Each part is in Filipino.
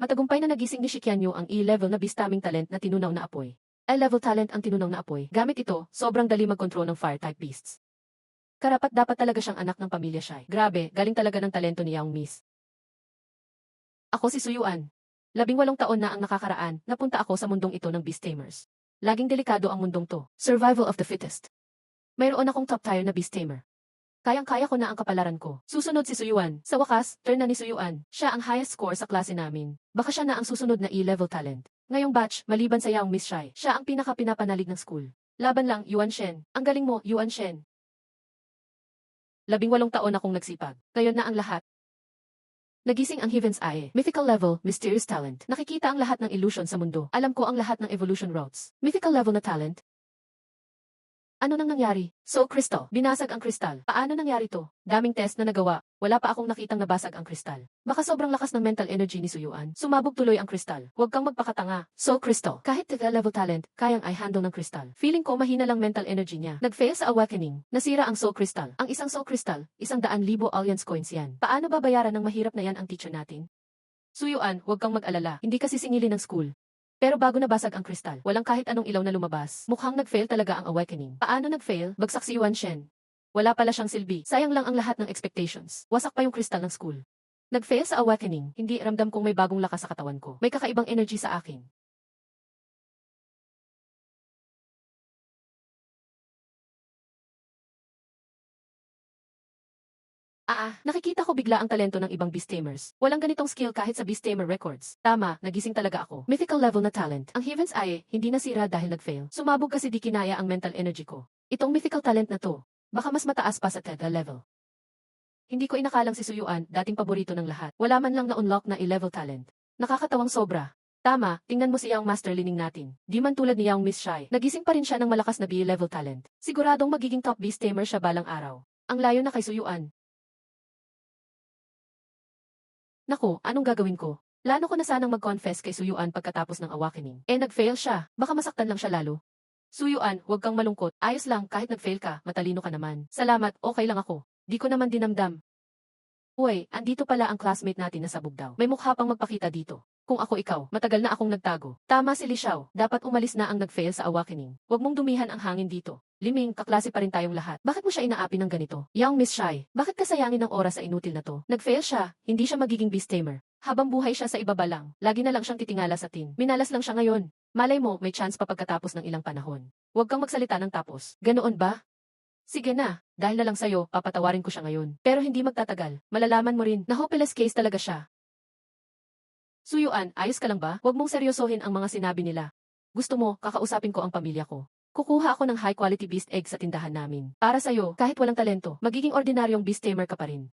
Matagumpay na nagising ni Shikyanyo ang E-level na Beastaming talent na tinunaw na apoy. L-level talent ang tinunaw na apoy. Gamit ito, sobrang dali mag-control ng fire-type beasts. Karapat-dapat talaga siyang anak ng pamilya Shai. Grabe, galing talaga ng talento ni Young Miss. Ako si Suyuan. 18 taon na ang nakakaraan, napunta ako sa mundong ito ng Beast Tamers. Laging delikado ang mundong to. Survival of the fittest. Mayroon akong top-tier na Beast Tamer. Kayang-kaya ko na ang kapalaran ko. Susunod si Suyuan. Sa wakas, turn na ni Suyuan. Siya ang highest score sa klase namin. Baka siya na ang susunod na E-level talent. Ngayong batch, maliban sa Young Miss Shai, siya ang pinaka-pinapanalig ng school. Laban lang, Yuan Shen. Ang galing mo, Yuan Shen. 18 taon akong nagsipag. Ngayon na ang lahat. Nagising ang Heaven's Eye. Mythical level, mysterious talent. Nakikita ang lahat ng illusion sa mundo. Alam ko ang lahat ng evolution routes. Mythical level na talent. Ano nang nangyari? Soul Crystal. Binasag ang kristal. Paano nangyari to? Daming test na nagawa. Wala pa akong nakitang nabasag ang kristal. Baka sobrang lakas ng mental energy ni Suyuan. Sumabog tuloy ang kristal. Huwag kang magpakatanga. Soul Crystal. Kahit level talent, kayang i-handle ng kristal. Feeling ko mahina lang mental energy niya. Nag-fail sa awakening. Nasira ang Soul Crystal. Ang isang Soul Crystal, 100,000 alliance coins yan. Paano babayaran ng mahirap na yan ang teacher natin? Suyuan, huwag kang mag-alala. Hindi kasi singilin ng school. Pero bago nabasag ang kristal, walang kahit anong ilaw na lumabas. Mukhang nag-fail talaga ang awakening. Paano nag-fail? Bagsak si Yuan Shen. Wala pala siyang silbi. Sayang lang ang lahat ng expectations. Wasak pa yung kristal ng school. Nag-fail sa awakening. Hindi ramdam kong may bagong lakas sa katawan ko. May kakaibang energy sa akin. Nakikita ko bigla ang talento ng ibang Beast Tamers. Walang ganitong skill kahit sa Beast Tamer records. Tama, nagising talaga ako. Mythical level na talent. Ang Heaven's Eye, hindi nasira dahil nag-fail. Sumabog kasi di kinaya ang mental energy ko. Itong mythical talent na to, baka mas mataas pa sa Tega level. Hindi ko inakalang si Suyuan, dating paborito ng lahat. Wala man lang na-unlock na E-level talent. Nakakatawang sobra. Tama, tingnan mo si Young Master Lining natin. Di man tulad ni Young Miss Shai, nagising pa rin siya ng malakas na B-level talent. Siguradong magiging top Beast Tamer siya balang araw. Ang layo na kay Suyuan. Naku, anong gagawin ko? Plano ko na sanang mag-confess kay Suyuan pagkatapos ng awakening. Nag-fail siya. Baka masaktan lang siya lalo. Suyuan, huwag kang malungkot. Ayos lang, kahit nag-fail ka, matalino ka naman. Salamat, okay lang ako. Di ko naman dinamdam. Uy, andito pala ang classmate natin na sabog daw. May mukha pang magpakita dito. Kung ako ikaw, matagal na akong nagtago. Tama si Li Xiao, dapat umalis na ang nag-fail sa awakening. Huwag mong dumihan ang hangin dito. Liming, kaklase pa rin tayong lahat. Bakit mo siya inaapi ng ganito? Young Miss Shai, bakit kasayangin ng oras sa inutil na to? Nag-fail siya, hindi siya magiging Beast Tamer. Habang buhay siya sa ibaba lang, lagi na lang siyang titingala sa tin. Minalas lang siya ngayon. Malay mo, may chance pa pagkatapos ng ilang panahon. Huwag kang magsalita ng tapos. Ganoon ba? Sige na, dahil na lang sa'yo, papatawarin ko siya ngayon. Pero hindi magtatagal. Malalaman mo rin na hopeless case talaga siya. Suyuan, ayos ka lang ba? Huwag mong seryosohin ang mga sinabi nila. Gusto mo, kakausapin ko ang pamilya ko. Kukuha ako ng high-quality beast egg sa tindahan namin. Para sa'yo, kahit walang talento, magiging ordinaryong beast tamer ka pa rin.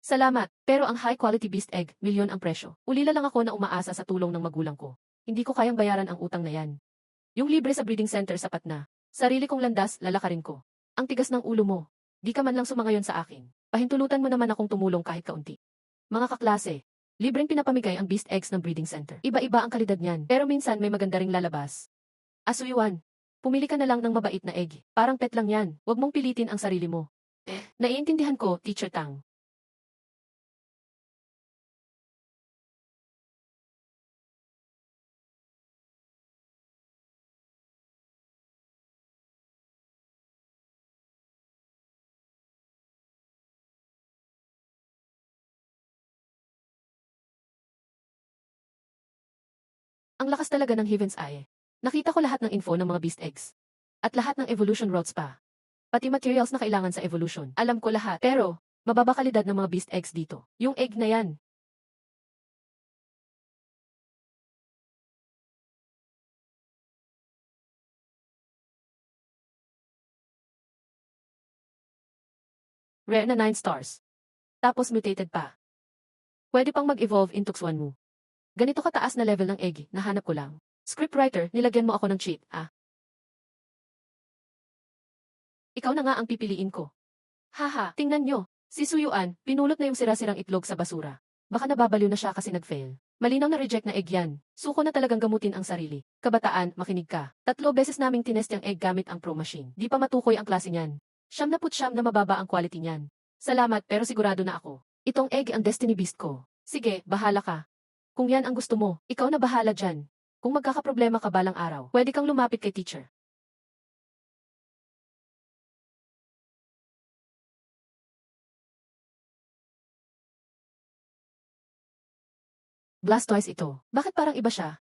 Salamat, pero ang high-quality beast egg, milyon ang presyo. Ulila lang ako na umaasa sa tulong ng magulang ko. Hindi ko kayang bayaran ang utang na yan. Yung libre sa breeding center sapat na. Sarili kong landas, lalakarin ko. Ang tigas ng ulo mo. Di ka man lang sumangayon sa akin. Pahintulutan mo naman akong tumulong kahit kaunti. Mga kaklase, libreng pinapamigay ang beast eggs ng breeding center. Iba-iba ang kalidad niyan, pero minsan may maganda ring lalabas. Asuyuan, pumili ka na lang ng mabait na egg. Parang pet lang yan. Huwag mong pilitin ang sarili mo. Naiintindihan ko, Teacher Tang. Ang lakas talaga ng Heaven's Eye. Nakita ko lahat ng info ng mga beast eggs. At lahat ng evolution routes pa. Pati materials na kailangan sa evolution. Alam ko lahat. Pero, mababa kalidad ng mga beast eggs dito. Yung egg na yan. Rare na 9 stars. Tapos mutated pa. Pwede pang mag-evolve in Tuxuan mo. Ganito kataas na level ng egg, nahanap ko lang. Scriptwriter, nilagyan mo ako ng cheat, Ikaw na nga ang pipiliin ko. Haha, tingnan nyo. Si Suyuan, pinulot na yung sira-sirang itlog sa basura. Baka nababaliw na siya kasi nag-fail. Malinaw na reject na egg yan. Suko na talagang gamutin ang sarili. Kabataan, makinig ka. 3 beses naming tinest yung egg gamit ang Pro Machine. Di pa matukoy ang klase niyan. 99 na mababa ang quality niyan. Salamat pero sigurado na ako. Itong egg ang Destiny Beast ko. Sige, bahala ka. Kung yan ang gusto mo, ikaw na bahala dyan. Kung magkakaproblema ka balang araw, pwede kang lumapit kay teacher. Blastoise ito. Bakit parang iba siya?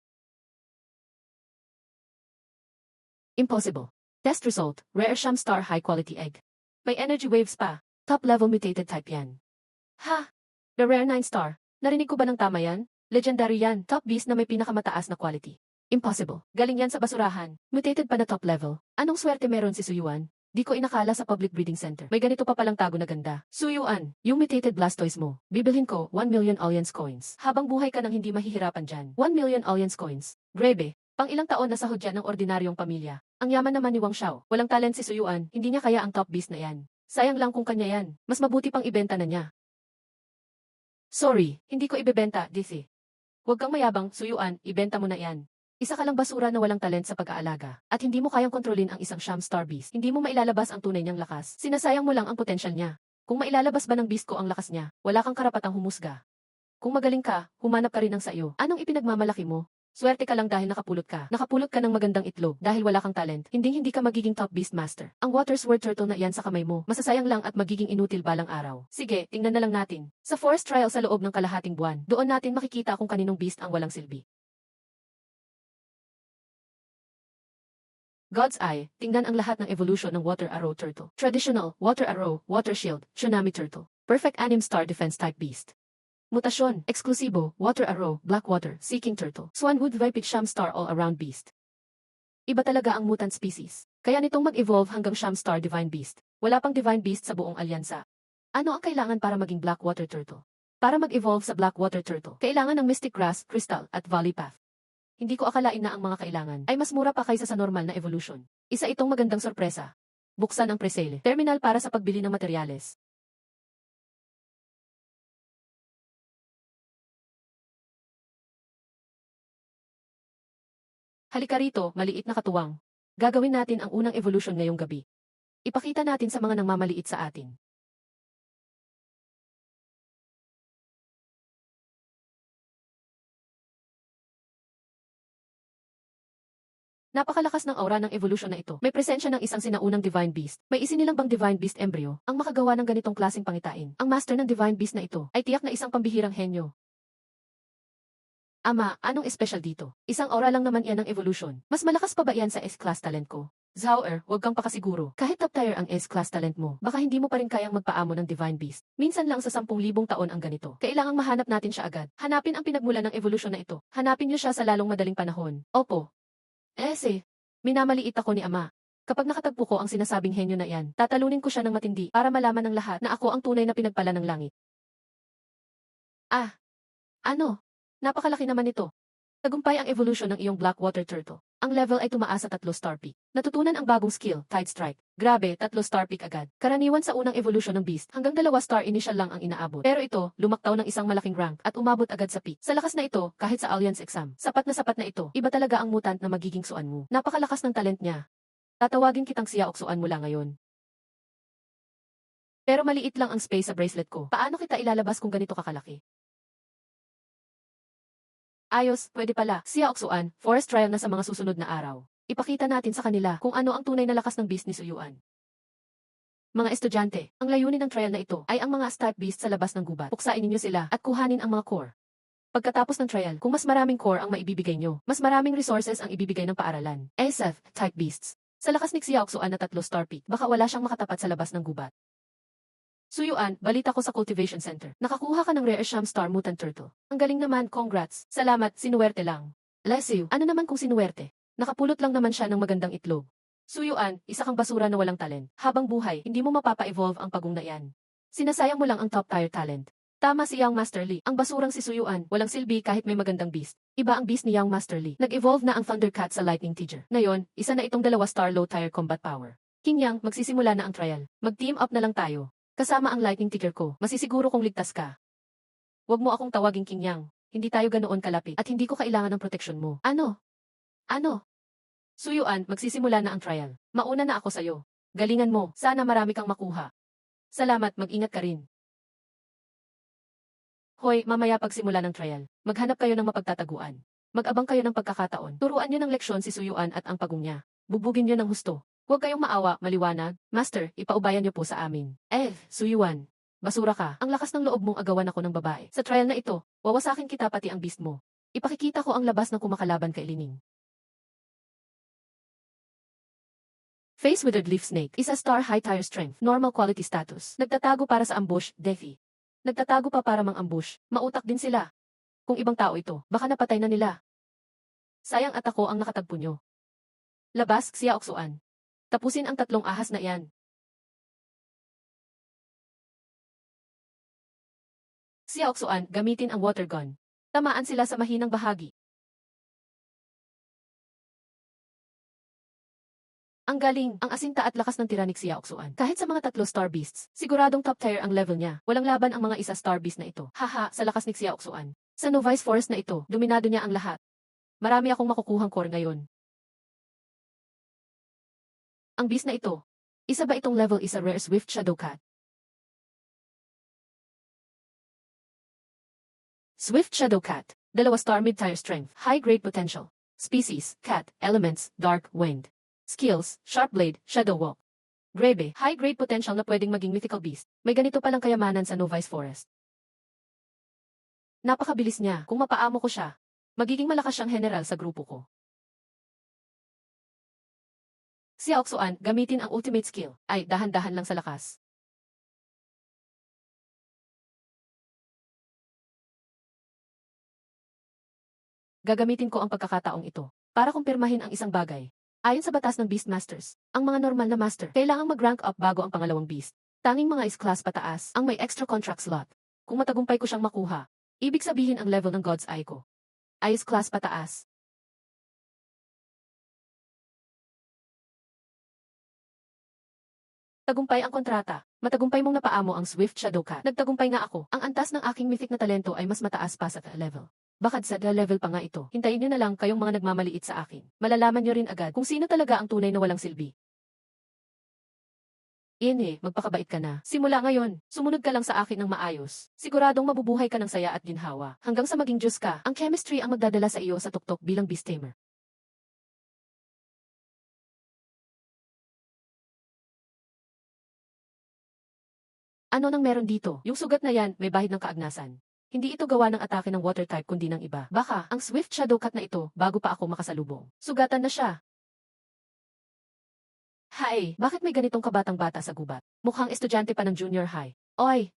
Impossible. Test result, rare Sham Star high quality egg. May energy waves pa. Top level mutated type yan. Ha? The rare 9 star. Narinig ko ba ng tama yan? Legendary yan. Top beast na may pinakamataas na quality. Impossible. Galing yan sa basurahan. Mutated pa na top level. Anong swerte meron si Suyuan? Di ko inakala sa public breeding center. May ganito pa palang tago na ganda. Suyuan, yung mutated Blastoise mo. Bibilhin ko 1 million Alliance coins. Habang buhay ka nang hindi mahihirapan dyan. 1 million Alliance coins. Grebe. Pang ilang taon na sahod yan ng ordinaryong pamilya. Ang yaman naman ni Wang Xiao. Walang talent si Suyuan. Hindi niya kaya ang top beast na yan. Sayang lang kung kanya yan. Mas mabuti pang ibenta na niya. Sorry, hindi ko ibebenta, DC. Huwag kang mayabang, Suyuan, ibenta mo na yan. Isa ka lang basura na walang talent sa pag-aalaga. At hindi mo kayang kontrolin ang isang Sham Star Beast. Hindi mo mailalabas ang tunay niyang lakas. Sinasayang mo lang ang potensyal niya. Kung mailalabas ba ng beast ko ang lakas niya, wala kang karapatang humusga. Kung magaling ka, humanap ka rin ng sa iyo. Anong ipinagmamalaki mo? Swerte ka lang dahil nakapulot ka. Nakapulot ka ng magandang itlog dahil wala kang talent. Hindi ka magiging top beast master. Ang water sword turtle na iyan sa kamay mo, masasayang lang at magiging inutil balang araw. Sige, tingnan na lang natin. Sa forest trial sa loob ng kalahating buwan, doon natin makikita kung kaninong beast ang walang silbi. God's Eye, tingnan ang lahat ng evolution ng water arrow turtle. Traditional, water arrow, water shield, tsunami turtle. Perfect anim star defense type beast. Mutasyon, eksklusibo, water arrow, black water, seeking turtle. Swanwood vipid Sham Star all-around beast. Iba talaga ang mutant species. Kaya nitong mag-evolve hanggang Sham Star divine beast. Wala pang divine beast sa buong alyansa. Ano ang kailangan para maging black water turtle? Para mag-evolve sa black water turtle, kailangan ng mystic grass, crystal, at valley path. Hindi ko akalain na ang mga kailangan ay mas mura pa kaysa sa normal na evolution. Isa itong magandang sorpresa. Buksan ang presale. Terminal para sa pagbili ng materyales. Halika rito, maliit na katuwang. Gagawin natin ang unang evolution ngayong gabi. Ipakita natin sa mga nangmamaliit sa atin. Napakalakas ng aura ng evolution na ito. May presensya ng isang sinaunang divine beast. May isinilang bang divine beast embryo ang makagawa ng ganitong klaseng pangitain. Ang master ng divine beast na ito ay tiyak na isang pambihirang henyo. Ama, anong espesyal dito? Isang aura lang naman yan ng evolution. Mas malakas pa ba yan sa S-class talent ko? Zhao huwag kang pakasiguro. Kahit top tier ang S-class talent mo, baka hindi mo pa rin kayang magpaamo ng divine beast. Minsan lang sa 10,000 taon ang ganito. Kailangang mahanap natin siya agad. Hanapin ang pinagmula ng evolution na ito. Hanapin niyo siya sa lalong madaling panahon. Opo. Minamaliit ako ni Ama. Kapag nakatagpo ko ang sinasabing henyo na iyan, tatalunin ko siya ng matindi para malaman ng lahat na ako ang tunay na pinagpala ng langit. Ano? Napakalaki naman ito. Tagumpay ang evolution ng iyong black water turtle. Ang level ay tumaas sa 3 star peak. Natutunan ang bagong skill, Tide Strike. Grabe, 3 star peak agad. Karaniwan sa unang evolution ng beast, hanggang 2 star initial lang ang inaabot. Pero ito, lumaktaw ng isang malaking rank at umabot agad sa peak. Sa lakas na ito, kahit sa Alliance exam, sapat na ito. Iba talaga ang mutant na magiging suan mo. Napakalakas ng talent niya. Tatawagin kitang siya oksuan mula ngayon. Pero maliit lang ang space sa bracelet ko. Paano kita ilalabas kung ganito kakalaki? Ayos, pwede pala. Siya oksuan, forest trial na sa mga susunod na araw. Ipakita natin sa kanila kung ano ang tunay na lakas ng beast ni Suyuan. Mga estudyante, ang layunin ng trial na ito ay ang mga start beast sa labas ng gubat. Puksain ninyo sila at kuhanin ang mga core. Pagkatapos ng trial, kung mas maraming core ang maibibigay nyo, mas maraming resources ang ibibigay ng paaralan. SF, type beasts. Sa lakas ni Xiao Xuan na 3 star peak, baka wala siyang makatapat sa labas ng gubat. Suyuan, balita ko sa cultivation center. Nakakuha ka ng rare Sham Star Mutant Turtle. Ang galing naman, congrats. Salamat, sinuwerte lang. Bless you. Ano naman kung sinuwerte? Nakapulot lang naman siya ng magandang itlog. Suyuan, isa kang basura na walang talent. Habang buhay, hindi mo mapapa-evolve ang pagong na yan. Sinasayang mo lang ang top tier talent. Tama si Young Master Lee. Ang basurang si Suyuan, walang silbi kahit may magandang beast. Iba ang beast ni Young Master Lee. Nag-evolve na ang Thundercat sa Lightning Tiger. Ngayon, isa na itong 2 star low tier combat power. King Yang, magsisimula na ang trial. Mag-team up na lang tayo. Kasama ang Lightning Tiger ko, masisiguro kong ligtas ka. Huwag mo akong tawaging King Yang. Hindi tayo ganoon kalapit at hindi ko kailangan ng proteksyon mo. Ano? Suyuan, magsisimula na ang trial. Mauna na ako sa'yo. Galingan mo, sana marami kang makuha. Salamat, mag-ingat ka rin. Hoy, mamaya pagsimula ng trial, maghanap kayo ng mapagtataguan. Mag-abang kayo ng pagkakataon. Turuan niyo ng leksyon si Suyuan at ang pagong niya. Bubugin niyo ng husto. Huwag kayong maawa, maliwanag. Master, ipaubayan niyo po sa amin. Suyuan. Basura ka. Ang lakas ng loob mong agawan ako ng babae. Sa trial na ito, wawasakin kita pati ang beast mo. Ipakikita ko ang labas ng kumakalaban kay Lining. Face Withered Leaf Snake is a star high tire strength, normal quality status. Nagtatago para sa ambush, Defi. Nagtatago pa para mang-ambush, mautak din sila. Kung ibang tao ito, baka napatay na nila. Sayang at ako ang nakatagpo nyo. Labas, Xia Oxuan. Tapusin ang 3 ahas na iyan. Xia Oxuan, gamitin ang water gun. Tamaan sila sa mahinang bahagi. Ang galing, ang asinta at lakas ng tiranik Xia Oxuan. Kahit sa mga 3 star beasts, siguradong top tier ang level niya. Walang laban ang mga 1 star beast na ito. Haha, sa lakas ni Xia Oxuan. Sa Novice Forest na ito, dominado niya ang lahat. Marami akong makukuhang core ngayon. Ang beast na ito, isa ba itong level is a rare Swift Shadow Cat? Swift Shadow Cat, 2 star mid-tier strength, high-grade potential. Species, cat, elements, dark, wind. Skills, sharp blade, shadow walk. Grebe, high-grade potential na pwedeng maging mythical beast. May ganito palang kayamanan sa Novice Forest. Napakabilis niya, kung mapaamo ko siya, magiging malakas siyang general sa grupo ko. Xia Oxuan, gamitin ang ultimate skill. Ay, dahan-dahan lang sa lakas. Gagamitin ko ang pagkakataong ito para kumpirmahin ang isang bagay. Ayon sa batas ng Beastmasters, ang mga normal na master kailangang mag-rank up bago ang pangalawang beast. Tanging mga S-class pataas ang may extra contract slot. Kung matagumpay ko siyang makuha, ibig sabihin ang level ng God's Eye ko ay S-class pataas. Tagumpay ang kontrata. Matagumpay mong napaamo ang Swift Shadow Cat. Nagtagumpay nga ako. Ang antas ng aking mythic na talento ay mas mataas pa sa level. Bakit sa level pa nga ito? Hintayin niyo na lang kayong mga nagmamaliit sa akin. Malalaman niyo rin agad kung sino talaga ang tunay na walang silbi. Magpakabait ka na. Simula ngayon, sumunod ka lang sa akin ng maayos. Siguradong mabubuhay ka ng saya at ginhawa. Hanggang sa maging Diyos ka, ang chemistry ang magdadala sa iyo sa tuktok bilang beast tamer. Ano nang meron dito? Yung sugat na yan, may bahid ng kaagnasan. Hindi ito gawa ng atake ng water type kundi ng iba. Baka, ang Swift Shadow Cat na ito, bago pa ako makasalubong. Sugatan na siya. Hay, bakit may ganitong kabatang bata sa gubat? Mukhang estudyante pa ng junior high. Oy!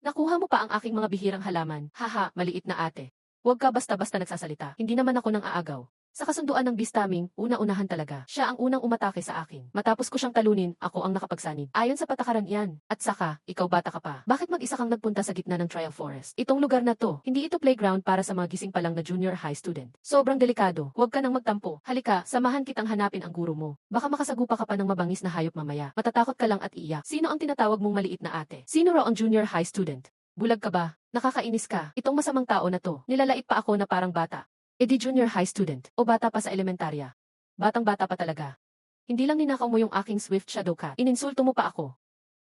Nakuha mo pa ang aking mga bihirang halaman. Haha, maliit na ate. Huwag ka basta-basta nagsasalita. Hindi naman ako nang aagaw. Sa kasunduan ng beast taming, una-unahan talaga. Siya ang unang umatake sa akin. Matapos ko siyang talunin, ako ang nakapagsanib. Ayon sa patakaran yan. At saka, ikaw bata ka pa. Bakit mag-isa kang nagpunta sa gitna ng trial forest? Itong lugar na to, hindi ito playground para sa mga gising pa lang na junior high student. Sobrang delikado. Huwag ka nang magtampo. Halika, samahan kitang hanapin ang guro mo. Baka makasagupa ka pa ng mabangis na hayop mamaya. Matatakot ka lang at iiyak. Sino ang tinatawag mong maliit na ate? Sino raw ang junior high student? Bulag ka ba? Nakakainis ka. Itong masamang tao na to, nilalait pa ako na parang bata. Di junior high student, o bata pa sa elementarya. Batang-bata pa talaga. Hindi lang ninakaw mo yung aking Swift Shadow Cat, ininsulto mo pa ako.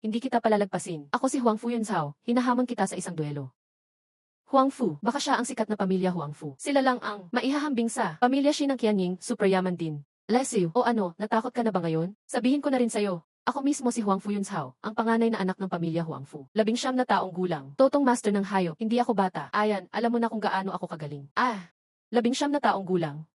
Hindi kita palalagpasin. Ako si Huang Fu Yunzhao, hinahamon kita sa isang duelo. Huang Fu, baka siya ang sikat na pamilya Huang Fu. Sila lang ang maihahambing sa pamilya Shi ng Qianying, super yaman din. Lesiu, o ano, natakot ka na ba ngayon? Sabihin ko na rin sa'yo. Ako mismo si Huang Fu Yunzhao, ang panganay na anak ng pamilya Huang Fu. 19 na taong gulang, totong master ng hayop, hindi ako bata. Ayan, alam mo na kung gaano ako kagaling. 19 na taong gulang.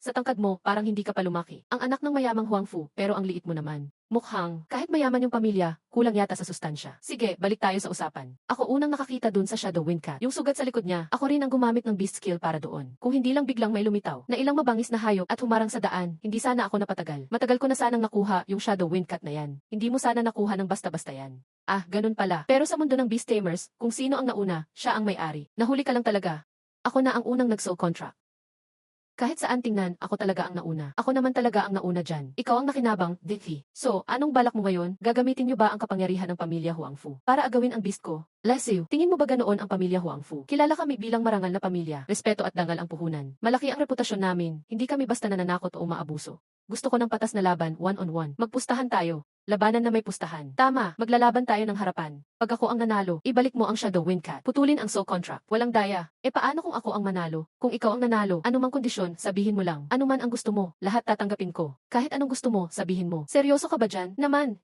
Sa tangkad mo, parang hindi ka pa lumaki. Ang anak ng mayamang Huang Fu, pero ang liit mo naman. Mukhang, kahit mayaman yung pamilya, kulang yata sa sustansya. Sige, balik tayo sa usapan. Ako unang nakakita dun sa Shadow Wind Cat. Yung sugat sa likod niya, ako rin ang gumamit ng beast skill para doon. Kung hindi lang biglang may lumitaw, na ilang mabangis na hayop at humarang sa daan, hindi sana ako napatagal. Matagal ko na sanang nakuha yung Shadow Wind Cat na yan. Hindi mo sana nakuha ng basta-basta yan. Ganun pala. Pero sa mundo ng beast tamers, kung sino ang nauna, siya ang may-ari. Nahuli ka lang talaga. Ako na ang unang nag-soul contract. Kahit saan tingnan, ako talaga ang nauna. Ako naman talaga ang nauna dyan. Ikaw ang nakinabang, Dicky. So, anong balak mo ngayon? Gagamitin niyo ba ang kapangyarihan ng pamilya Huang Fu para agawin ang beast ko? Lesiu, tingin mo ba ganoon ang pamilya Huang Fu? Kilala kami bilang marangal na pamilya, respeto at dangal ang puhunan. Malaki ang reputasyon namin, hindi kami basta nananakot o umaabuso. Gusto ko ng patas na laban, one-on-one. Magpustahan tayo. Labanan na may pustahan. Tama, maglalaban tayo ng harapan. Pag ako ang nanalo, ibalik mo ang Shadow Windcat. Putulin ang soul contract. Walang daya. E paano kung ako ang manalo? Kung ikaw ang nanalo, anumang kondisyon, sabihin mo lang. Ano man ang gusto mo, lahat tatanggapin ko. Kahit anong gusto mo, sabihin mo. Seryoso ka ba dyan? Naman.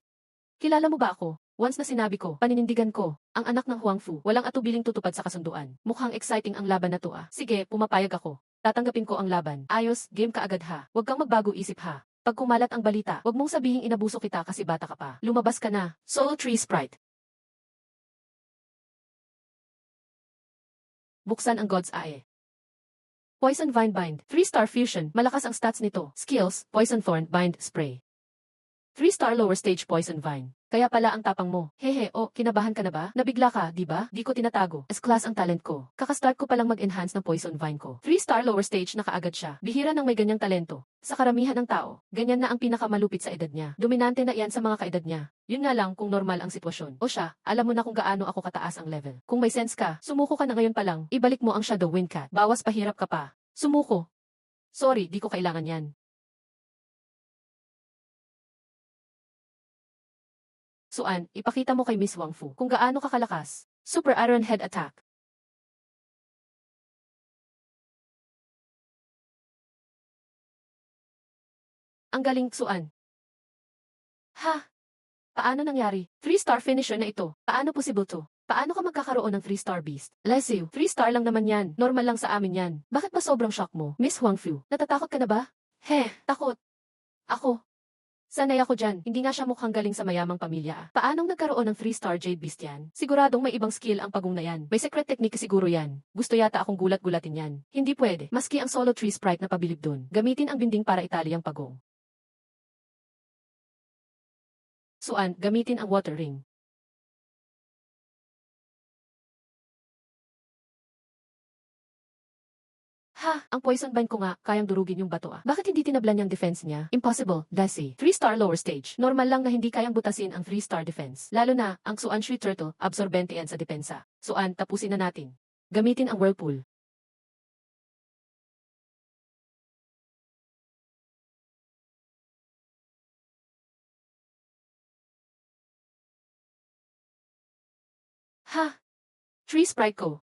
Kilala mo ba ako? Once na sinabi ko, paninindigan ko, ang anak ng Huang Fu, walang atubiling tutupad sa kasunduan. Mukhang exciting ang laban na to ah. Sige, pumapayag ako. Tatanggapin ko ang laban. Ayos, game ka agad ha. Huwag kang magbago isip ha. Pag kumalat ang balita, huwag mong sabihing inabuso kita kasi bata ka pa. Lumabas ka na. Soul Tree Sprite. Buksan ang God's Eye. Poison Vine Bind. 3-star fusion. Malakas ang stats nito. Skills, Poison Thorn Bind Spray. 3-star lower stage Poison Vine. Kaya pala ang tapang mo. Hehe, kinabahan ka na ba? Nabigla ka, di ba? Di ko tinatago. S-class ang talent ko. Kakastart ko palang mag-enhance ng Poison Vine ko. 3-star lower stage na kaagad siya. Bihira nang may ganyang talento. Sa karamihan ng tao, ganyan na ang pinakamalupit sa edad niya. Dominante na iyan sa mga kaedad niya. Yun nga lang kung normal ang sitwasyon. O siya, alam mo na kung gaano ako kataas ang level. Kung may sense ka, sumuko ka na ngayon pa lang. Ibalik mo ang Shadow Windcat. Bawas pahirap ka pa. Sumuko. Sorry, di ko kailangan yan. Suan, ipakita mo kay Miss Wang Fu kung gaano ka kalakas. Super Iron Head Attack. Ang galing, Suan. Ha? Paano nangyari? 3-star finisher na ito. Paano possible to? Paano ka magkakaroon ng 3-star beast? Leslie, 3-star lang naman yan. Normal lang sa amin yan. Bakit ba sobrang shock mo? Miss Wang Fu, natatakot ka na ba? Takot. Ako. Sanay ako dyan, hindi nga siya mukhang galing sa mayamang pamilya. Paanong nagkaroon ng 3-star Jade Beast yan? Siguradong may ibang skill ang pagong na yan. May secret technique siguro yan. Gusto yata akong gulat-gulatin yan. Hindi pwede. Maski ang solo tree sprite na pabilib dun. Gamitin ang binding para itali ang pagong. Suan, gamitin ang water ring. Ang poison bind ko nga, kayang durugin yung bato ah. Bakit hindi tinablan yung defense niya? Impossible, Desi. 3-star lower stage. Normal lang na hindi kayang butasin ang 3-star defense. Lalo na, ang Suan Shui Turtle, absorbente yan sa depensa. Suan, tapusin na natin. Gamitin ang whirlpool. Tree sprite ko.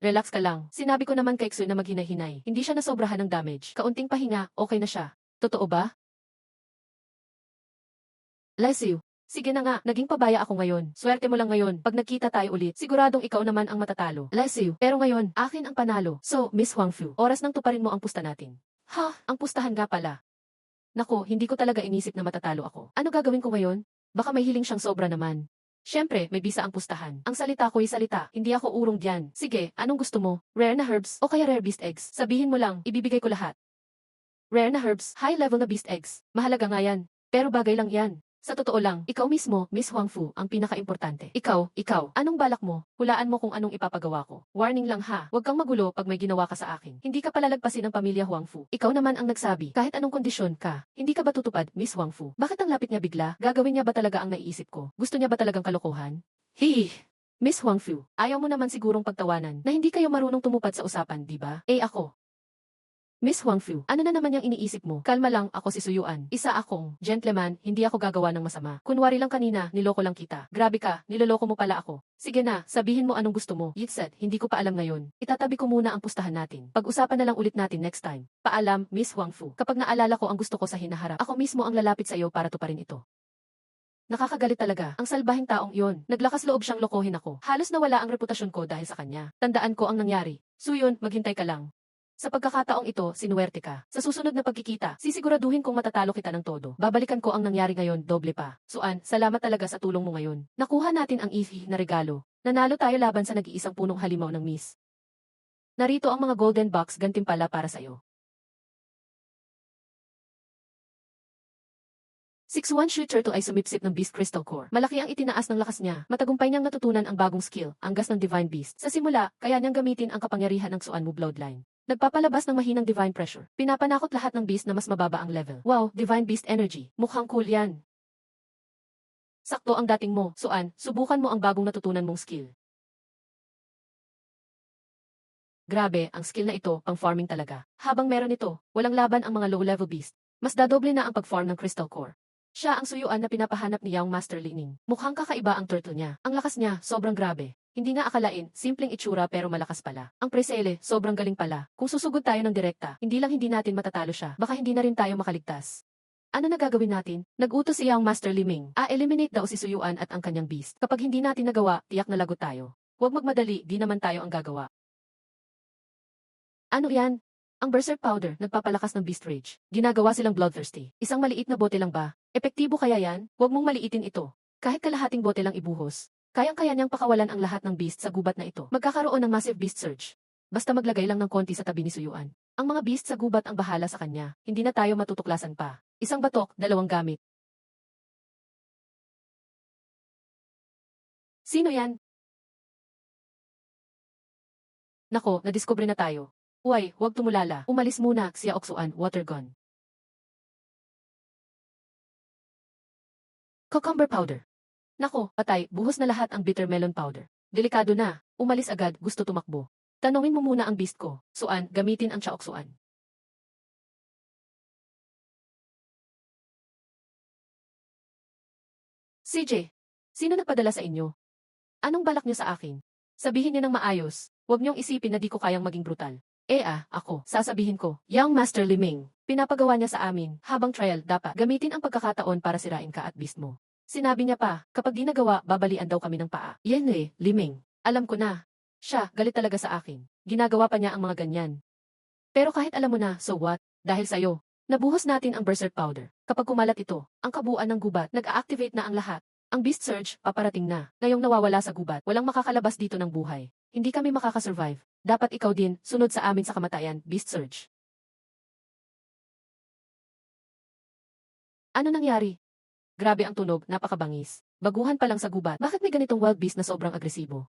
Relax ka lang. Sinabi ko naman kay Xu na maghinay-hinay. Hindi siya nasobrahan ng damage. Kaunting pahinga, okay na siya. Totoo ba? Leslie, sige na nga, naging pabaya ako ngayon. Swerte mo lang ngayon. Pag nagkita tayo ulit, siguradong ikaw naman ang matatalo. Leslie, pero ngayon, akin ang panalo. So, Miss Huang Fu, oras nang tuparin mo ang pusta natin. Ang pustahan nga pala. Nako, hindi ko talaga inisip na matatalo ako. Ano gagawin ko ngayon? Baka may hiling siyang sobra naman. Siyempre, may bisa ang pustahan. Ang salita ko'y salita, hindi ako urong diyan. Sige, anong gusto mo? Rare na herbs o kaya rare beast eggs? Sabihin mo lang, ibibigay ko lahat. Rare na herbs, high level na beast eggs. Mahalaga nga yan. Pero bagay lang yan. Sa totoo lang, ikaw mismo, Miss Huang Fu, ang pinaka-importante. Ikaw, anong balak mo? Hulaan mo kung anong ipapagawa ko. Warning lang ha, huwag kang magulo pag may ginawa ka sa akin. Hindi ka palalagpasin ng pamilya Huang Fu. Ikaw naman ang nagsabi, kahit anong kondisyon ka, hindi ka ba tutupad, Miss Huang Fu? Bakit ang lapit niya bigla? Gagawin niya ba talaga ang naiisip ko? Gusto niya ba talagang kalokohan? Miss Huang Fu, ayaw mo naman sigurong pagtawanan na hindi kayo marunong tumupad sa usapan, di ba? Ako. Miss Huang Fu, ano na naman yung iniisip mo? Kalma lang, ako si Suyuan. Isa akong gentleman, hindi ako gagawa ng masama. Kunwari lang kanina, niloko lang kita. Grabe ka, niloloko mo pala ako. Sige na, sabihin mo anong gusto mo. Yitset, hindi ko pa alam ngayon. Itatabi ko muna ang pustahan natin. Pag-usapan na lang ulit natin next time. Paalam, Miss Huang Fu. Kapag naalala ko ang gusto ko sa hinaharap, ako mismo ang lalapit sa iyo para tuparin ito. Nakakagalit talaga. Ang salbahing taong iyon. Naglakas loob siyang lokohin ako. Halos nawala ang reputasyon ko dahil sa kanya. Tandaan ko ang nangyari. Suyon, maghintay ka lang. Sa pagkakataong ito, sinuwerte ka. Sa susunod na pagkikita, sisiguraduhin kong matatalo kita ng todo. Babalikan ko ang nangyari ngayon, doble pa. Suan, salamat talaga sa tulong mo ngayon. Nakuha natin ang ihi na regalo. Nanalo tayo laban sa nag-iisang punong halimaw ng Miss. Narito ang mga golden box gantimpala para sa iyo. 6-1 Shui Turtle ay sumipsip ng Beast Crystal Core. Malaki ang itinaas ng lakas niya. Matagumpay niyang natutunan ang bagong skill, anggas ng Divine Beast. Sa simula, kaya niyang gamitin ang kapangyarihan ng Suan Mu Bloodline. Nagpapalabas ng mahinang divine pressure. Pinapanakot lahat ng beast na mas mababa ang level. Wow, divine beast energy. Mukhang cool yan. Sakto ang dating mo, Suan, subukan mo ang bagong natutunan mong skill. Grabe, ang skill na ito, pang farming talaga. Habang meron ito, walang laban ang mga low-level beast. Mas dadoble na ang pag-form ng Crystal Core. Siya ang suyuan na pinapahanap ni Young Master Li Ning. Mukhang kakaiba ang turtle niya. Ang lakas niya, sobrang grabe. Hindi nga akalain, simpleng itsura pero malakas pala. Ang presele, sobrang galing pala. Kung susugod tayo ng direkta, hindi natin matatalo siya. Baka hindi na rin tayo makaligtas. Ano na gagawin natin? Nag-utos si Young Master Li Ming. Eliminate daw si Suyuan at ang kanyang beast. Kapag hindi natin nagawa, tiyak na lagot tayo. Huwag magmadali, di naman tayo ang gagawa. Ano yan? Ang Berserk Powder, nagpapalakas ng Beast Rage. Ginagawa silang bloodthirsty. Isang maliit na bote lang ba? Epektibo kaya yan? Huwag mong maliitin ito. Kahit kalahating bote lang ibuhos, kayang-kaya niyang pakawalan ang lahat ng beast sa gubat na ito. Magkakaroon ng massive beast surge. Basta maglagay lang ng konti sa tabi ni Suyuan. Ang mga beast sa gubat ang bahala sa kanya. Hindi na tayo matutuklasan pa. Isang batok, dalawang gamit. Sino yan? Nako, nadiskubre na tayo. Uy, huwag tumulala. Umalis muna, siya oksuan, water gun. Cucumber powder. Nako, patay, buhos na lahat ang bitter melon powder. Delikado na, umalis agad, gusto tumakbo. Tanungin mo muna ang beast ko, Suan, gamitin ang chaoksuan. CJ, sino nagpadala sa inyo? Anong balak niyo sa akin? Sabihin niyo ng maayos, huwag niyong isipin na di ko kayang maging brutal. Ako, sasabihin ko, Young Master Liming, pinapagawa niya sa amin, habang trial dapat gamitin ang pagkakataon para sirain ka at beast mo. Sinabi niya pa, kapag di nagawa, babalian daw kami ng paa. Yenre, Liming, alam ko na. Siya, galit talaga sa akin. Ginagawa pa niya ang mga ganyan. Pero kahit alam mo na, so what? Dahil sa'yo, nabuhos natin ang Berserk Powder. Kapag kumalat ito, ang kabuuan ng gubat, nag-a-activate na ang lahat. Ang Beast Surge, paparating na. Ngayong nawawala sa gubat, walang makakalabas dito ng buhay. Hindi kami makakasurvive. Dapat ikaw din, sunod sa amin sa kamatayan, Beast Surge. Ano nangyari? Grabe ang tunog, napakabangis. Baguhan pa lang sa gubat. Bakit may ganitong wild beast na sobrang agresibo?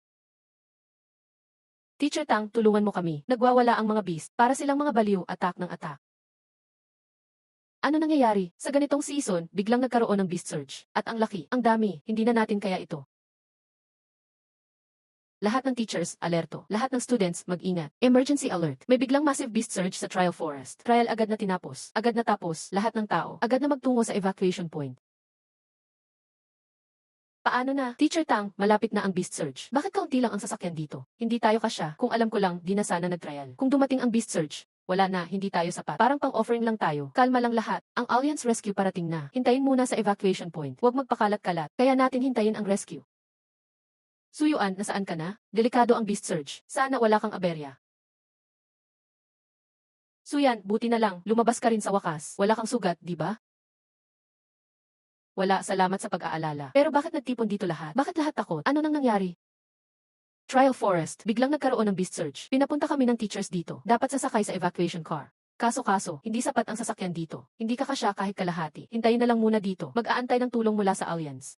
Teacher Tang, tulungan mo kami. Nagwawala ang mga beast, para silang mga baliw, attack ng attack. Ano nangyayari? Sa ganitong season, biglang nagkaroon ng Beast Surge. At ang laki, ang dami, hindi na natin kaya ito. Lahat ng teachers, alerto. Lahat ng students, mag-ingat. Emergency alert. May biglang massive beast surge sa trial forest. Trial agad na tinapos. Agad na tapos. Lahat ng tao. Agad na magtungo sa evacuation point. Paano na? Teacher Tang, malapit na ang beast surge. Bakit kaunti lang ang sasakyan dito? Hindi tayo kasya. Kung alam ko lang, di na sana nag-trial. Kung dumating ang beast surge, wala na, hindi tayo sapat. Parang pang-offering lang tayo. Kalma lang lahat. Ang Alliance Rescue parating na. Hintayin muna sa evacuation point. Huwag magpakalat-kalat. Kaya natin hintayin ang rescue. Suyuan, nasaan ka na? Delikado ang beast surge. Sana wala kang aberya. Suyan, buti na lang, lumabas ka rin sa wakas. Wala kang sugat, di ba? Wala, salamat sa pag-aalala. Pero bakit nagtipon dito lahat? Bakit lahat takot? Ano nang nangyari? Trial Forest, biglang nagkaroon ng beast surge. Pinapunta kami ng teachers dito. Dapat sasakay sa evacuation car. Kaso, hindi sapat ang sasakyan dito. Hindi ka kasya kahit kalahati. Hintayin na lang muna dito. Mag-aantay ng tulong mula sa Alliance.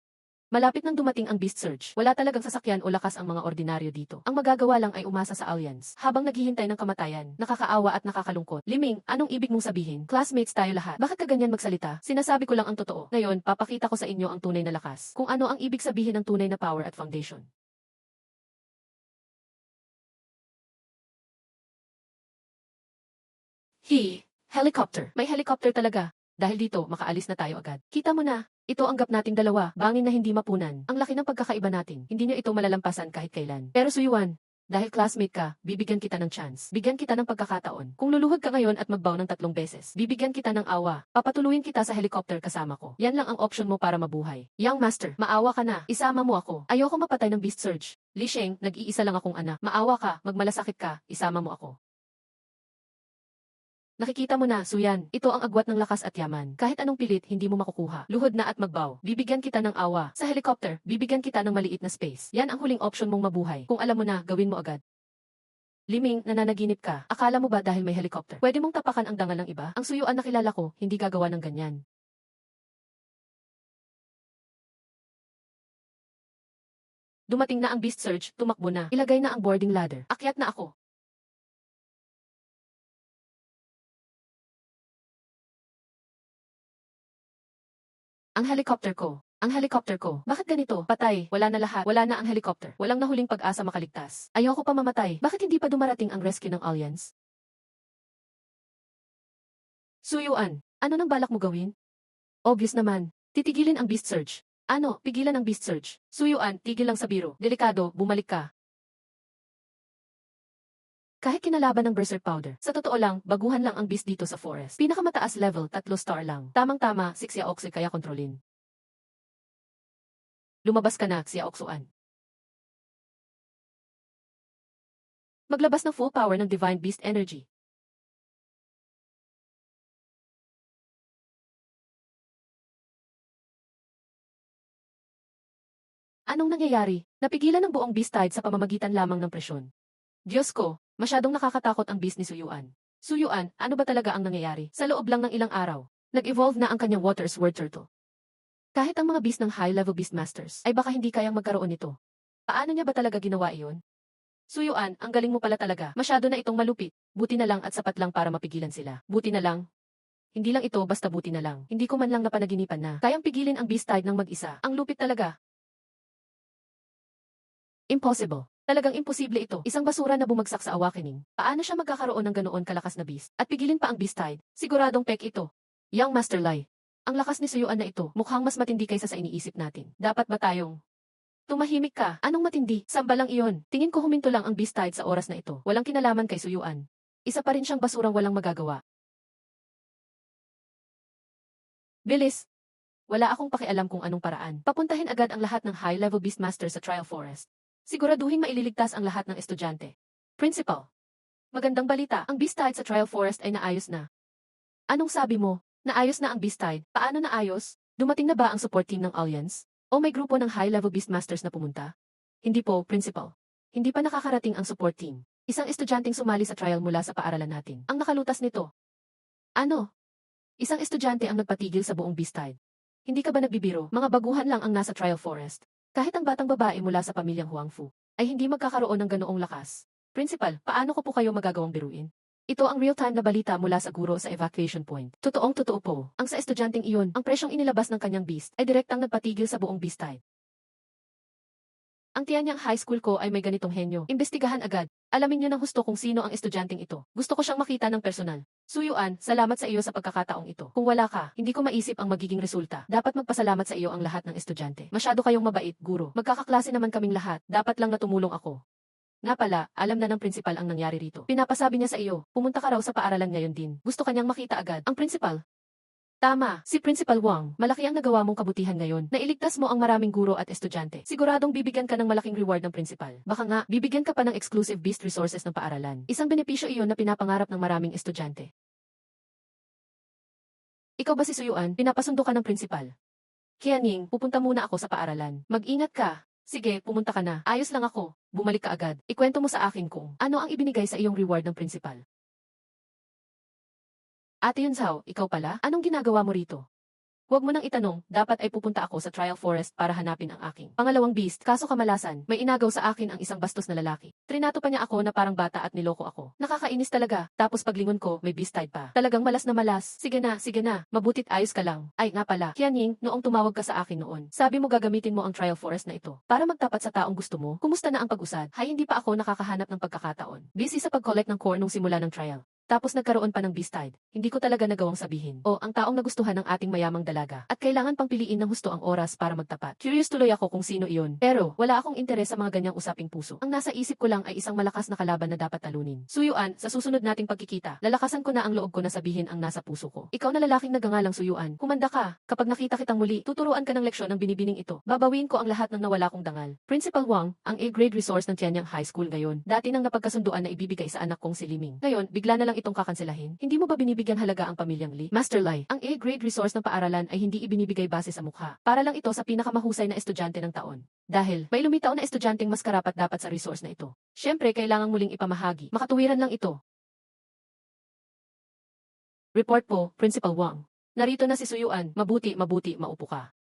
Malapit nang dumating ang Beast Surge, wala talagang sasakyan o lakas ang mga ordinaryo dito. Ang magagawa lang ay umasa sa Alliance. Habang naghihintay ng kamatayan, nakakaawa at nakakalungkot. Liming, anong ibig mong sabihin? Classmates tayo lahat. Bakit ka ganyan magsalita? Sinasabi ko lang ang totoo. Ngayon, papakita ko sa inyo ang tunay na lakas. Kung ano ang ibig sabihin ng tunay na power at foundation. Helicopter. May helicopter talaga. Dahil dito, makaalis na tayo agad. Kita mo na, ito ang gap nating dalawa, bangin na hindi mapunan. Ang laki ng pagkakaiba natin. Hindi nyo ito malalampasan kahit kailan. Pero Suyuan, dahil classmate ka, bibigyan kita ng chance. Bigyan kita ng pagkakataon. Kung luluhod ka ngayon at magbaw ng 3 beses, bibigyan kita ng awa. Papatuluyin kita sa helicopter kasama ko. Yan lang ang option mo para mabuhay. Young Master, maawa ka na. Isama mo ako. Ayoko mapatay ng Beast Surge. Li Sheng, nag-iisa lang akong anak. Maawa ka, magmalasakit ka, isama mo ako. Nakikita mo na, Suyan, ito ang agwat ng lakas at yaman. Kahit anong pilit, hindi mo makukuha. Luhod na at magbaw. Bibigyan kita ng awa. Sa helicopter, bibigyan kita ng maliit na space. Yan ang huling option mong mabuhay. Kung alam mo na, gawin mo agad. Liming, nananaginip ka. Akala mo ba dahil may helicopter? Pwede mong tapakan ang dangal ng iba? Ang Suyuan na kilala ko, hindi gagawa ng ganyan. Dumating na ang Beast Surge, tumakbo na. Ilagay na ang boarding ladder. Akyat na ako. Ang helicopter ko. Ang helicopter ko. Bakit ganito? Patay. Wala na lahat. Wala na ang helicopter. Walang nahuling pag-asa makaligtas. Ayoko pa mamatay. Bakit hindi pa dumarating ang rescue ng Alliance? Suyuan. Ano nang balak mo gawin? Obvious naman. Titigilin ang beast surge. Ano, pigilan ang beast surge. Suyuan, tigil lang sa biro. Delikado, bumalik ka. Kahit kinalaban ng berserk powder, sa totoo lang, baguhan lang ang beast dito sa forest. Pinakamataas level, 3 star lang. Tamang-tama, 6 Yaoxy kaya kontrolin. Lumabas ka na, Xia Oxuan. Maglabas ng full power ng Divine Beast Energy. Anong nangyayari? Napigilan ng buong beast tide sa pamamagitan lamang ng presyon. Diyos ko, masyadong nakakatakot ang beast ni Suyuan. Suyuan, ano ba talaga ang nangyayari? Sa loob lang ng ilang araw, nag-evolve na ang kanyang water sword turtle. Kahit ang mga beast ng high-level beastmasters ay baka hindi kayang magkaroon nito. Paano niya ba talaga ginawa iyon? Suyuan, ang galing mo pala talaga. Masyado na itong malupit. Buti na lang at sapat lang para mapigilan sila. Buti na lang. Hindi lang ito basta buti na lang. Hindi ko man lang napanaginipan na kayang pigilin ang beast tide ng mag-isa. Ang lupit talaga. Impossible. Talagang imposible ito. Isang basura na bumagsak sa awakening. Paano siya magkakaroon ng ganoon kalakas na beast? At pigilin pa ang beast tide? Siguradong pek ito. Young Master Lai. Ang lakas ni Suyuan na ito, mukhang mas matindi kaysa sa iniisip natin. Dapat ba tayong tumahimik ka? Anong matindi? Samba lang iyon. Tingin ko huminto lang ang beast tide sa oras na ito. Walang kinalaman kay Suyuan. Isa pa rin siyang basurang walang magagawa. Bilis! Wala akong pakialam kung anong paraan. Papuntahin agad ang lahat ng high-level beastmaster sa Trial Forest. Siguraduhin maililigtas ang lahat ng estudyante. Principal. Magandang balita, ang beast tide sa Trial Forest ay naayos na. Anong sabi mo? Naayos na ang beast tide? Paano naayos? Dumating na ba ang support team ng Alliance? O may grupo ng high-level beastmasters na pumunta? Hindi po, Principal. Hindi pa nakakarating ang support team. Isang estudyanteng sumali sa trial mula sa paaralan natin. Ang nakalutas nito. Ano? Isang estudyante ang nagpatigil sa buong beast tide. Hindi ka ba nagbibiro? Mga baguhan lang ang nasa Trial Forest. Kahit ang batang babae mula sa pamilyang Huangfu ay hindi magkakaroon ng ganoong lakas. Principal, paano ko po kayo magagawang biruin? Ito ang real-time na balita mula sa guro sa evacuation point. Totoong-totoo po, ang sa estudyanteng iyon, ang presyong inilabas ng kanyang beast ay direktang nagpatigil sa buong beast tide. Ang tiyan niyang high school ko ay may ganitong henyo. Imbestigahan agad. Alamin niyo ng husto kung sino ang estudyanteng ito. Gusto ko siyang makita ng personal. Suyuan, salamat sa iyo sa pagkakataong ito. Kung wala ka, hindi ko maisip ang magiging resulta. Dapat magpasalamat sa iyo ang lahat ng estudyante. Masyado kayong mabait, guro. Magkakaklase naman kaming lahat. Dapat lang na tumulong ako. Nga pala, alam na ng principal ang nangyari rito. Pinapasabi niya sa iyo, pumunta ka raw sa paaralan ngayon din. Gusto kanyang makita agad. Ang principal? Tama, si Principal Wang, malaki ang nagawa mong kabutihan ngayon. Nailigtas mo ang maraming guro at estudyante. Siguradong bibigyan ka ng malaking reward ng principal. Baka nga, bibigyan ka pa ng exclusive beast resources ng paaralan. Isang benepisyo iyon na pinapangarap ng maraming estudyante. Ikaw ba si Suyuan? Pinapasundo ka ng principal. Qianing, pupunta muna ako sa paaralan. Mag-ingat ka. Sige, pumunta ka na. Ayos lang ako. Bumalik ka agad. Ikwento mo sa akin kung ano ang ibinigay sa iyong reward ng principal. Ate Yunzao, ikaw pala? Anong ginagawa mo rito? Huwag mo nang itanong, dapat ay pupunta ako sa Trial Forest para hanapin ang aking pangalawang beast. Kaso kamalasan, may inagaw sa akin ang isang bastos na lalaki. Trinato pa niya ako na parang bata at niloko ako. Nakakainis talaga, tapos paglingon ko, may beast tide pa. Talagang malas na malas. Sige na, mabutit ayos ka lang. Ay nga pala, Qianying, noong tumawag ka sa akin noon, sabi mo gagamitin mo ang Trial Forest na ito para magtapat sa taong gusto mo. Kumusta na ang pag-usad? Hay, hindi pa ako nakakahanap ng pagkakataon. Busy sa pag-collect ng core nung simula ng trial. Tapos nagkaroon pa ng beast tide. Hindi ko talaga nagawang sabihin. O ang taong nagustuhan ng ating mayamang dalaga. At kailangan pang piliin ng husto ang oras para magtapat. Curious tuloy ako kung sino iyon. Pero wala akong interes sa mga ganyang usaping puso. Ang nasa isip ko lang ay isang malakas na kalaban na dapat talunin. Suyuan, sa susunod nating pagkikita, lalakasan ko na ang loob ko na sabihin ang nasa puso ko. Ikaw na lalaking nagangalang Suyuan. Kumanda ka. Kapag nakita kitang muli, tuturuan ka ng leksyon ng binibining ito. Babawiin ko ang lahat ng nawala kong dangal. Principal Wang, ang A-grade resource ng Tianyang High School ngayon. Dati nang napagkasunduan na ibibigay sa anak kong si Liming. Ngayon, bigla na lang itong kakanselahin. Hindi mo ba binibigyan halaga ang pamilyang Li? Master Lai, ang A-grade resource ng paaralan ay hindi ibinibigay base sa mukha. Para lang ito sa pinakamahusay na estudyante ng taon. Dahil, may lumitaw na estudyanteng mas karapat dapat sa resource na ito. Siyempre, kailangang muling ipamahagi. Makatuwiran lang ito. Report po, Principal Wang. Narito na si Suyuan. Mabuti, maupo ka.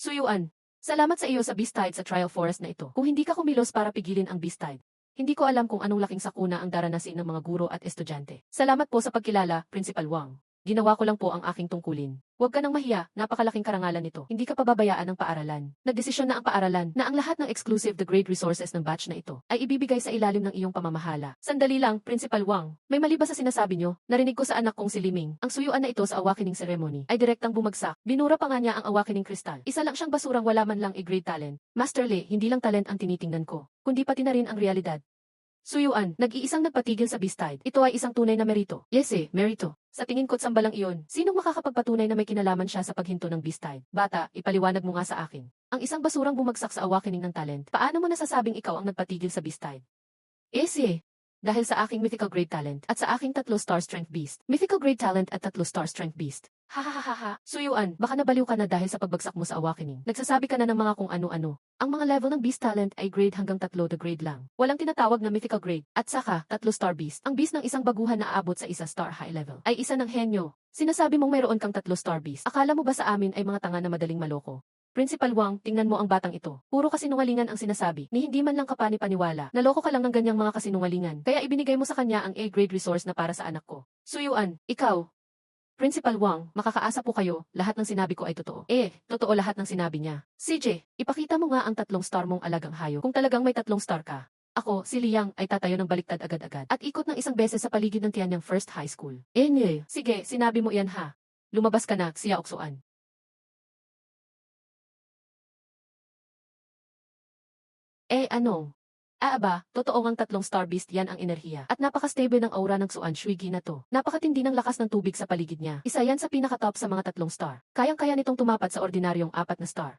Suyuan, salamat sa iyo sa beast tide sa Trial Forest na ito. Kung hindi ka kumilos para pigilin ang beast tide, hindi ko alam kung anong laking sakuna ang daranasin ng mga guro at estudyante. Salamat po sa pagkilala, Principal Wang. Ginawa ko lang po ang aking tungkulin. Huwag ka nang mahiya, napakalaking karangalan nito. Hindi ka pababayaan ng paaralan. Nagdesisyon na ang paaralan na ang lahat ng exclusive the grade resources ng batch na ito ay ibibigay sa ilalim ng iyong pamamahala. Sandali lang, Principal Wang. May mali ba sa sinasabi nyo? Narinig ko sa anak kong si Liming. Ang suyuan na ito sa awakening ceremony ay direktang bumagsak. Binura pa nga niya ang awakening kristal. Isa lang siyang basurang wala man lang grade talent. Master Le, hindi lang talent ang tinitingnan ko, kundi pati na rin ang realidad. Suyuan, nag-iisang nagpatigil sa Beastide. Ito ay isang tunay na merito. Yes merito. Sa tingin ko't sambalang iyon, sinong makakapagpatunay na may kinalaman siya sa paghinto ng Beastide? Bata, ipaliwanag mo nga sa akin. Ang isang basurang bumagsak sa awakening ng talent, paano mo nasasabing ikaw ang nagpatigil sa Beastide? Dahil sa aking mythical grade talent at sa aking 3 star strength beast. Mythical grade talent at 3 star strength beast. Hahaha. Suyuan, baka nabaliw ka na dahil sa pagbagsak mo sa awakening. Nagsasabi ka na ng mga kung ano-ano. Ang mga level ng beast talent ay grade hanggang 3 the grade lang. Walang tinatawag na mythical grade. At saka, 3 star beast. Ang beast ng isang baguhan na aabot sa 1 star high level ay isa ng henyo. Sinasabi mong mayroon kang 3 star beast. Akala mo ba sa amin ay mga tanga na madaling maloko? Principal Wang, tingnan mo ang batang ito. Puro kasinungalingan ang sinasabi, ni hindi man lang kapani-paniwala. Naloko ka lang ng ganyang mga kasinungalingan, kaya ibinigay mo sa kanya ang A-grade resource na para sa anak ko. Suyuan, ikaw. Principal Wang, makakaasa po kayo, lahat ng sinabi ko ay totoo. Totoo lahat ng sinabi niya. CJ, ipakita mo nga ang 3 star mong alagang hayop kung talagang may 3 star ka. Ako, si Liang, ay tatayo ng baliktad agad-agad at ikot ng isang beses sa paligid ng tiyan niyang first high school. Sige, sinabi mo yan ha. Lumabas ka na, Xiao Xuan. Ano? Totoo ngang 3 star beast yan ang enerhiya. At napaka-stable ng aura ng Xuan Shuigi na to. Napakatindi ng lakas ng tubig sa paligid niya. Isa yan sa pinaka-top sa mga 3 star. Kayang-kaya nitong tumapat sa ordinaryong 4 na star.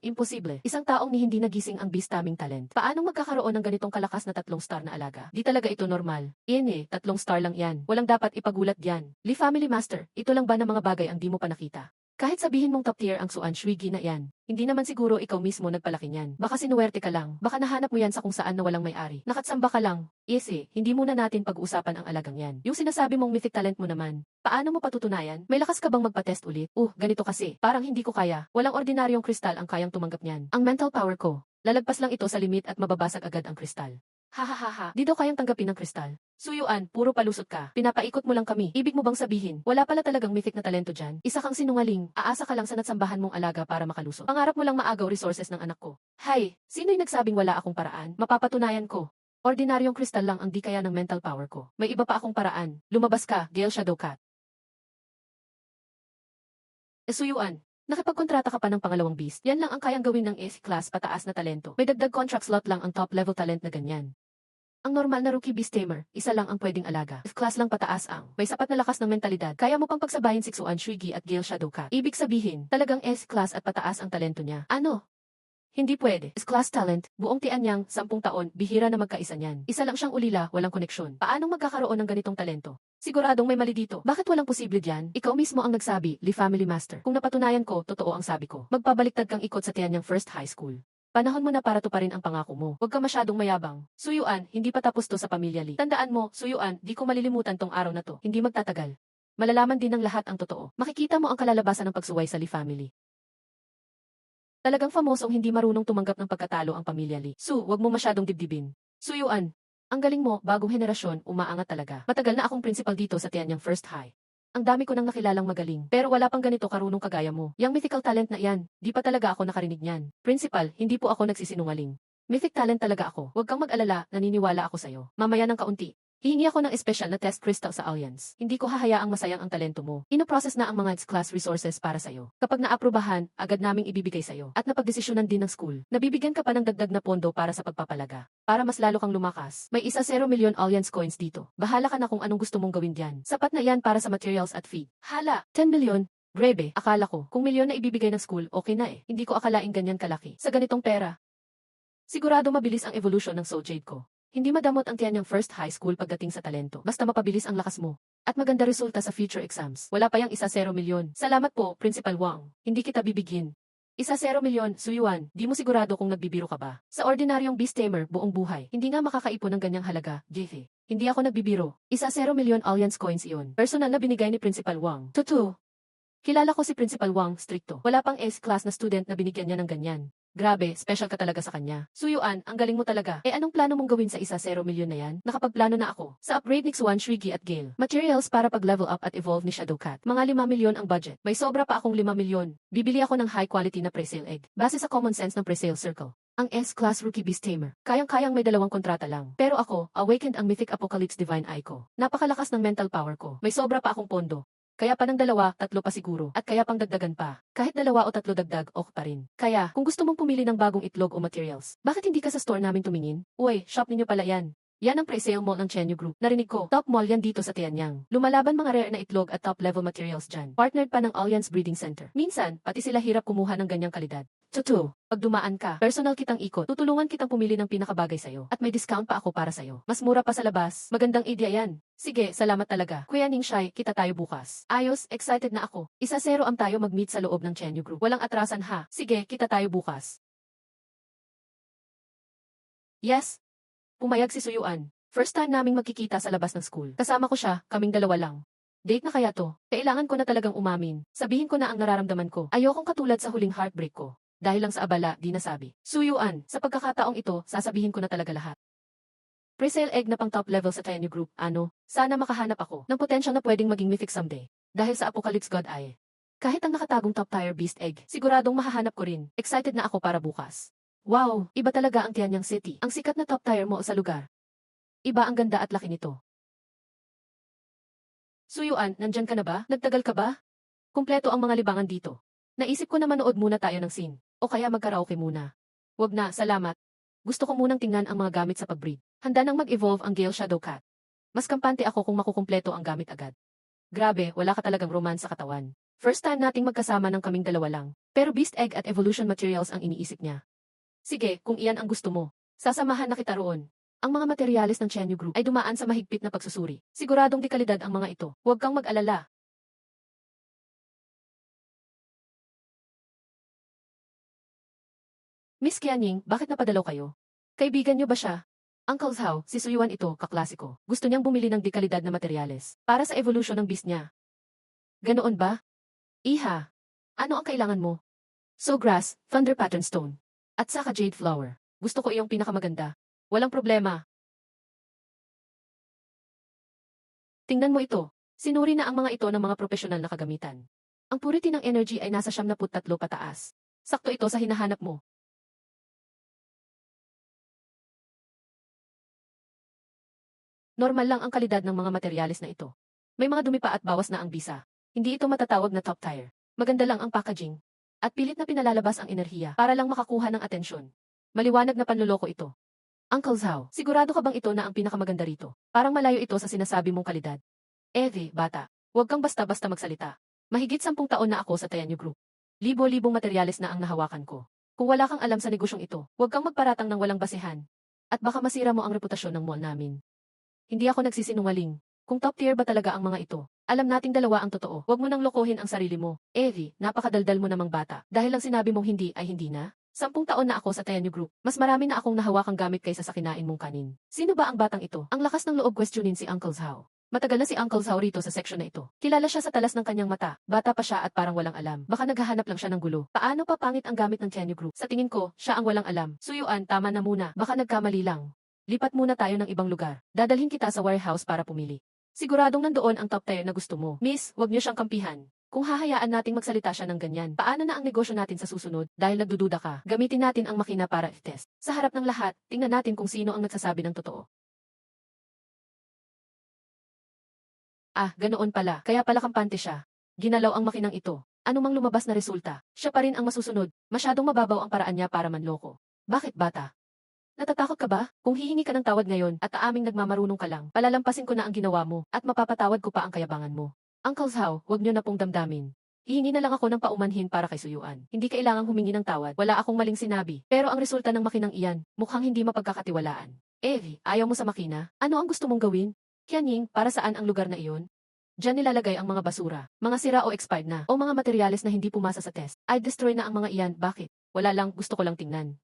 Imposible. Isang taong ni hindi nagising ang beast-taming talent. Paanong magkakaroon ng ganitong kalakas na 3 star na alaga? Di talaga ito normal. 3 star lang yan. Walang dapat ipagulat yan. Li Family Master, ito lang ba na mga bagay ang di mo pa nakita? Kahit sabihin mong top tier ang Xuan Shuigi na yan, hindi naman siguro ikaw mismo nagpalaki niyan. Baka sinuwerte ka lang, baka nahanap mo yan sa kung saan na walang may-ari. Nakatsamba ka lang. Hindi muna natin pag-uusapan ang alagang yan. Yung sinasabi mong mythic talent mo naman, paano mo patutunayan? May lakas ka bang magpa-test ulit? Ganito kasi, parang hindi ko kaya. Walang ordinaryong kristal ang kayang tumanggap niyan. Ang mental power ko, lalagpas lang ito sa limit at mababasag agad ang kristal. Di daw kayang tanggapin ng kristal. Suyuan, puro palusot ka. Pinapaikot mo lang kami. Ibig mo bang sabihin, wala pala talagang mythic na talento dyan? Isa kang sinungaling. Aasa ka lang sa natsambahan mong alaga para makalusot. Pangarap mo lang maagaw resources ng anak ko. Sino'y nagsabing wala akong paraan? Mapapatunayan ko. Ordinaryong kristal lang ang di kaya ng mental power ko. May iba pa akong paraan. Lumabas ka, Gale Shadow Cat. Suyuan, nakipagkontrata ka pa ng pangalawang beast. Yan lang ang kayang gawin ng S-class pataas na talento. May dagdag contract slot lang ang top level talent na ganyan. Ang normal na rookie beast tamer, isa lang ang pwedeng alaga. F-class lang pataas ang may sapat na lakas ng mentalidad. Kaya mo pang pagsabayin si Xuan Shuigi at Gale Shadow Cat. Ibig sabihin, talagang S-class at pataas ang talento niya. Ano? Hindi pwede. S-class talent, buong tian niyang 10 taon, bihira na magkaisa niyan. Isa lang siyang ulila, walang koneksyon. Paanong magkakaroon ng ganitong talento? Siguradong may mali dito. Bakit walang posible diyan? Ikaw mismo ang nagsabi, Li Family Master. Kung napatunayan ko, totoo ang sabi ko. Magpabaliktad kang ikot sa tiyan niyang first high school. Panahon mo na para tuparin ang pangako mo. Huwag ka masyadong mayabang. Suyuan, hindi pa tapos to sa pamilya Li. Tandaan mo, Suyuan, di ko malilimutan tong araw na to. Hindi magtatagal. Malalaman din ng lahat ang totoo. Makikita mo ang kalalabasan ng pagsuway sa Li family. Talagang famosong hindi marunong tumanggap ng pagkatalo ang pamilya Li. Huwag mo masyadong dibdibin. Suyuan, ang galing mo, bagong henerasyon, umaangat talaga. Matagal na akong principal dito sa Tianyang First High. Ang dami ko nang nakilalang magaling, pero wala pang ganito karunong kagaya mo. Yang mythical talent na yan, di pa talaga ako nakarinig niyan. Principal, hindi po ako nagsisinungaling. Mythic talent talaga ako. Huwag kang mag-alala, naniniwala ako sa'yo. Mamaya ng kaunti. Hihingi ako ng espesyal na test crystal sa Alliance. Hindi ko hahayaang masayang ang talento mo. Ino-process na ang mga class resources para sa'yo. Kapag naaprubahan, agad naming ibibigay sa'yo. At napagdesisyonan din ng school. Nabibigyan ka pa ng dagdag na pondo para sa pagpapalaga. Para mas lalo kang lumakas. May 0 million Alliance coins dito. Bahala ka na kung anong gusto mong gawin diyan. Sapat na yan para sa materials at feed. 10 million? Grebe, akala ko, kung milyon na ibibigay ng school, okay na eh. Hindi ko akalaing ganyan kalaki. Sa ganitong pera. Sigurado mabilis ang evolution ng Soul Jade ko. Hindi madamot ang tiyan ng first high school pagdating sa talento. Basta mapabilis ang lakas mo. At maganda resulta sa future exams. Wala pa yang 0 milyon. Salamat po, Principal Wang. Hindi kita bibigyan. 0 milyon, Suyuan, di mo sigurado kung nagbibiro ka ba? Sa ordinaryong beast tamer, buong buhay, hindi nga makakaipon ng ganyang halaga, Jefe. Hindi ako nagbibiro. 0 milyon Alliance coins iyon. Personal na binigay ni Principal Wang. Kilala ko si Principal Wang, stricto. Wala pang S-class na student na binigyan niya ng ganyan. Grabe, special ka talaga sa kanya. Suyuan, ang galing mo talaga. Anong plano mong gawin sa 1-0 milyon na yan? Nakapagplano na ako. Sa upgrade ni Xuan, Shriki at Gale. Materials para pag-level up at evolve ni Shadowcat. Mga 5 milyon ang budget. May sobra pa akong 5 milyon. Bibili ako ng high quality na presale egg. Base sa common sense ng presale circle. Ang S-Class Rookie Beast Tamer. Kayang-kayang may 2 kontrata lang. Pero ako, awakened ang Mythic Apocalypse Divine Eye ko. Napakalakas ng mental power ko. May sobra pa akong pondo. Kaya pa ng 2, 3 pa siguro. At kaya pang dagdagan pa. Kahit 2 o 3 dagdag, okay pa rin. Kaya, kung gusto mong pumili ng bagong itlog o materials, bakit hindi ka sa store namin tumingin? Uy, shop ninyo pala yan. Yan ang pre-sale mall ng Chenyu Group. Narinig ko, top mall yan dito sa Tianyang. Lumalaban mga rare na itlog at top level materials dyan. Partnered pa ng Alliance Breeding Center. Minsan, pati sila hirap kumuha ng ganyang kalidad. Totoo, pag dumaan ka, personal kitang ikot, tutulungan kitang pumili ng pinakabagay sa'yo. At may discount pa ako para sa'yo. Mas mura pa sa labas. Magandang idea yan. Sige, salamat talaga. Kuya Ningxai, kita tayo bukas. Ayos, excited na ako. 1-0 am tayo mag-meet sa loob ng Chenyu Group. Walang atrasan ha. Sige, kita tayo bukas. Yes. Pumayag si Suyuan. First time naming magkikita sa labas ng school. Kasama ko siya, kaming 2 lang. Date na kaya to? Kailangan ko na talagang umamin. Sabihin ko na ang nararamdaman ko. Ayokong katulad sa huling heartbreak ko. Dahil lang sa abala, di nasabi. Suyuan, sa pagkakataong ito, sasabihin ko na talaga lahat. Presale egg na pang top level sa Tenyu Group, sana makahanap ako ng potential na pwedeng maging mythic someday. Dahil sa Apocalypse God Eye. Kahit ang nakatagong top tier beast egg, siguradong mahahanap ko rin. Excited na ako para bukas. Wow, iba talaga ang Tianyang City. Ang sikat na top tier mo sa lugar. Iba ang ganda at laki nito. Suyuan, nandyan ka na ba? Nagtagal ka ba? Kumpleto ang mga libangan dito. Naisip ko na manood muna tayo ng scene. O kaya magkaraoke muna. Wag na, salamat. Gusto ko munang tingnan ang mga gamit sa pag-breed. Handa nang mag-evolve ang Gale Shadowcat. Mas kampante ako kung makukumpleto ang gamit agad. Grabe, wala ka talagang romance sa katawan. First time nating magkasama ng kaming 2 lang. Pero beast egg at evolution materials ang iniisip niya. Sige, kung iyan ang gusto mo. Sasamahan na kita roon. Ang mga materyales ng Chenyu Group ay dumaan sa mahigpit na pagsusuri. Siguradong di kalidad ang mga ito. Huwag kang mag-alala. Miss Qianying, bakit napadalaw kayo? Kaibigan niyo ba siya? Uncle Zhao, si Suyuan ito, kaklasiko. Gusto niyang bumili ng dekalidad na materyales para sa evolution ng beast niya. Ganoon ba? Iha, ano ang kailangan mo? Sawgrass, Thunder Pattern Stone, at saka Jade Flower. Gusto ko iyong pinakamaganda. Walang problema. Tingnan mo ito. Sinuri na ang mga ito ng mga profesional na kagamitan. Ang purity ng energy ay nasa 73 pataas. Sakto ito sa hinahanap mo. Normal lang ang kalidad ng mga materyales na ito. May mga dumi pa at bawas na ang bisa. Hindi ito matatawag na top tier. Maganda lang ang packaging. At pilit na pinalalabas ang enerhiya para lang makakuha ng atensyon. Maliwanag na panloloko ito. Uncle Zhao, sigurado ka bang ito na ang pinakamaganda rito? Parang malayo ito sa sinasabi mong kalidad. Bata, huwag kang basta-basta magsalita. Mahigit 10 taon na ako sa Tianyu Group. Libo-libong materyales na ang nahawakan ko. Kung wala kang alam sa negosyong ito, huwag kang magparatang ng walang basehan. At baka masira mo ang reputasyon ng mall namin. Hindi ako nagsisinungaling. Kung top tier ba talaga ang mga ito? Alam nating 2 ang totoo. Huwag mo nang lokohin ang sarili mo. Napakadaldal mo namang bata. Dahil lang sinabi mong hindi ay hindi na. 10 taon na ako sa Tianyu Group. Mas marami na akong nahawakang gamit kaysa sa kinain mong kanin. Sino ba ang batang ito? Ang lakas ng loob questionin si Uncle Zhao. Matagal na si Uncle Zhao rito sa section na ito. Kilala siya sa talas ng kanyang mata. Bata pa siya at parang walang alam. Baka naghahanap lang siya ng gulo. Paano pa pangit ang gamit ng Tianyu Group? Sa tingin ko, siya ang walang alam. Suyuan, tama na muna. Baka nagkamali lang. Lipat muna tayo ng ibang lugar. Dadalhin kita sa warehouse para pumili. Siguradong nandoon ang top tier na gusto mo. Miss, wag niyo siyang kampihan. Kung hahayaan nating magsalita siya ng ganyan, paano na ang negosyo natin sa susunod? Dahil nagdududa ka, gamitin natin ang makina para i-test. Sa harap ng lahat, tingnan natin kung sino ang nagsasabi ng totoo. Ganoon pala. Kaya pala kampante siya. Ginalaw ang makinang ito. Anumang lumabas na resulta, siya pa rin ang masusunod. Masyadong mababaw ang paraan niya para manloko. Bakit bata? Natatakot ka ba? Kung hihingi ka ng tawad ngayon at aaming nagmamarunong ka lang, palalampasin ko na ang ginawa mo at mapapatawad ko pa ang kayabangan mo. Uncle Zhao, huwag niyo na pong damdamin. Hihingi na lang ako ng paumanhin para kay Suyuan. Hindi kailangang humingi ng tawad. Wala akong maling sinabi. Pero ang resulta ng makinang iyan, mukhang hindi mapagkakatiwalaan. Ayaw mo sa makina? Ano ang gusto mong gawin? Qianying, para saan ang lugar na iyon? Diyan nilalagay ang mga basura, mga sira o expired na, o mga materyales na hindi pumasa sa test. I'd destroy na ang mga iyan. Bakit? Wala lang, gusto ko lang tingnan.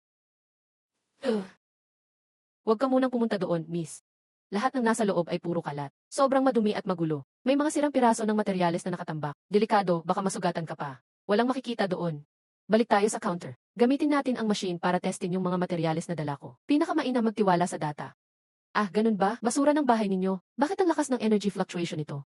Huwag ka munang pumunta doon, miss. Lahat ng nasa loob ay puro kalat. Sobrang madumi at magulo. May mga sirang piraso ng materyales na nakatambak. Delikado, baka masugatan ka pa. Walang makikita doon. Balik tayo sa counter. Gamitin natin ang machine para testin yung mga materyales na dala ko. Pinakamainam magtiwala sa data. Ah, ganun ba? Basura ng bahay ninyo. Bakit ang lakas ng energy fluctuation ito?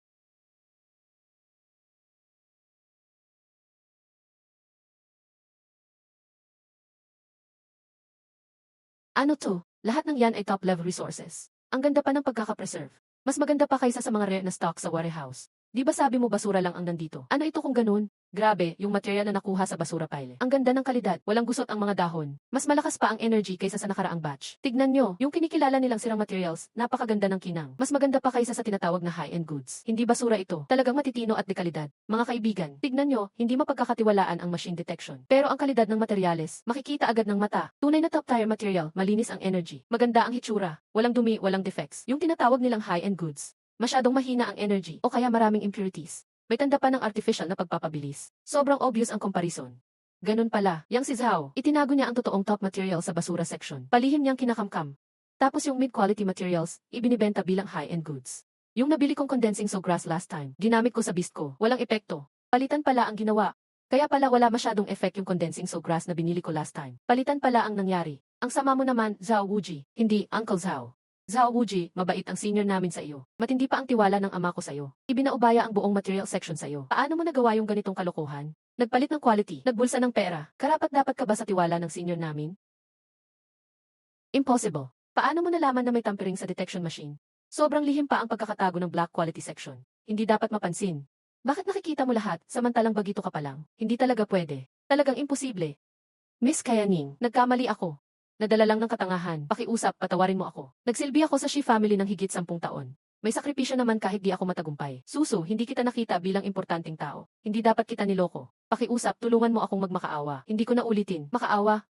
Ano to? Lahat ng yan ay top-level resources. Ang ganda pa ng pagkakapreserve. Mas maganda pa kaysa sa mga rare na stock sa warehouse. Di ba sabi mo basura lang ang nandito? Ano ito kung ganun? Grabe, yung material na nakuha sa basura pile. Ang ganda ng kalidad, walang gusot ang mga dahon. Mas malakas pa ang energy kaysa sa nakaraang batch. Tignan nyo, yung kinikilala nilang sirang materials, napakaganda ng kinang. Mas maganda pa kaysa sa tinatawag na high-end goods. Hindi basura ito, talagang matitino at dekalidad. Mga kaibigan, tignan nyo, hindi mapagkakatiwalaan ang machine detection. Pero ang kalidad ng materyales, makikita agad ng mata. Tunay na top-tier material, malinis ang energy. Maganda ang hitsura, walang dumi, walang defects. Yung tinatawag nilang high-end goods. Masyadong mahina ang energy o kaya maraming impurities. May tanda pa ng artificial na pagpapabilis. Sobrang obvious ang comparison. Ganun pala, yang si Zhao, itinago niya ang totoong top material sa basura section. Palihim niyang kinakamkam. Tapos yung mid-quality materials, ibinibenta bilang high-end goods. Yung nabili kong condensing so grass last time, ginamit ko sa beast ko, walang epekto. Palitan pala ang ginawa. Kaya pala wala masyadong effect yung condensing so grass na binili ko last time. Palitan pala ang nangyari. Ang sama mo naman, Zhao Wuji, hindi Uncle Zhao. Zhao Wuji, mabait ang senior namin sa iyo. Matindi pa ang tiwala ng ama ko sa iyo. Ibinaubaya ang buong material section sa iyo. Paano mo nagawa yung ganitong kalokohan? Nagpalit ng quality, nagbulsa ng pera. Karapat-dapat ka ba sa tiwala ng senior namin? Impossible. Paano mo nalaman na may tampering sa detection machine? Sobrang lihim pa ang pagkakatago ng black quality section. Hindi dapat mapansin. Bakit nakikita mo lahat, samantalang bagito ka pa lang? Hindi talaga pwede. Talagang imposible. Miss Kayaning, nagkamali ako. Nadala lang ng katangahan, pakiusap, patawarin mo ako. Nagsilbi ako sa Shi family ng higit 10 taon. May sakripisyo naman kahit di ako matagumpay. Suso, hindi kita nakita bilang importanteng tao. Hindi dapat kita niloko. Pakiusap, tulungan mo akong magmakaawa. Hindi ko na ulitin. Makaawa?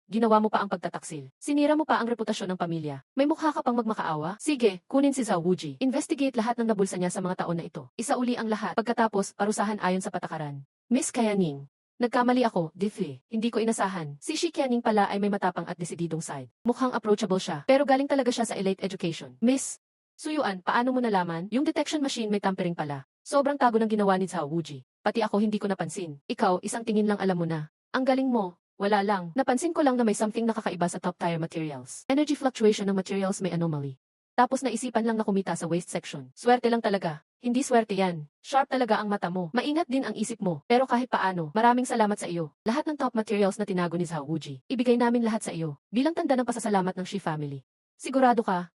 Ginawa mo pa ang pagtataksil. Sinira mo pa ang reputasyon ng pamilya. May mukha ka pang magmakaawa? Sige, kunin si Zhao Wuji. Investigate lahat ng nabulsa niya sa mga taon na ito. Isauli ang lahat. Pagkatapos, parusahan ayon sa patakaran. Miss Kayaning. Nagkamali ako, Diffie. Hindi ko inasahan. Si Shi Qianing pala ay may matapang at desididong side. Mukhang approachable siya, pero galing talaga siya sa elite education. Miss Suyuan, paano mo nalaman? Yung detection machine may tampering pala. Sobrang tago ng ginawa ni Zhao Wuji. Pati ako hindi ko napansin. Ikaw, isang tingin lang alam mo na. Ang galing mo. Wala lang. Napansin ko lang na may something nakakaiba sa top-tier materials. Energy fluctuation ng materials may anomaly. Tapos naisipan lang na kumita sa waste section. Swerte lang talaga. Hindi swerte yan. Sharp talaga ang mata mo. Maingat din ang isip mo. Pero kahit paano, maraming salamat sa iyo. Lahat ng top materials na tinago ni Zhao Wuji, ibigay namin lahat sa iyo. Bilang tanda ng pasasalamat ng Shi family. Sigurado ka?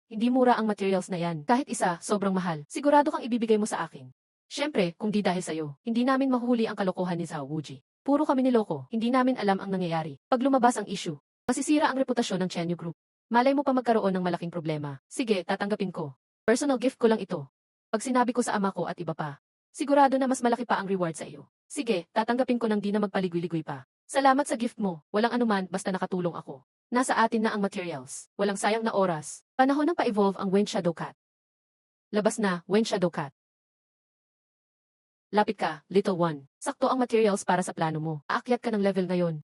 Hindi mura ang materials na yan. Kahit isa, sobrang mahal. Sigurado kang ibibigay mo sa akin. Siyempre, kung di dahil sa iyo, hindi namin mahuhuli ang kalokohan ni Zhao Wuji. Puro kami niloko. Hindi namin alam ang nangyayari. Pag lumabas ang issue, masisira ang reputasyon ng Chenyu Group. Malay mo pa magkaroon ng malaking problema. Sige, tatanggapin ko. Personal gift ko lang ito. Pag sinabi ko sa ama ko at iba pa, sigurado na mas malaki pa ang reward sa iyo. Sige, tatanggapin ko nang di na magpaligoy-ligoy pa. Salamat sa gift mo, walang anuman basta nakatulong ako. Nasa atin na ang materials, walang sayang na oras. Panahon ng pa-evolve ang Wind Shadow Cat. Labas na, Wind Shadow Cat. Lapit ka, little one. Sakto ang materials para sa plano mo. Aakyat ka ng level ngayon.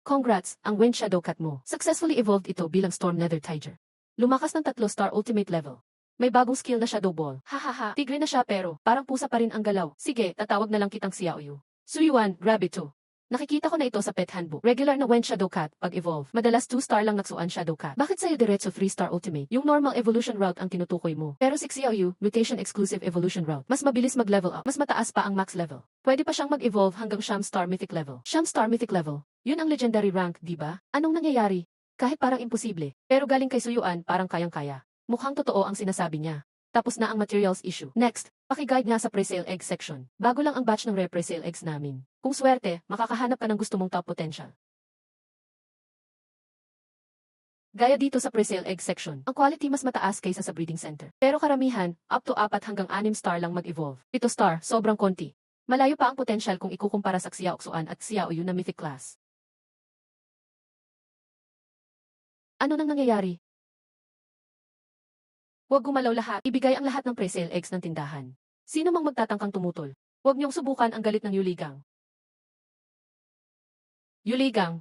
Congrats, ang Wind Shadow Cat mo. Successfully evolved ito bilang Storm Nether Tiger. Lumakas ng 3-star ultimate level. May bagong skill na Shadow Ball. Hahaha, tigre na siya pero parang pusa pa rin ang galaw. Sige, tatawag na lang kitang Xiaoyu. Suyuan, grab ito. Nakikita ko na ito sa pet handbook. Regular na Wind Shadow Cat, pag-evolve. Madalas 2-star lang naksuan Shadow Cat. Bakit sa'yo diretso 3-star ultimate? Yung normal evolution route ang tinutukoy mo. Pero si Xiaoyu, mutation exclusive evolution route. Mas mabilis mag-level up. Mas mataas pa ang max level. Pwede pa siyang mag-evolve hanggang Star mythic level. Star mythic level. Yun ang legendary rank, di ba? Anong nangyayari? Kahit parang imposible, pero galing kay Suyuan parang kayang-kaya. Mukhang totoo ang sinasabi niya. Tapos na ang materials issue. Next, paki-guide nga sa presale egg section. Bago lang ang batch ng rare presale eggs namin. Kung swerte, makakahanap ka ng gusto mong top potential. Gaya dito sa presale egg section, ang quality mas mataas kaysa sa breeding center. Pero karamihan, up to 4 hanggang 6 star lang mag-evolve. Ito star, sobrang konti. Malayo pa ang potential kung ikukumpara sa Xiaoxuan at Xiaoyu na mythic class. Ano nang nangyayari? Huwag gumalaw lahat. Ibigay ang lahat ng presale eggs ng tindahan. Sino mang magtatangkang tumutol? Huwag niyong subukan ang galit ng Yuligang. Yuligang.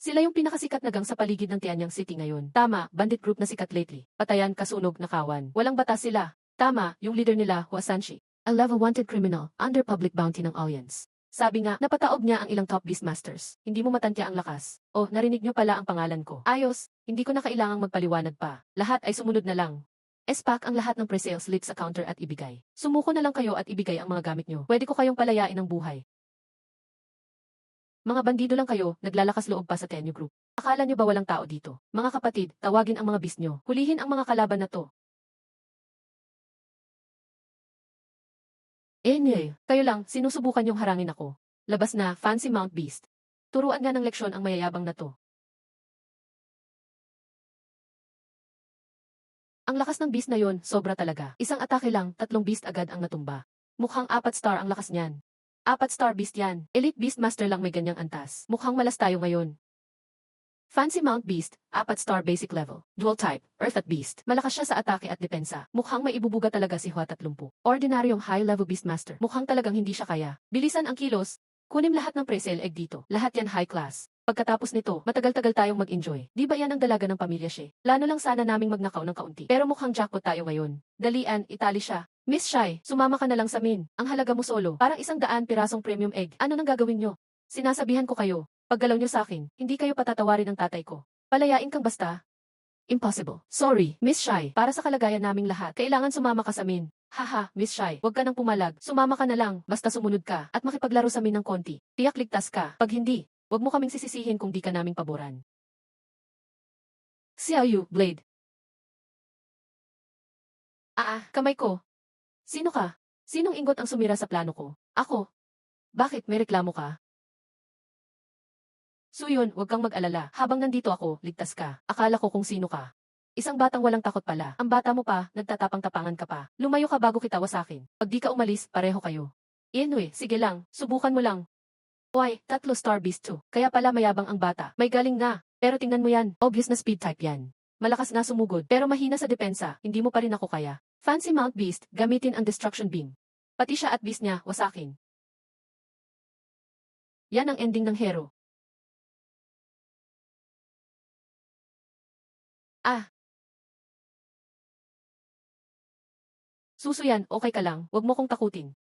Sila yung pinakasikat na gang sa paligid ng Tianyang City ngayon. Tama, bandit group na sikat lately. Patayan, kasunog, nakawan. Walang batas sila. Tama, yung leader nila, Huasanshi. A level wanted criminal, under public bounty ng Alliance. Sabi nga, napataob niya ang ilang top Beastmasters. Hindi mo matantya ang lakas. Oh, narinig niyo pala ang pangalan ko. Ayos, hindi ko na kailangang magpaliwanag pa. Lahat ay sumunod na lang. Espak ang lahat ng pre-sale slip sa counter at ibigay. Sumuko na lang kayo at ibigay ang mga gamit niyo. Pwede ko kayong palayain ng buhay. Mga bandido lang kayo, naglalakas loob pa sa Tenyu Group. Akala niyo ba walang tao dito? Mga kapatid, tawagin ang mga beast niyo. Hulihin ang mga kalaban na to. Kayo lang, sinusubukan yung harangin ako. Labas na, fancy Mount Beast. Turuan nga ng leksyon ang mayayabang na to. Ang lakas ng beast na yon, sobra talaga. Isang atake lang, 3 beast agad ang natumba. Mukhang 4 star ang lakas niyan. 4 star beast yan. Elite Beastmaster lang may ganyang antas. Mukhang malas tayo ngayon. Fancy Mount Beast, 4 star basic level. Dual type, Earth at Beast. Malakas siya sa atake at depensa. Mukhang may ibubuga talaga si Hua 30. Ordinaryong high level Beastmaster. Mukhang talagang hindi siya kaya. Bilisan ang kilos. Kunin lahat ng pre-sale egg dito. Lahat yan high class. Pagkatapos nito, matagal-tagal tayong mag-enjoy. Di ba yan ang dalaga ng pamilya siya? Plano lang sana naming magnakaw ng kaunti. Pero mukhang jackpot tayo ngayon. Dalian, itali siya. Miss Shy, sumama ka na lang sa min. Ang halaga mo solo, parang 100 pirasong premium egg. Ano nang gagawin nyo? Sinasabihan ko kayo. Paggalaw niyo sa akin, hindi kayo patatawarin ng tatay ko. Palayain kang basta. Impossible. Sorry, Miss Shy. Para sa kalagayan naming lahat, kailangan sumama ka sa amin. Haha, Miss Shy, huwag ka nang pumalag. Sumama ka na lang, basta sumunod ka, at makipaglaro sa amin ng konti. Tiyak ligtas ka. Pag hindi, huwag mo kaming sisisihin kung di ka naming paboran. Xiao Yu, Blade. Kamay ko. Sino ka? Sinong ingot ang sumira sa plano ko? Ako. Bakit, may reklamo ka? Suyon, huwag kang mag-alala. Habang nandito ako, ligtas ka. Akala ko kung sino ka. Isang batang walang takot pala. Ang bata mo pa, nagtatapang-tapangan ka pa. Lumayo ka bago kita wasakin. Pag di ka umalis, pareho kayo. Sige lang, subukan mo lang. Why, 3 star beast 2. Kaya pala mayabang ang bata. May galing nga. Pero tingnan mo yan, obvious na speed type yan. Malakas nga sumugod, pero mahina sa depensa. Hindi mo pa rin ako kaya. Fancy Mount Beast, gamitin ang destruction beam. Pati siya at beast niya, wasakin. Yan ang ending ng hero. Suso yan, okay ka lang, wag mo kong takutin.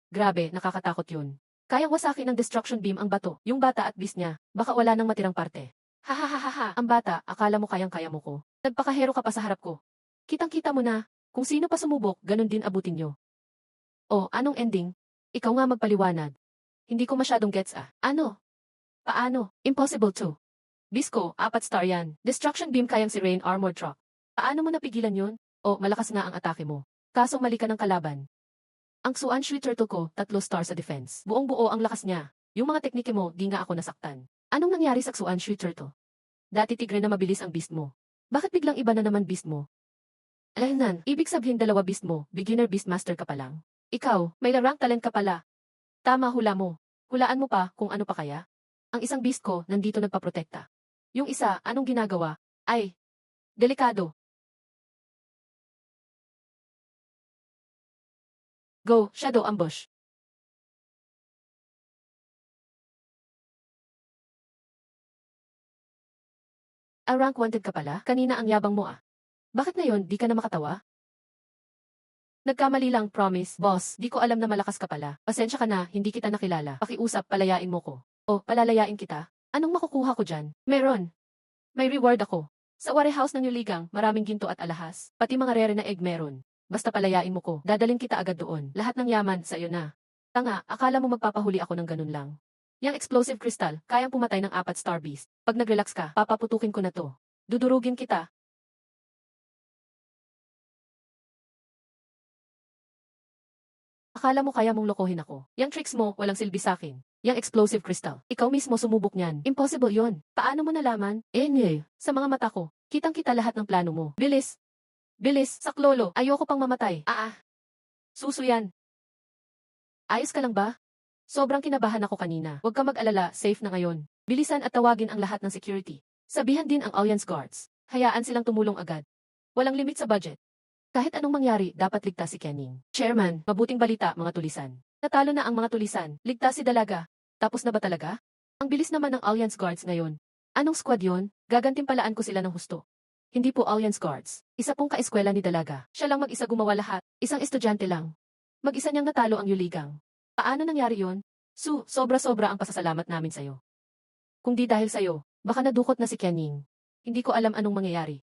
Grabe, nakakatakot yun. Kayang wasakin ng destruction beam ang bato, yung bata at beast niya, baka wala nang matirang parte. Hahaha, ang bata, akala mo kayang-kaya mo ko. Nagpakahero ka pa sa harap ko. Kitang-kita mo na, kung sino pa sumubok, ganun din abutin nyo. Oh, anong ending? Ikaw nga magpaliwanag. Hindi ko masyadong gets Ano? Paano? Impossible to. Bisco, 4 star yan. Destruction beam kayang si Rain Armored Truck. Paano mo napigilan yun? O, malakas nga ang atake mo. Kaso mali ka ng kalaban. Ang Xuan Shui Turtle ko, 3 star sa defense. Buong-buo ang lakas niya. Yung mga teknike mo, di nga ako nasaktan. Anong nangyari sa Xuan Shui Turtle? Dati tigre na mabilis ang beast mo. Bakit biglang iba na naman beast mo? Alahnan, ibig sabihin 2 beast mo, beginner beastmaster ka pa lang. Ikaw, may rank talent ka pala. Tama, hula mo. Hulaan mo pa kung ano pa kaya. Ang isang beast ko, nandito nagpaprotekta. Yung isa, anong ginagawa? Ay, delikado. Go, Shadow Ambush. Rank wanted ka pala? Kanina ang yabang mo Bakit ngayon, di ka na makatawa? Nagkamali lang, promise. Boss, di ko alam na malakas ka pala. Pasensya ka na, hindi kita nakilala. Pakiusap, palayain mo ko. O, palalayain kita? Anong makukuha ko dyan? Meron. May reward ako. Sa warehouse ng Yuligang, maraming ginto at alahas. Pati mga rare na egg meron. Basta palayain mo ko, dadalhin kita agad doon. Lahat ng yaman, sa iyo na. Tanga, akala mo magpapahuli ako ng ganun lang. Yang explosive crystal, kayang pumatay ng 4 star beast. Pag nag-relax ka, papaputukin ko na to. Dudurugin kita. Akala mo kaya mong lokohin ako. Yang tricks mo, walang silbi sa akin. Yang explosive crystal. Ikaw mismo sumubok niyan. Impossible yon. Paano mo nalaman? Sa mga mata ko. Kitang-kita lahat ng plano mo. Bilis. Bilis, saklolo. Ayoko pang mamatay. Suso yan. Ayos ka lang ba? Sobrang kinabahan ako kanina. Huwag ka mag-alala, safe na ngayon. Bilisan at tawagin ang lahat ng security. Sabihan din ang Alliance Guards. Hayaan silang tumulong agad. Walang limit sa budget. Kahit anong mangyari, dapat ligtas si Kenning. Chairman, mabuting balita mga tulisan. Natalo na ang mga tulisan. Ligtas si Dalaga. Tapos na ba talaga? Ang bilis naman ng Alliance Guards ngayon. Anong squad yon? Gagantimpalaan ko sila ng husto. Hindi po Alliance Guards. Isa pong kaeskwela ni Dalaga. Siya lang mag-isa gumawa lahat. Isang estudyante lang. Mag-isa niyang natalo ang Yuligang. Paano nangyari yon? Su, sobra-sobra ang pasasalamat namin sa'yo. Kung di dahil sa'yo, baka nadukot na si Qianying. Hindi ko alam anong mangyayari.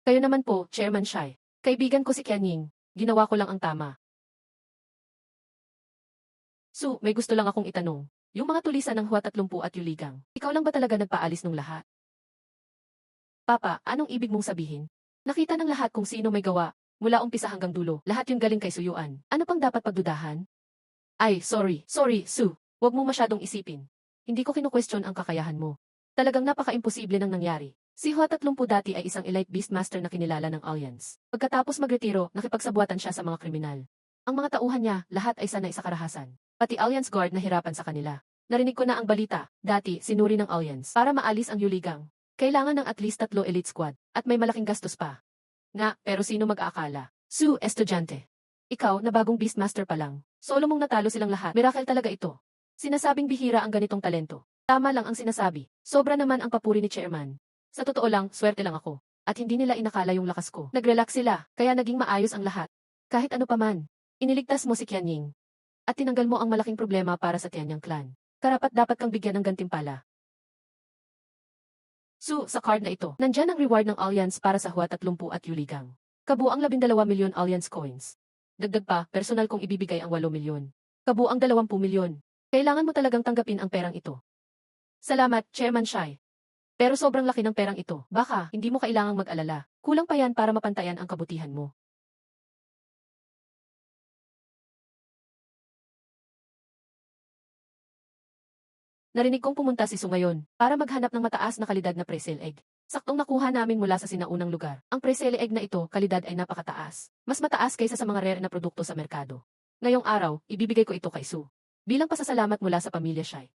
Kayo naman po, Chairman Shai. Kaibigan ko si Qianying. Ginawa ko lang ang tama. Su, may gusto lang akong itanong. Yung mga tulisan ng Hua-30 at Yuligang, ikaw lang ba talaga nagpaalis ng lahat? Papa, anong ibig mong sabihin? Nakita ng lahat kung sino may gawa, mula umpisa hanggang dulo, lahat yun galing kay Suyuan. Ano pang dapat pagdudahan? Ay, sorry, Su. Huwag mo masyadong isipin. Hindi ko kinu-question ang kakayahan mo. Talagang napaka-imposible nang nangyari. Si Hua-30 dati ay isang elite beastmaster na kinilala ng Alliance. Pagkatapos magretiro, nakipagsabuatan siya sa mga kriminal. Ang mga tauhan niya, lahat ay sanay sa karahasan. Pati Alliance Guard nahirapan sa kanila. Narinig ko na ang balita, dati sinuri ng Alliance para maalis ang Yuligang. Kailangan ng at least 3 elite squad, at may malaking gastos pa. Nga, pero sino mag-aakala? Su, estudyante. Ikaw, na bagong beastmaster pa lang. Solo mong natalo silang lahat. Miracle talaga ito. Sinasabing bihira ang ganitong talento. Tama lang ang sinasabi. Sobra naman ang papuri ni Chairman. Sa totoo lang, swerte lang ako. At hindi nila inakala yung lakas ko. Nag-relax sila, kaya naging maayos ang lahat. Kahit ano paman, iniligtas mo si Qianying. At tinanggal mo ang malaking problema para sa Tianyang clan. Karapat dapat kang bigyan ng gantimpala. Su, sa card na ito, nandyan ang reward ng Alliance para sa Hua-30 at Yuligang. Kabuang 12 milyon Alliance coins. Dagdag pa, personal kong ibibigay ang 8 milyon. Kabuang 20 milyon. Kailangan mo talagang tanggapin ang perang ito. Salamat, Chairman Shai. Pero sobrang laki ng perang ito. Baka, hindi mo kailangang mag-alala. Kulang pa yan para mapantayan ang kabutihan mo. Narinig kong pumunta si Su ngayon para maghanap ng mataas na kalidad na presale egg. Saktong nakuha namin mula sa sinaunang lugar. Ang presale egg na ito, kalidad ay napakataas. Mas mataas kaysa sa mga rare na produkto sa merkado. Ngayong araw, ibibigay ko ito kay Su. Bilang pasasalamat mula sa pamilya Shai.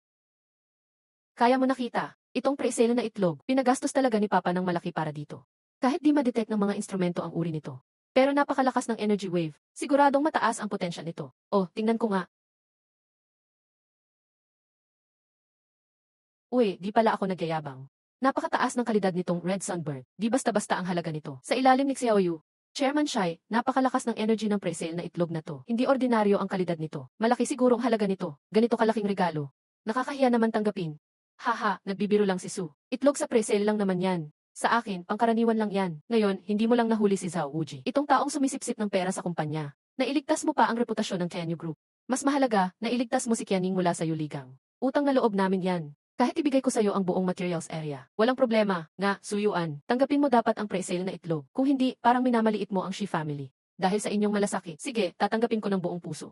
Kaya mo nakita, itong presale na itlog, pinagastos talaga ni Papa ng malaki para dito. Kahit di ma-detect ng mga instrumento ang uri nito. Pero napakalakas ng energy wave, siguradong mataas ang potential nito. Oh, tingnan ko nga. Uy, di pala ako nagyayabang. Napakataas ng kalidad nitong Red Sunbird. Di basta-basta ang halaga nito. Sa ilalim ni Xiaoyu, Chairman Shai, napakalakas ng energy ng presale na itlog na to. Hindi ordinaryo ang kalidad nito. Malaki siguro ang halaga nito. Ganito kalaking regalo. Nakakahiya naman tanggapin. Haha, nagbibiro lang si Su. Itlog sa presale lang naman yan. Sa akin, pangkaraniwan lang yan. Ngayon, hindi mo lang nahuli si Zhao Wuji. Itong taong sumisipsip ng pera sa kumpanya. Nailigtas mo pa ang reputasyon ng Tianyu Group. Mas mahalaga, nailigtas mo si Qianying mula sa Yuligang. Utang na loob namin yan. Kahit ibigay ko sa'yo ang buong materials area. Walang problema, nga, Suyuan. Tanggapin mo dapat ang presale na itlog. Kung hindi, parang minamaliit mo ang Shi family. Dahil sa inyong malasakit, sige, tatanggapin ko ng buong puso.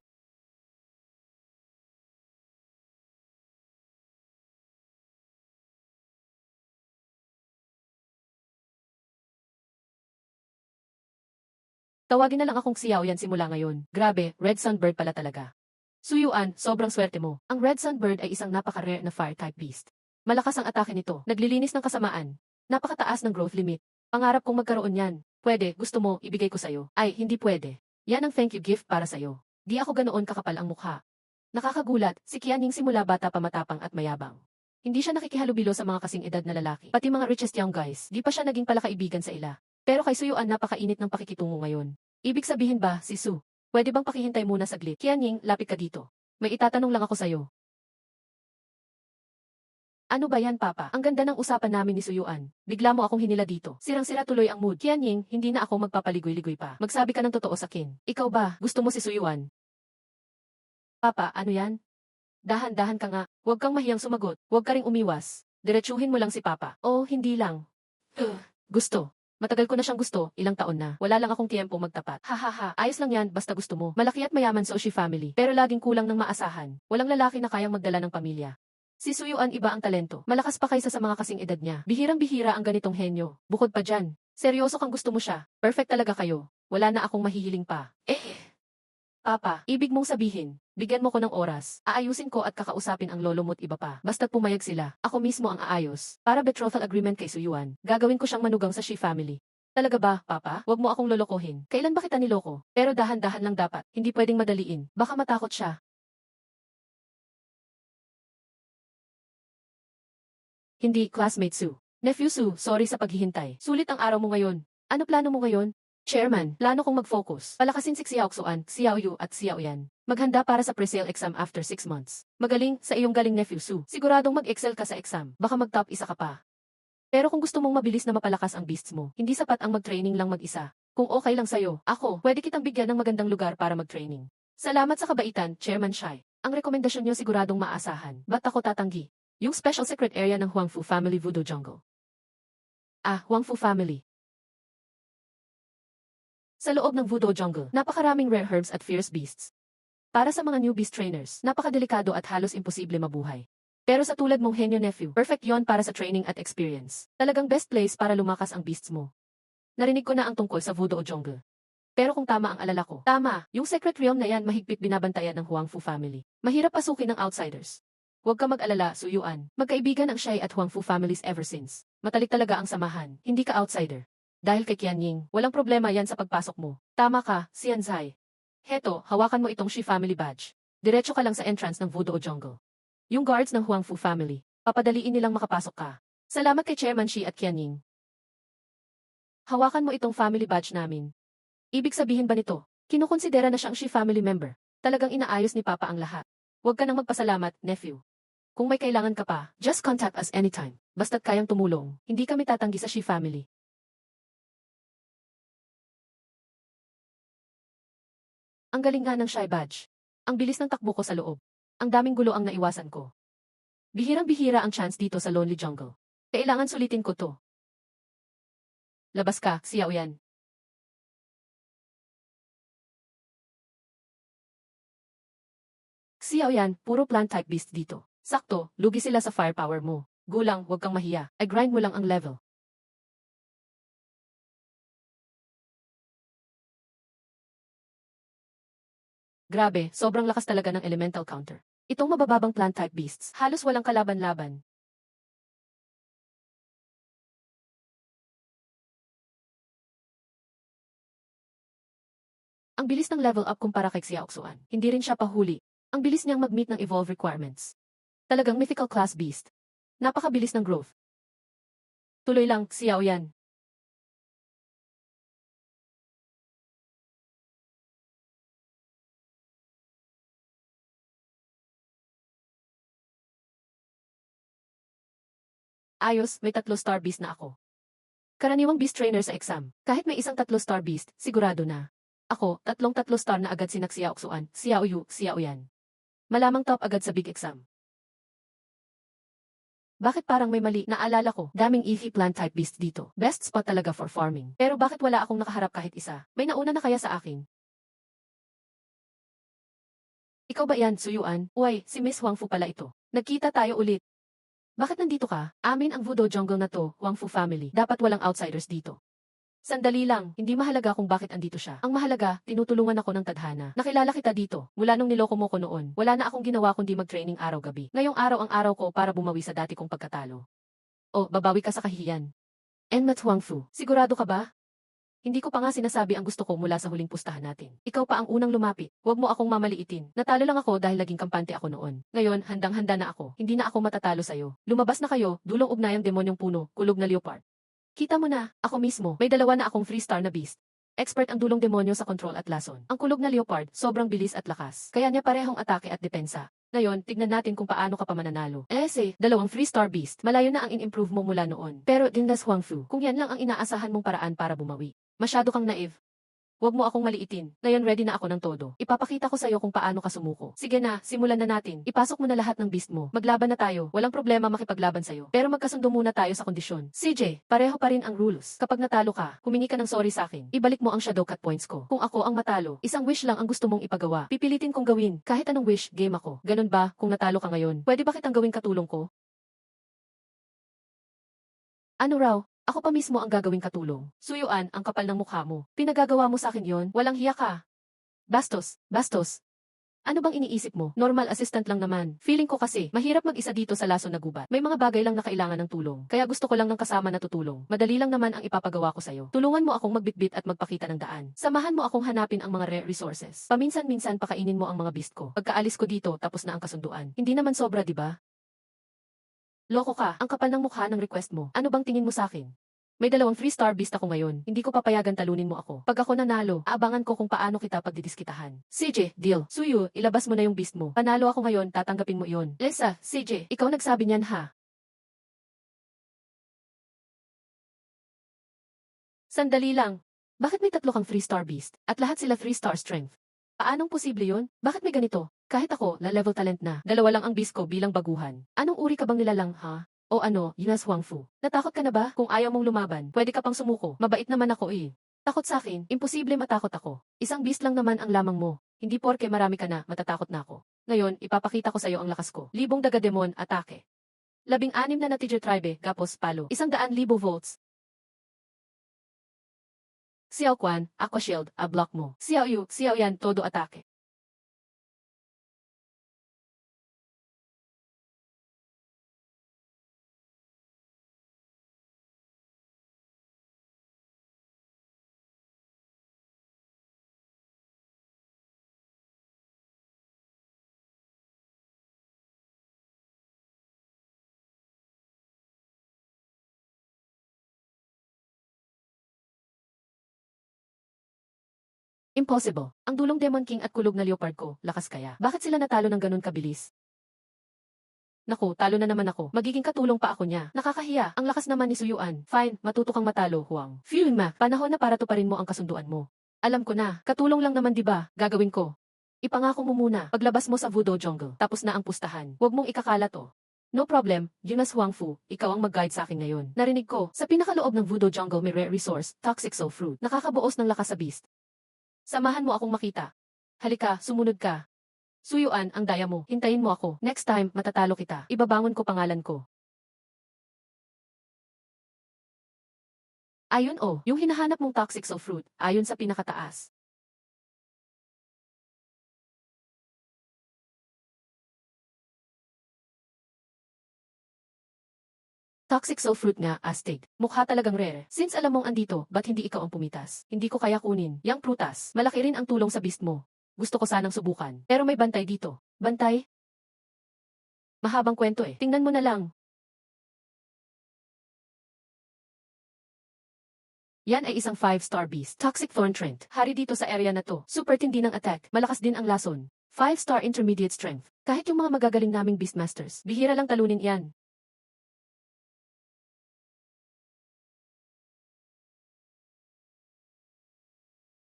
Tawagin na lang akong Xiao yan simula ngayon. Grabe, Red Sunbird pala talaga. Suyuan, sobrang swerte mo. Ang Red Sunbird ay isang napaka-rare na fire-type beast. Malakas ang atake nito. Naglilinis ng kasamaan. Napakataas ng growth limit. Pangarap kong magkaroon yan. Pwede, gusto mo, ibigay ko sa'yo. Ay, hindi pwede. Yan ang thank you gift para sa'yo. Di ako ganoon kakapal ang mukha. Nakakagulat, si Qianying simula bata pa matapang at mayabang. Hindi siya nakikihalubilo sa mga kasing edad na lalaki. Pati mga richest young guys, di pa siya naging palakaibigan sa ila. Pero kay Suyuan napakainit ng pakikitungo ngayon. Ibig sabihin ba, si Su? Pwede bang pakihintay muna saglit? Qianying, lapit ka dito. May itatanong lang ako sa'yo. Ano ba yan, Papa? Ang ganda ng usapan namin ni Suyuan. Bigla mo akong hinila dito. Sirang-sira tuloy ang mood. Qianying, hindi na ako magpapaligoy-ligoy pa. Magsabi ka ng totoo sa akin. Ikaw ba, gusto mo si Suyuan? Papa, ano yan? Dahan-dahan ka nga. Huwag kang mahiyang sumagot. Huwag ka ring umiwas. Diretsuhin mo lang si Papa. Oh, hindi lang. Gusto. Matagal ko na siyang gusto, ilang taon na. Wala lang akong tiyempo magtapat. Hahaha, ayos lang yan, basta gusto mo. Malaki at mayaman sa Oshi family, pero laging kulang ng maasahan. Walang lalaki na kayang magdala ng pamilya. Si Suyuan iba ang talento. Malakas pa kaysa sa mga kasing edad niya. Bihirang-bihira ang ganitong henyo. Bukod pa dyan, seryoso kang gusto mo siya. Perfect talaga kayo. Wala na akong mahihiling pa. Papa, ibig mong sabihin, bigyan mo ko ng oras. Aayusin ko at kakausapin ang lolo mo't iba pa. Basta't pumayag sila, ako mismo ang aayos. Para betrothal agreement kay Suyuan, gagawin ko siyang manugang sa Shi family. Talaga ba, Papa? Huwag mo akong lolokohin. Kailan ba kita niloko? Pero dahan-dahan lang dapat. Hindi pwedeng madaliin. Baka matakot siya. Hindi, classmate Su. Nephew Su, sorry sa paghihintay. Sulit ang araw mo ngayon. Ano plano mo ngayon? Chairman, plano kong mag-focus. Palakasin si Xiao Xuan, Xiao Yu at Xiao Yan. Maghanda para sa pre-sale exam after 6 months. Magaling sa iyong galing nephew Su. Siguradong mag-excel ka sa exam. Baka mag-top isa ka pa. Pero kung gusto mong mabilis na mapalakas ang beasts mo, hindi sapat ang mag-training lang mag-isa. Kung okay lang sa'yo, ako, pwede kitang bigyan ng magandang lugar para mag-training. Salamat sa kabaitan, Chairman Shai. Ang rekomendasyon niyo siguradong maasahan. Ba't ako tatanggi? Yung special secret area ng Huangfu Family Voodoo Jungle. Ah, Huangfu Family. Sa loob ng Voodoo Jungle, napakaraming rare herbs at fierce beasts. Para sa mga new beast trainers, napakadelikado at halos imposible mabuhay. Pero sa tulad mong henyo nephew, perfect yon para sa training at experience. Talagang best place para lumakas ang beasts mo. Narinig ko na ang tungkol sa Voodoo Jungle. Pero kung tama ang alala ko, tama, yung secret realm na yan mahigpit binabantayan ng Huangfu family. Mahirap pasukin ng outsiders. Huwag ka mag-alala, Suyuan. Magkaibigan ang Shai at Huangfu families ever since. Matalik talaga ang samahan, hindi ka outsider. Dahil kay Qianying, walang problema yan sa pagpasok mo. Tama ka, Xianzai. Heto, hawakan mo itong Shi family badge. Diretso ka lang sa entrance ng Voodoo Jungle. Yung guards ng Huangfu family, papadaliin nilang makapasok ka. Salamat kay Chairman Shi at Qianying. Hawakan mo itong family badge namin. Ibig sabihin ba nito, kinukonsidera na siyang Shi family member? Talagang inaayos ni Papa ang lahat. Huwag ka nang magpasalamat, nephew. Kung may kailangan ka pa, just contact us anytime. Basta't kayang tumulong, hindi kami tatanggi sa Shi family. Ang galing nga ng Shai badge. Ang bilis ng takbo ko sa loob. Ang daming gulo ang naiwasan ko. Bihirang-bihira ang chance dito sa Lonely Jungle. Kailangan sulitin ko to. Labas ka, Xiao Yan. Xiao Yan, puro plant type beast dito. Sakto, lugi sila sa firepower mo. Gulang, huwag kang mahiya. Ay grind mo lang ang level. Grabe, sobrang lakas talaga ng elemental counter. Itong mabababang plant type beasts, halos walang kalaban-laban. Ang bilis ng level up kumpara kay Xiao Xuan. Hindi rin siya pahuli. Ang bilis niyang mag-meet ng evolve requirements. Talagang mythical class beast. Napakabilis ng growth. Tuloy lang, Xiao Yan. Ayos, may 3 star beast na ako. Karaniwang beast trainer sa exam. Kahit may isang 3 star beast, sigurado na. Ako, 3 star na agad si Xiao Xuan, Xiao Yu, Xiao Yan. Malamang top agad sa big exam. Bakit parang may mali? Naalala ko, daming easy plant type beast dito. Best spot talaga for farming. Pero bakit wala akong nakaharap kahit isa? May nauna na kaya sa akin? Ikaw ba yan, Suyuan? Uy, si Miss Huangfu pala ito. Nagkita tayo ulit. Bakit nandito ka? Amin ang Voodoo Jungle na to, Huangfu family. Dapat walang outsiders dito. Sandali lang, hindi mahalaga kung bakit andito siya. Ang mahalaga, tinutulungan ako ng tadhana. Nakilala kita dito. Mula nung niloko mo ko noon, wala na akong ginawa kundi mag-training araw-gabi. Ngayong araw ang araw ko para bumawi sa dati kong pagkatalo. Oh, babawi ka sa kahihiyan. Enmat Huangfu, sigurado ka ba? Hindi ko pa nga sinasabi ang gusto ko mula sa huling pustahan natin. Ikaw pa ang unang lumapit. Huwag mo akong mamaliitin. Natalo lang ako dahil naging kampante ako noon. Ngayon, handang-handa na ako. Hindi na ako matatalo sa'yo. Lumabas na kayo, dulong ugnayang demonyong puno, kulog na leopard. Kita mo na, ako mismo, may 2 na akong 3-star na beast. Expert ang dulong demonyo sa control at lason. Ang kulog na leopard, sobrang bilis at lakas. Kaya niya parehong atake at depensa. Ngayon, tignan natin kung paano ka pa mananalo. 2 3-star beast, malayo na ang in-improve mo mula noon. Pero Dindas Huangfu, kung yan lang ang inaasahan mong paraan para bumawi. Masyado kang naive. Huwag mo akong maliitin. Ngayon ready na ako ng todo. Ipapakita ko sa'yo kung paano ka sumuko. Sige na, simulan na natin. Ipasok mo na lahat ng beast mo. Maglaban na tayo. Walang problema makipaglaban sa'yo. Pero magkasundo muna tayo sa kondisyon. CJ, pareho pa rin ang rules. Kapag natalo ka, humingi ka ng sorry sa akin. Ibalik mo ang shadow cut points ko. Kung ako ang matalo, isang wish lang ang gusto mong ipagawa. Pipilitin kong gawin. Kahit anong wish, game ako. Ganun ba, kung natalo ka ngayon? Pwede ba kitang gawing katulong ko? Ano raw? Ako pa mismo ang gagawing katulong. Suyuan, ang kapal ng mukha mo. Pinagagawa mo sa akin yon, walang hiya ka. Bastos, bastos. Ano bang iniisip mo? Normal assistant lang naman. Feeling ko kasi, mahirap mag-isa dito sa laso na gubat. May mga bagay lang na kailangan ng tulong. Kaya gusto ko lang ng kasama na tutulong. Madali lang naman ang ipapagawa ko sa'yo. Tulungan mo akong magbitbit at magpakita ng daan. Samahan mo akong hanapin ang mga rare resources. Paminsan-minsan pakainin mo ang mga beast ko. Pagkaalis ko dito, tapos na ang kasunduan. Hindi naman sobra, di ba? Loko ka, ang kapal ng mukha ng request mo. Ano bang tingin mo sa akin? May 2 3-star beast ako ngayon. Hindi ko papayagan talunin mo ako. Pag ako nanalo, aabangan ko kung paano kita pagdidiskitahan. CJ, deal. Suyu, ilabas mo na yung beast mo. Panalo ako ngayon, tatanggapin mo iyon. Lisa, CJ, ikaw nagsabi niyan ha? Sandali lang. Bakit may 3 kang 3-star beast? At lahat sila 3-star strength? Paanong posible yun? Bakit may ganito? Kahit ako, level talent na. 2 lang ang beast ko bilang baguhan. Anong uri ka bang nilalang ha? O ano, Yunas Huangfu. Natakot ka na ba? Kung ayaw mong lumaban, pwede ka pang sumuko. Mabait naman ako eh. Takot sa akin, imposible matakot ako. Isang beast lang naman ang lamang mo. Hindi porke marami ka na, matatakot na ako. Ngayon, ipapakita ko sa iyo ang lakas ko. Libong daga-demon, atake. 16 na Teacher Tribe, Gapos, Palo. 100,000 volts. Xiao Quan, Aqua Shield, block mo. Xiao Yu, Xiao Yan, todo atake. Impossible. Ang dulong Demon King at kulog na leopard ko, lakas kaya. Bakit sila natalo ng ganun kabilis? Naku, talo na naman ako. Magiging katulong pa ako niya. Nakakahiya. Ang lakas naman ni Suyuan. Fine, matuto kang matalo, Huang. Phew ma, panahon na para tuparin mo ang kasunduan mo. Alam ko na, katulong lang naman 'di ba? Gagawin ko. Ipangako mo muna, paglabas mo sa Voodoo Jungle, tapos na ang pustahan. Huwag mong ikakala to. No problem, Yunas Huangfu, ikaw ang mag-guide sa akin ngayon. Narinig ko, sa pinakaloob ng Voodoo Jungle may rare resource, Toxic Soul Fruit. Nakakabuos ng lakas sa beast. Samahan mo akong makita. Halika, sumunod ka. Suyuan, ang daya mo. Hintayin mo ako. Next time, matatalo kita. Ibabangon ko pangalan ko. Ayun oh, yung hinahanap mong toxic soul fruit, ayon sa pinakataas. Toxic soul fruit nga, astig. Mukha talagang rare. Since alam mong andito, ba't hindi ikaw ang pumitas? Hindi ko kaya kunin. Yang prutas, malaki rin ang tulong sa beast mo. Gusto ko sanang subukan. Pero may bantay dito. Bantay? Mahabang kwento eh. Tingnan mo na lang. Yan ay isang 5-star beast. Toxic Thorn Trent. Hari dito sa area na to. Super tindi ng attack. Malakas din ang lason. 5-star intermediate strength. Kahit yung mga magagaling naming beastmasters, bihira lang talunin yan.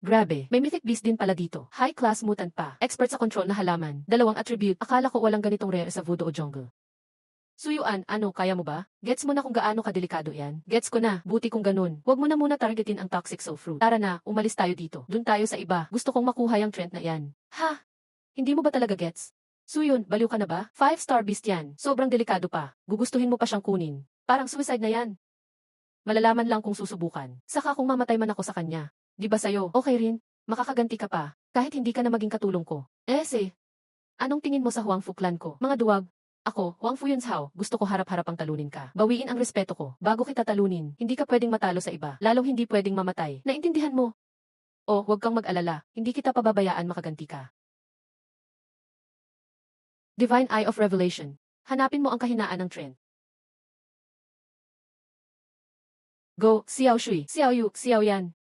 Grabe, may mythic beast din pala dito. High class mutant pa. Expert sa control na halaman. 2 attribute. Akala ko walang ganitong rare sa Voodoo Jungle. Suyuan, ano, kaya mo ba? Gets mo na kung gaano kadelikado yan? Gets ko na, buti kung ganun. Huwag mo na muna targetin ang toxic soul fruit. Tara na, umalis tayo dito. Dun tayo sa iba. Gusto kong makuha yung trend na yan. Ha? Hindi mo ba talaga gets? Suyun, baliw ka na ba? 5-star beast yan. Sobrang delikado pa. Gugustuhin mo pa siyang kunin. Parang suicide na yan. Malalaman lang kung susubukan. Saka kung mamatay man ako sa kanya. Di ba sa'yo, okay rin? Makakaganti ka pa. Kahit hindi ka na maging katulong ko. Anong tingin mo sa Huangfu clan ko? Mga duwag. Ako, Huangfu Yunsao, gusto ko harap-harapang talunin ka. Bawiin ang respeto ko. Bago kita talunin, hindi ka pwedeng matalo sa iba. Lalong hindi pwedeng mamatay. Naintindihan mo? O, huwag kang mag-alala. Hindi kita pababayaan makaganti ka. Divine Eye of Revelation. Hanapin mo ang kahinaan ng trend. Go, Xiao Shui, Xiao Yu, Xiao Yan.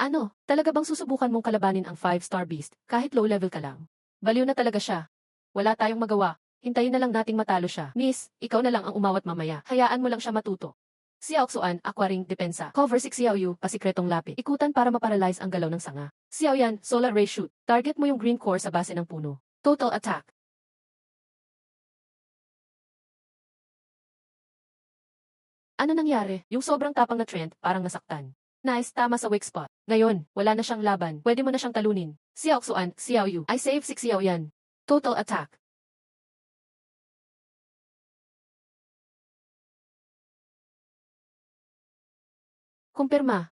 Ano, talaga bang susubukan mong kalabanin ang 5-star beast kahit low level ka lang? Baliw na talaga siya. Wala tayong magawa. Hintayin na lang nating matalo siya. Miss, ikaw na lang ang umawat mamaya. Hayaan mo lang siya matuto. Xiao Xuan, Aquaring, Depensa. Cover 6 Xiao Yu, Pasikretong Lapit. Ikutan para maparalyze ang galaw ng sanga. Xiao Yan, Solar Ray Shoot. Target mo yung green core sa base ng puno. Total attack. Ano nangyari? Yung sobrang tapang na trend, parang nasaktan. Nice, tama sa weak spot. Ngayon, wala na siyang laban. Pwede mo na siyang talunin. Xiao Xuan, Xiao Yu. I save 6 Xiao Yan. Total attack. Kumpirma.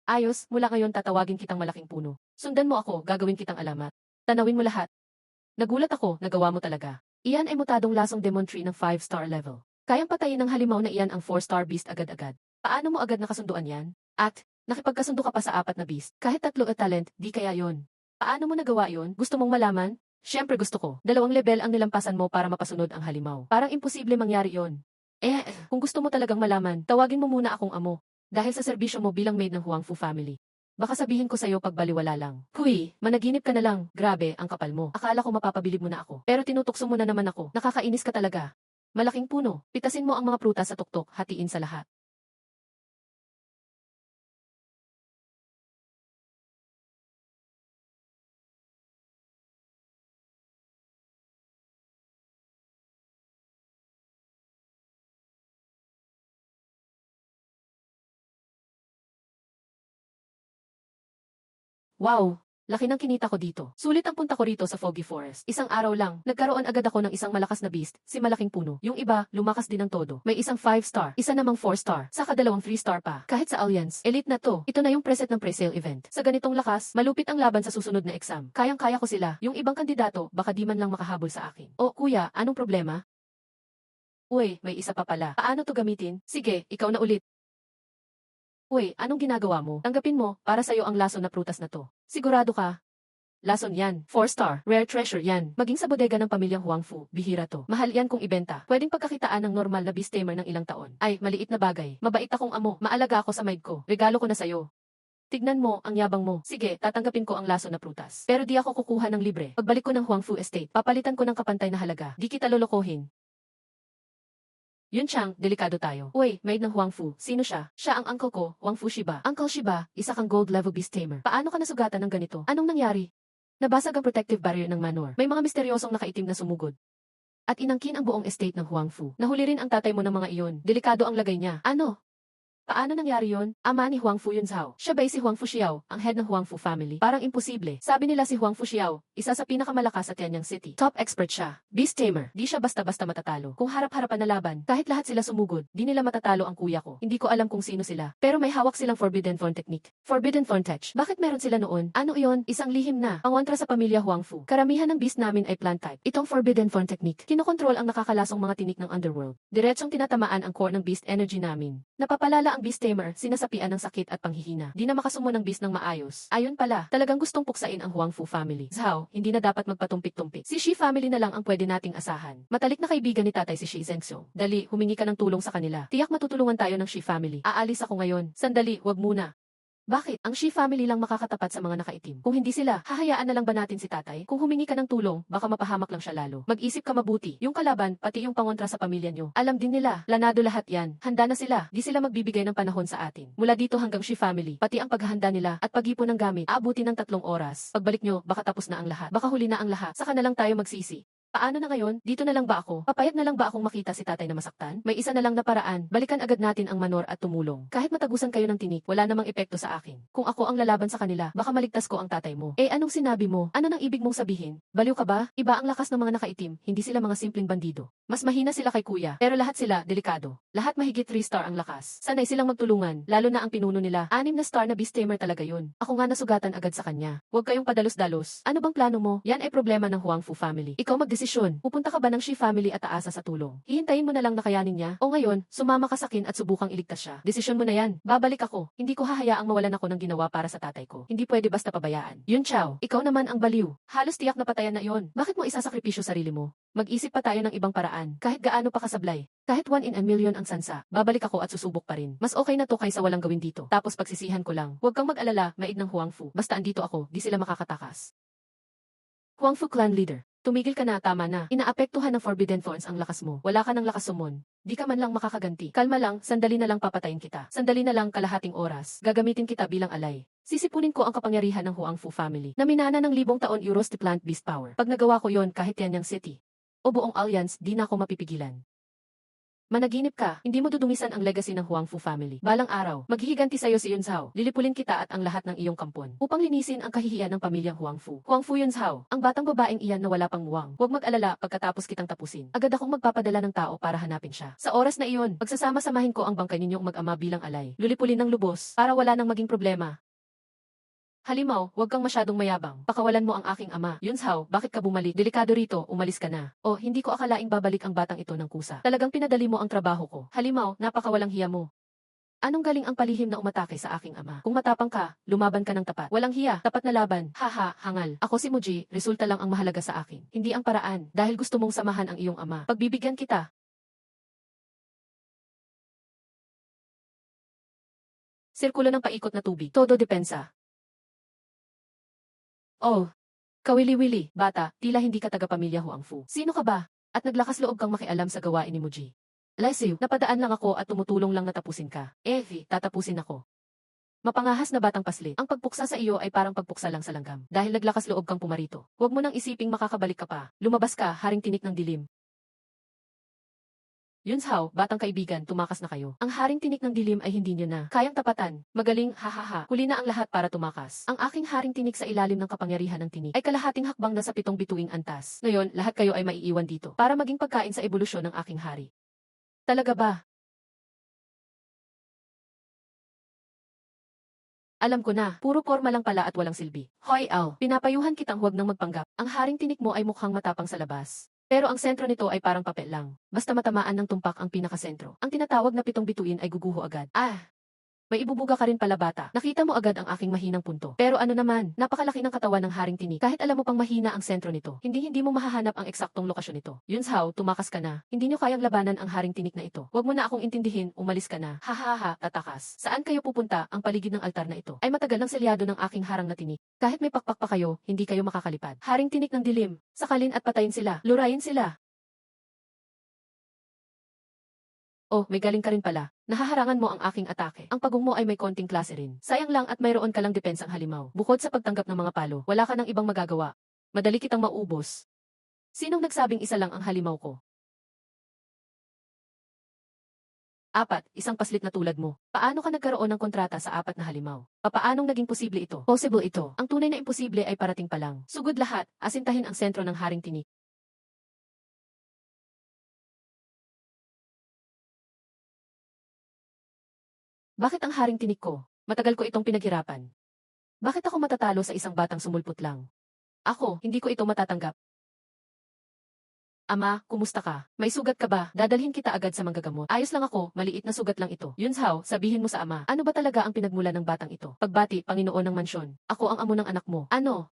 Ayos, mula ngayon tatawagin kitang malaking puno. Sundan mo ako, gagawin kitang alamat. Tanawin mo lahat. Nagulat ako, nagawa mo talaga. Iyan ay mutadong lasong demon tree ng 5-star level. Kayang patayin ng halimaw na iyan ang 4-star beast agad-agad. Paano mo agad nakasunduan yan? At, nakipagkasundo ka pa sa 4 na beast. Kahit 3 at talent, di kaya yon. Paano mo nagawa yon? Gusto mong malaman? Siyempre gusto ko. 2 level ang nilampasan mo para mapasunod ang halimaw. Parang imposible mangyari yon. Kung gusto mo talagang malaman, tawagin mo muna akong amo. Dahil sa serbisyo mo bilang maid ng Huangfu family. Baka sabihin ko sa'yo pagbaliwala lang. Huy, managinip ka na lang. Grabe, ang kapal mo. Akala ko mapapabilib mo na ako. Pero tinutukso mo na naman ako. Nakakainis ka talaga. Malaking puno. Pitasin mo ang mga prutas sa tuktok, hatiin sa lahat. Wow! Laki ng kinita ko dito. Sulit ang punta ko rito sa Foggy Forest. Isang araw lang, nagkaroon agad ako ng isang malakas na beast, si Malaking Puno. Yung iba, lumakas din ng todo. May isang 5-star, isa namang 4-star, saka dalawang 3-star pa. Kahit sa Alliance, elite na to. Ito na yung preset ng pre-sale event. Sa ganitong lakas, malupit ang laban sa susunod na exam. Kayang-kaya ko sila. Yung ibang kandidato, baka di man lang makahabol sa akin. O kuya, anong problema? Uy, may isa pa pala. Paano to gamitin? Sige, ikaw na ulit. Uy, anong ginagawa mo? Tanggapin mo, para sa'yo ang lason na prutas na to. Sigurado ka? Lason yan. 4-star. Rare treasure yan. Maging sa bodega ng pamilyang Huangfu. Bihira to. Mahal yan kung ibenta. Pwedeng pagkakitaan ng normal na beast tamer ng ilang taon. Ay, maliit na bagay. Mabait akong amo. Maalaga ako sa maid ko. Regalo ko na sa'yo. Tignan mo, ang yabang mo. Sige, tatanggapin ko ang lason na prutas. Pero di ako kukuha ng libre. Pagbalik ko ng Huangfu Estate, papalitan ko ng kapantay na halaga. Di kita lolokohin. Yun siyang, delikado tayo. Uy, maid ng Huangfu, sino siya? Siya ang uncle ko, Huangfu Shiba. Uncle Shiba, isa kang gold level beast tamer. Paano ka nasugatan ng ganito? Anong nangyari? Nabasag ang protective barrier ng manor. May mga misteryosong nakaitim na sumugod. At inangkin ang buong estate ng Huangfu. Nahuli rin ang tatay mo ng mga iyon. Delikado ang lagay niya. Ano? Paano nangyari yon? Ama ni Huangfu Yunzhao. Siya ba'y si Huangfu Xiao, ang head ng Huangfu family? Parang imposible. Sabi nila si Huangfu Xiao, isa sa pinakamalakas sa Tianyang City. Top expert siya. Beast tamer. Di siya basta-basta matatalo. Kung harap-harapan na laban, kahit lahat sila sumugod, di nila matatalo ang kuya ko. Hindi ko alam kung sino sila. Pero may hawak silang Forbidden Thorn technique. Forbidden Thorn Touch. Bakit meron sila noon? Ano iyon? Isang lihim na. Pangwantra sa pamilya Huangfu. Karamihan ng beast namin ay plant type. Itong Forbidden Thorn technique. Kinokontrol ang nakakalasong mga tinik ng underworld. Diretsong tinatamaan ang core ng beast energy namin. Napapalala ang beast tamer, sinasapian ng sakit at panghihina. Di na makasumo ng beast ng maayos. Ayun pala, talagang gustong puksain ang Huangfu family. Zhao, hindi na dapat magpatumpik-tumpik. Si Shi family na lang ang pwede nating asahan. Matalik na kaibigan ni tatay si Shi Zhengxiong. Dali, humingi ka ng tulong sa kanila. Tiyak matutulungan tayo ng Shi family. Aalis ako ngayon. Sandali, wag muna. Bakit? Ang Shi family lang makakatapat sa mga nakaitim. Kung hindi sila, hahayaan na lang ba natin si tatay? Kung humingi ka ng tulong, baka mapahamak lang siya lalo. Mag-isip ka mabuti. Yung kalaban, pati yung pangontra sa pamilya nyo. Alam din nila, planado lahat yan. Handa na sila. Di sila magbibigay ng panahon sa atin. Mula dito hanggang Shi family, pati ang paghahanda nila at pag-ipon ng gamit, aabuti ng 3 oras. Pagbalik nyo, baka tapos na ang lahat. Baka huli na ang lahat. Saka na lang tayo magsisi. Paano na ngayon? Dito na lang ba ako? Papayag na lang ba akong makita si tatay na masaktan? May isa na lang na paraan. Balikan agad natin ang manor at tumulong. Kahit matagusan kayo ng tinik, wala namang epekto sa akin. Kung ako ang lalaban sa kanila, baka maligtas ko ang tatay mo. Anong sinabi mo? Ano nang ibig mong sabihin? Baliw ka ba? Iba ang lakas ng mga nakaitim, hindi sila mga simpleng bandido. Mas mahina sila kay kuya, pero lahat sila delikado. Lahat mahigit 3-star ang lakas. Sanay silang magtulungan, lalo na ang pinuno nila. 6 na star na beast tamer talaga yun. Ako nga nasugatan agad sa kanya. Huwag kayong padalos-dalos. Ano bang plano mo? Yan ay problema ng Huangfu family. Ikaw magdesisyon. Pupunta ka ba ng Shi family at aasa sa tulong? Hihintayin mo na lang na kayanin niya? O ngayon, sumama ka sa akin at subukang iligtas siya. Desisyon mo na yan. Babalik ako. Hindi ko hahayaang mawalan ako ng ginawa para sa tatay ko. Hindi pwede basta pabayaan. Yun Chao, ikaw naman ang baliw. Halos tiyak na patayan na yon. Bakit mo isasakripisyo sarili mo? Mag-isip pa tayo ng ibang paraan. Kahit gaano pa kasablay. Kahit 1 in a million ang sansa. Babalik ako at susubok pa rin. Mas okay na to kaysa walang gawin dito. Tapos pagsisihan ko lang. Huwag kang mag-alala, maid ng Huangfu. Basta andito ako, di sila makakatakas. Huangfu clan leader. Tumigil ka na, tama na. Inaapektuhan ng Forbidden Thorns ang lakas mo. Wala ka ng lakas sumon. Di ka man lang makakaganti. Kalma lang, sandali na lang papatayin kita. Sandali na lang kalahating oras. Gagamitin kita bilang alay. Sisipunin ko ang kapangyarihan ng Huangfu family. Na minana ng libong taon euros to plant beast power. Pag nagawa ko yon kahit Tianyang City o buong Alliance, di na ako mapipigilan. Managinip ka, hindi mo dudumisan ang legacy ng Huangfu family. Balang araw, maghihiganti sa'yo si Yunzhao. Lilipulin kita at ang lahat ng iyong kampon upang linisin ang kahihiyan ng pamilyang Huangfu. Huangfu Yunzhao, ang batang babaeng iyan na wala pang muwang. Huwag mag-alala pagkatapos kitang tapusin. Agad akong magpapadala ng tao para hanapin siya. Sa oras na iyon, magsasama-samahin ko ang bangkay ninyong mag-ama bilang alay. Lulipulin ng lubos para wala nang maging problema. Halimaw, huwag kang masyadong mayabang. Pakawalan mo ang aking ama. Yunzhao, bakit ka bumalik? Delikado rito, umalis ka na. Oh, hindi ko akalaing babalik ang batang ito ng kusa. Talagang pinadali mo ang trabaho ko. Halimaw, napakawalang hiya mo. Anong galing ang palihim na umatake sa aking ama? Kung matapang ka, lumaban ka ng tapat. Walang hiya, tapat na laban. Haha, hangal. Ako si Muji, resulta lang ang mahalaga sa akin. Hindi ang paraan, dahil gusto mong samahan ang iyong ama. Pagbibigyan kita. Sirkulo ng paikot na tubig. Todo depensa. Oh, kawili-wili, bata, tila hindi ka taga-pamilya Huangfu. Sino ka ba? At naglakas loob kang makialam sa gawain ni Muji. Lesiu, napadaan lang ako at tumutulong lang na tapusin ka. Tatapusin ako. Mapangahas na batang paslit. Ang pagpuksa sa iyo ay parang pagpuksa lang sa langgam. Dahil naglakas loob kang pumarito. Huwag mo nang isiping makakabalik ka pa. Lumabas ka, haring tinik ng dilim. Yunzhao, batang kaibigan, tumakas na kayo. Ang haring tinik ng dilim ay hindi niyo na kayang tapatan. Magaling, hahaha. Huli na ang lahat para tumakas. Ang aking haring tinik sa ilalim ng kapangyarihan ng tinik ay kalahating hakbang na sa 7 bituing antas. Ngayon, lahat kayo ay maiiwan dito para maging pagkain sa ebolusyon ng aking hari. Talaga ba? Alam ko na, puro porma lang pala at walang silbi. Hoy Al, pinapayuhan kitang huwag nang magpanggap. Ang haring tinik mo ay mukhang matapang sa labas. Pero ang sentro nito ay parang papel lang. Basta matamaan ng tumpak ang pinakasentro. Ang tinatawag na 7 bituin ay guguho agad. May ibubuga ka rin pala bata. Nakita mo agad ang aking mahinang punto. Pero ano naman, napakalaki ng katawan ng haring tinik. Kahit alam mo pang mahina ang sentro nito, hindi mo mahahanap ang eksaktong lokasyon nito. Yunzhao, tumakas ka na. Hindi nyo kayang labanan ang haring tinik na ito. Huwag mo na akong intindihin, umalis ka na. Hahaha, tatakas. Saan kayo pupunta? Ang paligid ng altar na ito ay matagal ng selyado ng aking harang na tinik. Kahit may pakpak pa kayo, hindi kayo makakalipad. Haring tinik ng dilim. Sakalin at patayin sila. Lurayin sila. Oh, may galing ka rin pala. Nahaharangan mo ang aking atake. Ang pagong mo ay may konting klase rin. Sayang lang at mayroon ka lang depensang halimaw. Bukod sa pagtanggap ng mga palo, wala ka ng ibang magagawa. Madali kitang maubos. Sinong nagsabing isa lang ang halimaw ko? 4, isang paslit na tulad mo. Paano ka nagkaroon ng kontrata sa 4 na halimaw? Papaanong naging posible ito? Possible ito. Ang tunay na imposible ay parating pa lang. Sugod lahat, asintahin ang sentro ng haring tinik. Bakit ang haring tinik ko? Matagal ko itong pinaghirapan. Bakit ako matatalo sa isang batang sumulpot lang? Ako, hindi ko ito matatanggap. Ama, kumusta ka? May sugat ka ba? Dadalhin kita agad sa manggagamot. Ayos lang ako, maliit na sugat lang ito. Yunzhao, sabihin mo sa ama, ano ba talaga ang pinagmula ng batang ito? Pagbati, Panginoon ng mansyon. Ako ang amo ng anak mo. Ano?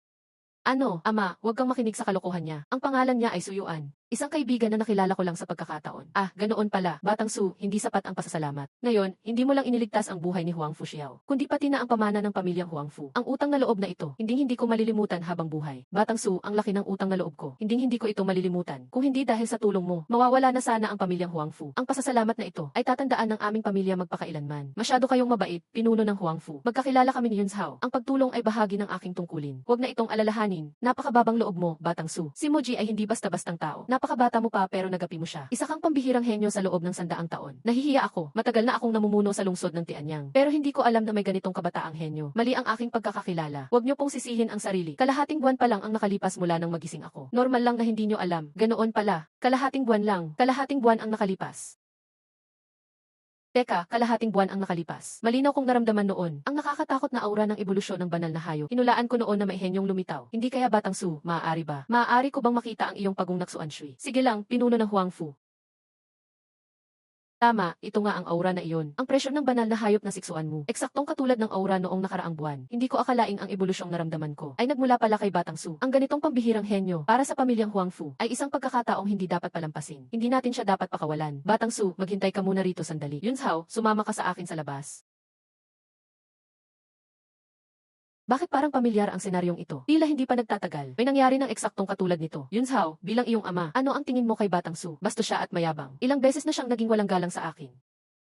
Ama, huwag kang makinig sa kalokohan niya. Ang pangalan niya ay Suyuan. Isang kaibigan na nakilala ko lang sa pagkakataon. Ganoon pala. Batang Su, hindi sapat ang pasasalamat. Ngayon, hindi mo lang iniligtas ang buhay ni Huang Fuxiao, kundi pati na ang pamana ng pamilyang Huangfu. Ang utang na loob na ito, hindi ko malilimutan habang buhay. Batang Su, ang laki ng utang na loob ko. Hindi ko ito malilimutan. Kung hindi dahil sa tulong mo, mawawala na sana ang pamilyang Huangfu. Ang pasasalamat na ito ay tatandaan ng aming pamilya magpakailanman. Masyado kayong mabait, pinuno ng Huangfu. Magkakilala kami ni Yunzhao. Ang pagtulong ay bahagi ng aking tungkulin. Huwag na itong alalahanin. Napakababang loob mo, Batang Su. Si Muji ay hindi basta-bastang tao. Napakabata mo pa pero nagapi mo siya. Isa kang pambihirang henyo sa loob ng 100 taon. Nahihiya ako. Matagal na akong namumuno sa lungsod ng Tianyang. Pero hindi ko alam na may ganitong kabataang henyo. Mali ang aking pagkakakilala. Huwag niyo pong sisihin ang sarili. Kalahating buwan pa lang ang nakalipas mula nang magising ako. Normal lang na hindi niyo alam. Ganoon pala. Kalahating buwan lang. Kalahating buwan ang nakalipas. Teka, kalahating buwan ang nakalipas. Malinaw kong naramdaman noon ang nakakatakot na aura ng ebolusyon ng banal na hayop. Hinulaan ko noon na may henyong lumitaw. Hindi kaya Batang Su, maaari ba? Maaari ko bang makita ang iyong pagong Naksuan Shui? Sige lang, pinuno ng Huangfu. Tama, ito nga ang aura na iyon. Ang presyon ng banal na hayop na siksuan mo. Eksaktong katulad ng aura noong nakaraang buwan. Hindi ko akalaing ang ebolusyong naramdaman ko ay nagmula pala kay Batang Su. Ang ganitong pambihirang henyo para sa pamilyang Huangfu ay isang pagkakataong hindi dapat palampasin. Hindi natin siya dapat pakawalan. Batang Su, maghintay ka muna rito sandali. Yunzhao, sumama ka sa akin sa labas. Bakit parang pamilyar ang senaryong ito? Tila hindi pa nagtatagal. May nangyari ng eksaktong katulad nito. Yunzhao, bilang iyong ama, ano ang tingin mo kay Batang Su? Bastos siya at mayabang. Ilang beses na siyang naging walang galang sa akin.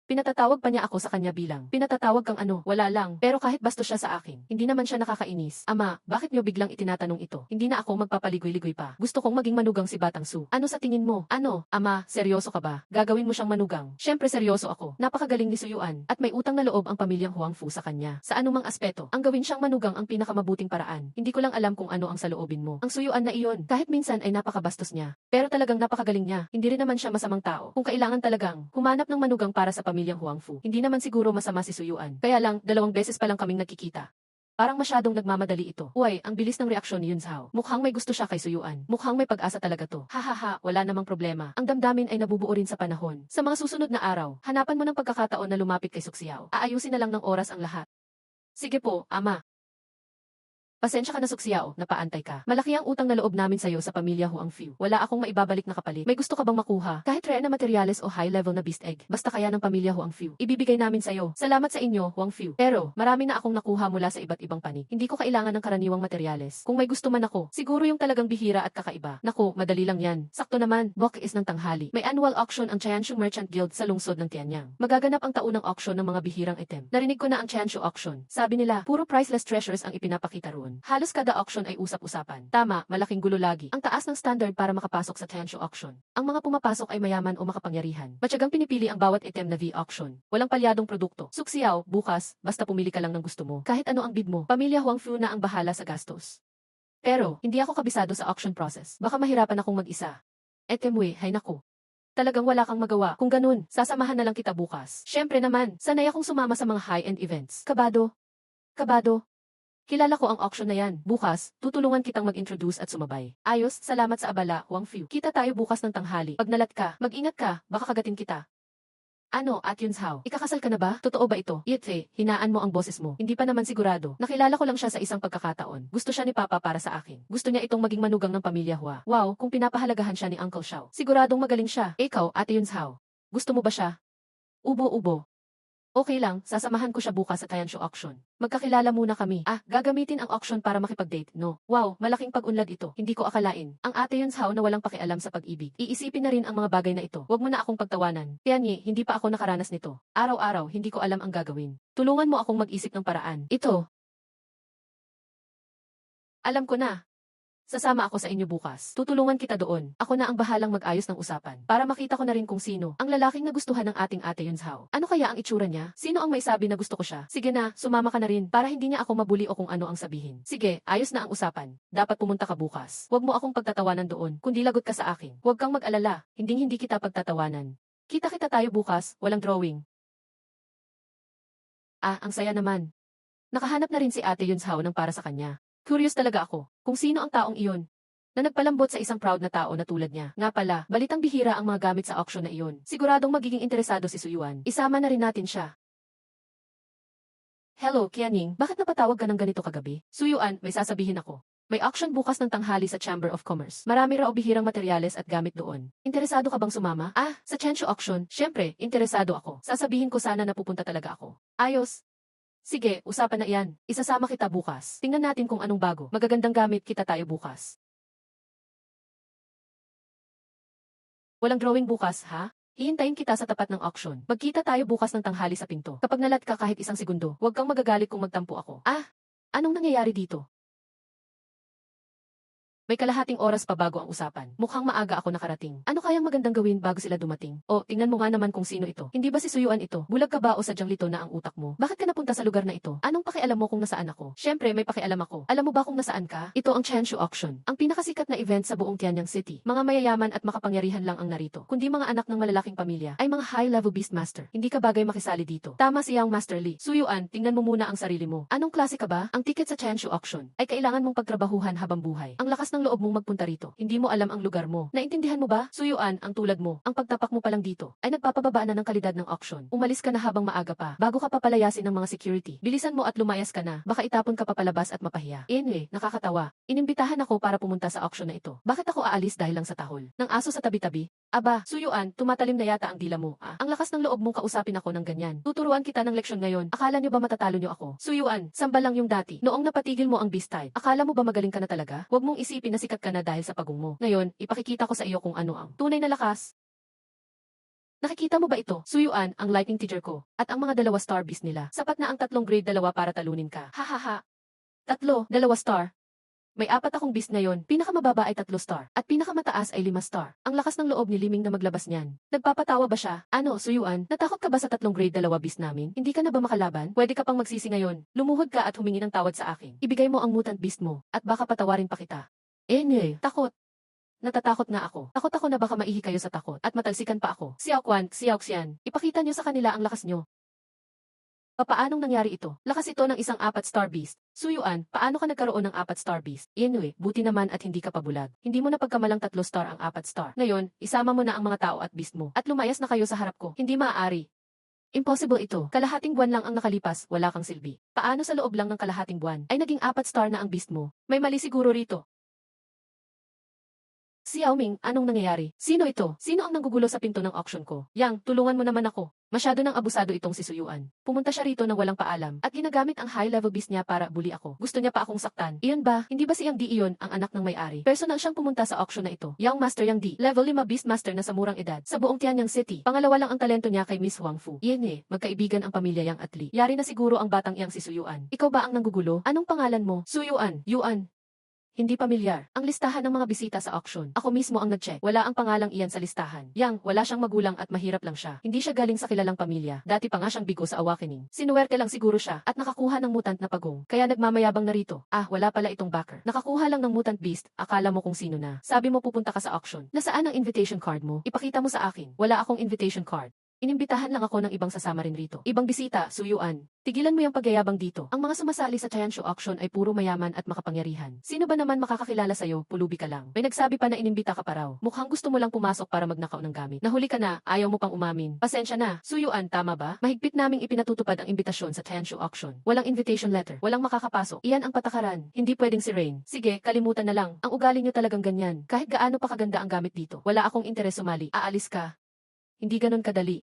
Pinatatawag pa niya ako sa kanya bilang, "Pinatatawag kang ano, wala lang." Pero kahit bastos siya sa akin, hindi naman siya nakakainis. Ama, bakit niyo biglang itinatanong ito? Hindi na ako magpapaligoy-ligoy pa. Gusto kong maging manugang si Batang Su. Ano sa tingin mo? Ano? Ama, seryoso ka ba? Gagawin mo siyang manugang? Syempre seryoso ako. Napakagaling ni Suyuan at may utang na loob ang pamilyang Huangfu sa kanya. Sa anumang aspeto, ang gawin siyang manugang ang pinakamabuting paraan. Hindi ko lang alam kung ano ang saloobin mo. Ang Suyuan na iyon, kahit minsan ay napakabastos niya. Pero talagang napakagaling niya. Hindi rin naman siya masamang tao. Kung kailangan talagang humanap ng manugang para sa pamilyang Huangfu, hindi naman siguro masama si Suyuan. Kaya lang, 2 beses pa lang kaming nagkikita. Parang masyadong nagmamadali ito. Uy, ang bilis ng reaksyon ni Yunzhao. Mukhang may gusto siya kay Suyuan. Mukhang may pag-asa talaga to. Hahaha, wala namang problema. Ang damdamin ay nabubuo rin sa panahon. Sa mga susunod na araw, hanapan mo ng pagkakataon na lumapit kay Suxiao. Aayusin na lang ng oras ang lahat. Sige po, ama. Pasensya ka na Suxiao, napaantay ka. Malaki ang utang na loob namin sa'yo sa pamilya Huang Fu. Wala akong maibabalik na kapalit. May gusto ka bang makuha? Kahit rare na materyales o high level na beast egg, basta kaya ng pamilya Huang Fu. Ibibigay namin sa'yo. Salamat sa inyo, Huang Fu. Pero, marami na akong nakuha mula sa iba't ibang panig. Hindi ko kailangan ng karaniwang materyales. Kung may gusto man ako, siguro yung talagang bihira at kakaiba. Naku, madali lang yan. Sakto naman, Bokis ng tanghali. May annual auction ang Tianshu Merchant Guild sa lungsod ng Tianyang. Magaganap ang taunang auction ng mga bihirang item. Narinig ko na ang Tianshu auction. Sabi nila, puro priceless treasures ang ipinapakita roon. Halos kada auction ay usap-usapan. Tama, malaking gulo lagi. Ang taas ng standard para makapasok sa Tianshu auction. Ang mga pumapasok ay mayaman o makapangyarihan. Matyagang pinipili ang bawat item na V-auction. Walang palyadong produkto. Suxiao, bukas, basta pumili ka lang ng gusto mo. Kahit ano ang bid mo, pamilya Huang Fu na ang bahala sa gastos. Pero, hindi ako kabisado sa auction process. Baka mahirapan akong mag-isa. Etemwe, hay naku. Talagang wala kang magawa. Kung ganun, sasamahan na lang kita bukas. Syempre naman, sanay akong sumama sa mga high-end events. Kabado. Kabado. Kilala ko ang auction na yan. Bukas, tutulungan kitang mag-introduce at sumabay. Ayos, salamat sa abala, Huang Fu. Kita tayo bukas ng tanghali. Pag nalat ka, mag-ingat ka, baka kagatin kita. Ano, At Yunzhao? Ikakasal ka na ba? Totoo ba ito? Yetfe, hinaan mo ang boses mo. Hindi pa naman sigurado. Nakilala ko lang siya sa isang pagkakataon. Gusto siya ni Papa para sa akin. Gusto niya itong maging manugang ng pamilya Hua. Wow, kung pinapahalagahan siya ni Uncle Xiao. Siguradong magaling siya. Ikaw, Ate Yunzhao. Gusto mo ba siya? Ubo-ubo. Okay lang, sasamahan ko siya bukas sa Tianshu auction. Magkakilala muna kami. Gagamitin ang auction para makipag-date, no? Wow, malaking pag-unlad ito. Hindi ko akalain. Ang Ate Yunzhao na walang pakialam sa pag-ibig. Iisipin na rin ang mga bagay na ito. Huwag mo na akong pagtawanan. Tianyi, hindi pa ako nakaranas nito. Araw-araw, hindi ko alam ang gagawin. Tulungan mo akong mag-isip ng paraan. Ito. Alam ko na. Sasama ako sa inyo bukas. Tutulungan kita doon. Ako na ang bahalang mag-ayos ng usapan. Para makita ko na rin kung sino ang lalaking nagustuhan ng ating Ate Yunzhao. Ano kaya ang itsura niya? Sino ang may sabi na gusto ko siya? Sige na, sumama ka na rin para hindi niya ako mabuli o kung ano ang sabihin. Sige, ayos na ang usapan. Dapat pumunta ka bukas. Huwag mo akong pagtatawanan doon, kundi lagot ka sa akin. Huwag kang mag-alala. Hindi kita pagtatawanan. Kita tayo bukas, walang drawing. Ang saya naman. Nakahanap na rin si Ate Yunzhao ng para sa kanya. Curious talaga ako, kung sino ang taong iyon na nagpalambot sa isang proud na tao na tulad niya. Nga pala, balitang bihira ang mga gamit sa auction na iyon. Siguradong magiging interesado si Suyuan. Isama na rin natin siya. Hello, Qianing, bakit napatawag ka ng ganito kagabi? Suyuan, may sasabihin ako. May auction bukas ng tanghali sa Chamber of Commerce. Marami raw bihirang materyales at gamit doon. Interesado ka bang sumama? Sa Tianshu auction, syempre, interesado ako. Sasabihin ko sana na pupunta talaga ako. Ayos. Sige, usapan na iyan. Isasama kita bukas. Tingnan natin kung anong bago. Magagandang gamit kita tayo bukas. Walang drawing bukas, ha? Hihintayin kita sa tapat ng auction. Magkita tayo bukas ng tanghali sa pinto. Kapag nalat ka kahit isang segundo, huwag kang magagalit kung magtampo ako. Anong nangyayari dito? May kalahating oras pa bago ang usapan. Mukhang maaga ako nakarating. Ano kayang magandang gawin bago sila dumating? Tingnan mo nga naman kung sino ito. Hindi ba si Suyuan ito? Bulag ka ba o sadyang lito na ang utak mo? Bakit ka napunta sa lugar na ito? Anong pakialam mo kung nasaan ako? Syempre, may pakialam ako. Alam mo ba kung nasaan ka? Ito ang Tianshu Auction. Ang pinakasikat na event sa buong Tianyang City. Mga mayayaman at makapangyarihan lang ang narito. Kundi mga anak ng malalaking pamilya ay mga high-level beastmaster. Hindi ka bagay makisali dito. Tama si Yang Master Li. Suyuan, tingnan mo muna ang sarili mo. Anong klase ka ba? Ang ticket sa Tianshu Auction ay kailangan mong pagtrabahuhan habang buhay. Ang lakas ng loob mong magpunta rito. Hindi mo alam ang lugar mo. Naintindihan mo ba? Suyuan, ang tulad mo, ang pagtapak mo pa lang dito ay nagpapababa na ng kalidad ng auction. Umalis ka na habang maaga pa, bago ka papalayasin ng mga security. Bilisan mo at lumayas ka na, baka itapon ka papalabas at mapahiya. Anyway, nakakatawa. Inimbitahan ako para pumunta sa auction na ito. Bakit ako aalis dahil lang sa tahol ng aso sa tabi-tabi? Aba, Suyuan, tumatalim na yata ang dila mo. Ang lakas ng loob mong kausapin ako ng ganyan. Tuturuan kita ng leksyon ngayon. Akala nyo ba matatalo nyo ako? Suyuan, samba lang yung dati. Noong napatigil mo ang beast type, akala mo ba magaling ka na talaga? Huwag mong isipin na sikat ka na dahil sa pagong mo. Ngayon, ipakikita ko sa iyo kung ano ang tunay na lakas. Nakikita mo ba ito? Suyuan, ang lightning teacher ko, at ang mga 2 star beast nila. Sapat na ang 3 grade 2 para talunin ka. Hahaha. 3, 2 star. May 4 akong beast ngayon, pinakamababa ay 3 star, at pinakamataas ay 5 star. Ang lakas ng loob ni Liming na maglabas niyan. Nagpapatawa ba siya? Ano, Suyuan, natakot ka ba sa 3 grade 2 beast namin? Hindi ka na ba makalaban? Pwede ka pang magsisi ngayon. Lumuhod ka at humingi ng tawad sa akin. Ibigay mo ang mutant beast mo, at baka patawarin pa kita. Takot. Natatakot na ako. Takot ako na baka maihi kayo sa takot, at matalsikan pa ako. Xiao Quan, Xiao Xian, ipakita niyo sa kanila ang lakas niyo. Paanong nangyari ito? Lakas ito ng isang 4 star beast. Suyuan, paano ka nagkaroon ng 4 star beast? Anyway, buti naman at hindi ka pabulag. Hindi mo na pagkamalang 3 star ang 4 star. Ngayon, isama mo na ang mga tao at beast mo. At lumayas na kayo sa harap ko. Hindi maaari. Impossible ito. Kalahating buwan lang ang nakalipas, wala kang silbi. Paano sa loob lang ng kalahating buwan ay naging 4 star na ang beast mo? May mali siguro rito. Si Yao Ming, anong nangyayari? Sino ito? Sino ang nanggugulo sa pinto ng auction ko? Yang, tulungan mo naman ako. Masyado nang abusado itong si Suyuan. Pumunta siya rito nang walang paalam at ginagamit ang high-level beast niya para bully ako. Gusto niya pa akong saktan. Iyon ba? Hindi ba si Yang Di iyon ang anak ng may-ari? Personal siyang pumunta sa auction na ito. Yang Master Yang Di, level 5 beast master na sa murang edad. Sa buong Tianyang City. Pangalawa lang ang talento niya kay Miss Huang Fu. Iyan magkaibigan ang pamilya Yang at Li. Yari na siguro ang batang Yang si Suyuan. Ikaw ba ang nanggugulo? Anong pangalan mo? Suyuan. Yuan. Hindi pamilyar. Ang listahan ng mga bisita sa auction. Ako mismo ang nag-check. Wala ang pangalang iyan sa listahan. Yang, wala siyang magulang at mahirap lang siya. Hindi siya galing sa kilalang pamilya. Dati pa nga siyang bigo sa awakening. Sinuwerte lang siguro siya at nakakuha ng mutant na pagong. Kaya nagmamayabang na rito. Wala pala itong backer. Nakakuha lang ng mutant beast. Akala mo kung sino na. Sabi mo pupunta ka sa auction. Nasaan ang invitation card mo? Ipakita mo sa akin. Wala akong invitation card. Inimbitahan lang ako ng ibang sasama rin rito. Ibang bisita, Suyuan. Tigilan mo yung pagyayabang dito. Ang mga sumasali sa Tianshu auction ay puro mayaman at makapangyarihan. Sino ba naman makakakilala sa'yo, pulubi ka lang. May nagsabi pa na inimbita ka pa raw. Mukhang gusto mo lang pumasok para magnakaw ng gamit. Nahuli ka na, ayaw mo pang umamin. Pasensya na, Suyuan, tama ba? Mahigpit naming ipinatutupad ang imbitasyon sa Tianshu auction. Walang invitation letter, walang makakapasok. Iyan ang patakaran. Hindi pwedeng si Rain. Sige, kalimutan na lang. Ang ugali niyo talagang ganyan. Kahit gaano pa kaganda ang gamit dito. Wala akong interes sumali. Aalis ka. Hindi ganon kadali.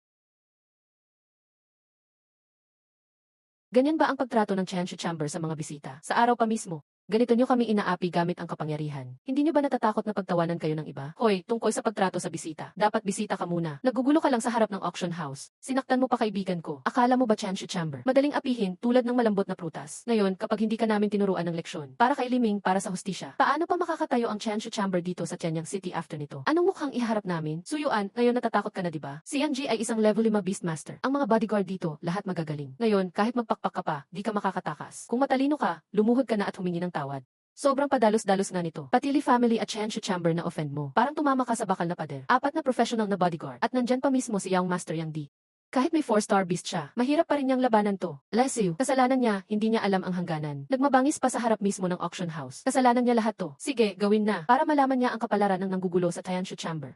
Ganyan ba ang pagtrato ng Tianshu Chamber sa mga bisita? Sa araw pa mismo, ganito nyo kami inaapi gamit ang kapangyarihan. Hindi nyo ba natatakot na pagtawanan kayo ng iba? Hoy, tungkol sa pagtrato sa bisita. Dapat bisita ka muna. Nagugulo ka lang sa harap ng auction house. Sinaktan mo pa kaibigan ko. Akala mo ba Tianshu Chamber? Madaling apihin tulad ng malambot na prutas. Ngayon, kapag hindi ka namin tinuruan ng leksyon, para kay Liming, para sa hustisya, paano pa makakatayo ang Tianshu Chamber dito sa Tianyang City after nito? Anong mukhang iharap namin? Suyuan, ngayon natatakot ka na diba? Si Yanji ay isang level 5 Beastmaster. Ang mga bodyguard dito, lahat magagaling. Ngayon, kahit magpakpak ka pa, di ka makakatakas. Kung matalino ka, lumuhod ka na at humingi ng tawad. Sobrang padalos-dalos nga nito. Pati Li family at Tianshu Chamber na offend mo. Parang tumama ka sa bakal na pader. 4 na professional na bodyguard. At nandyan pa mismo si Young Master Yang Di. Kahit may 4-star beast siya, mahirap pa rin niyang labanan to. Leslie, kasalanan niya, hindi niya alam ang hangganan. Nagmabangis pa sa harap mismo ng auction house. Kasalanan niya lahat to. Sige, gawin na. Para malaman niya ang kapalaran ng nanggugulo sa Tianshu Chamber.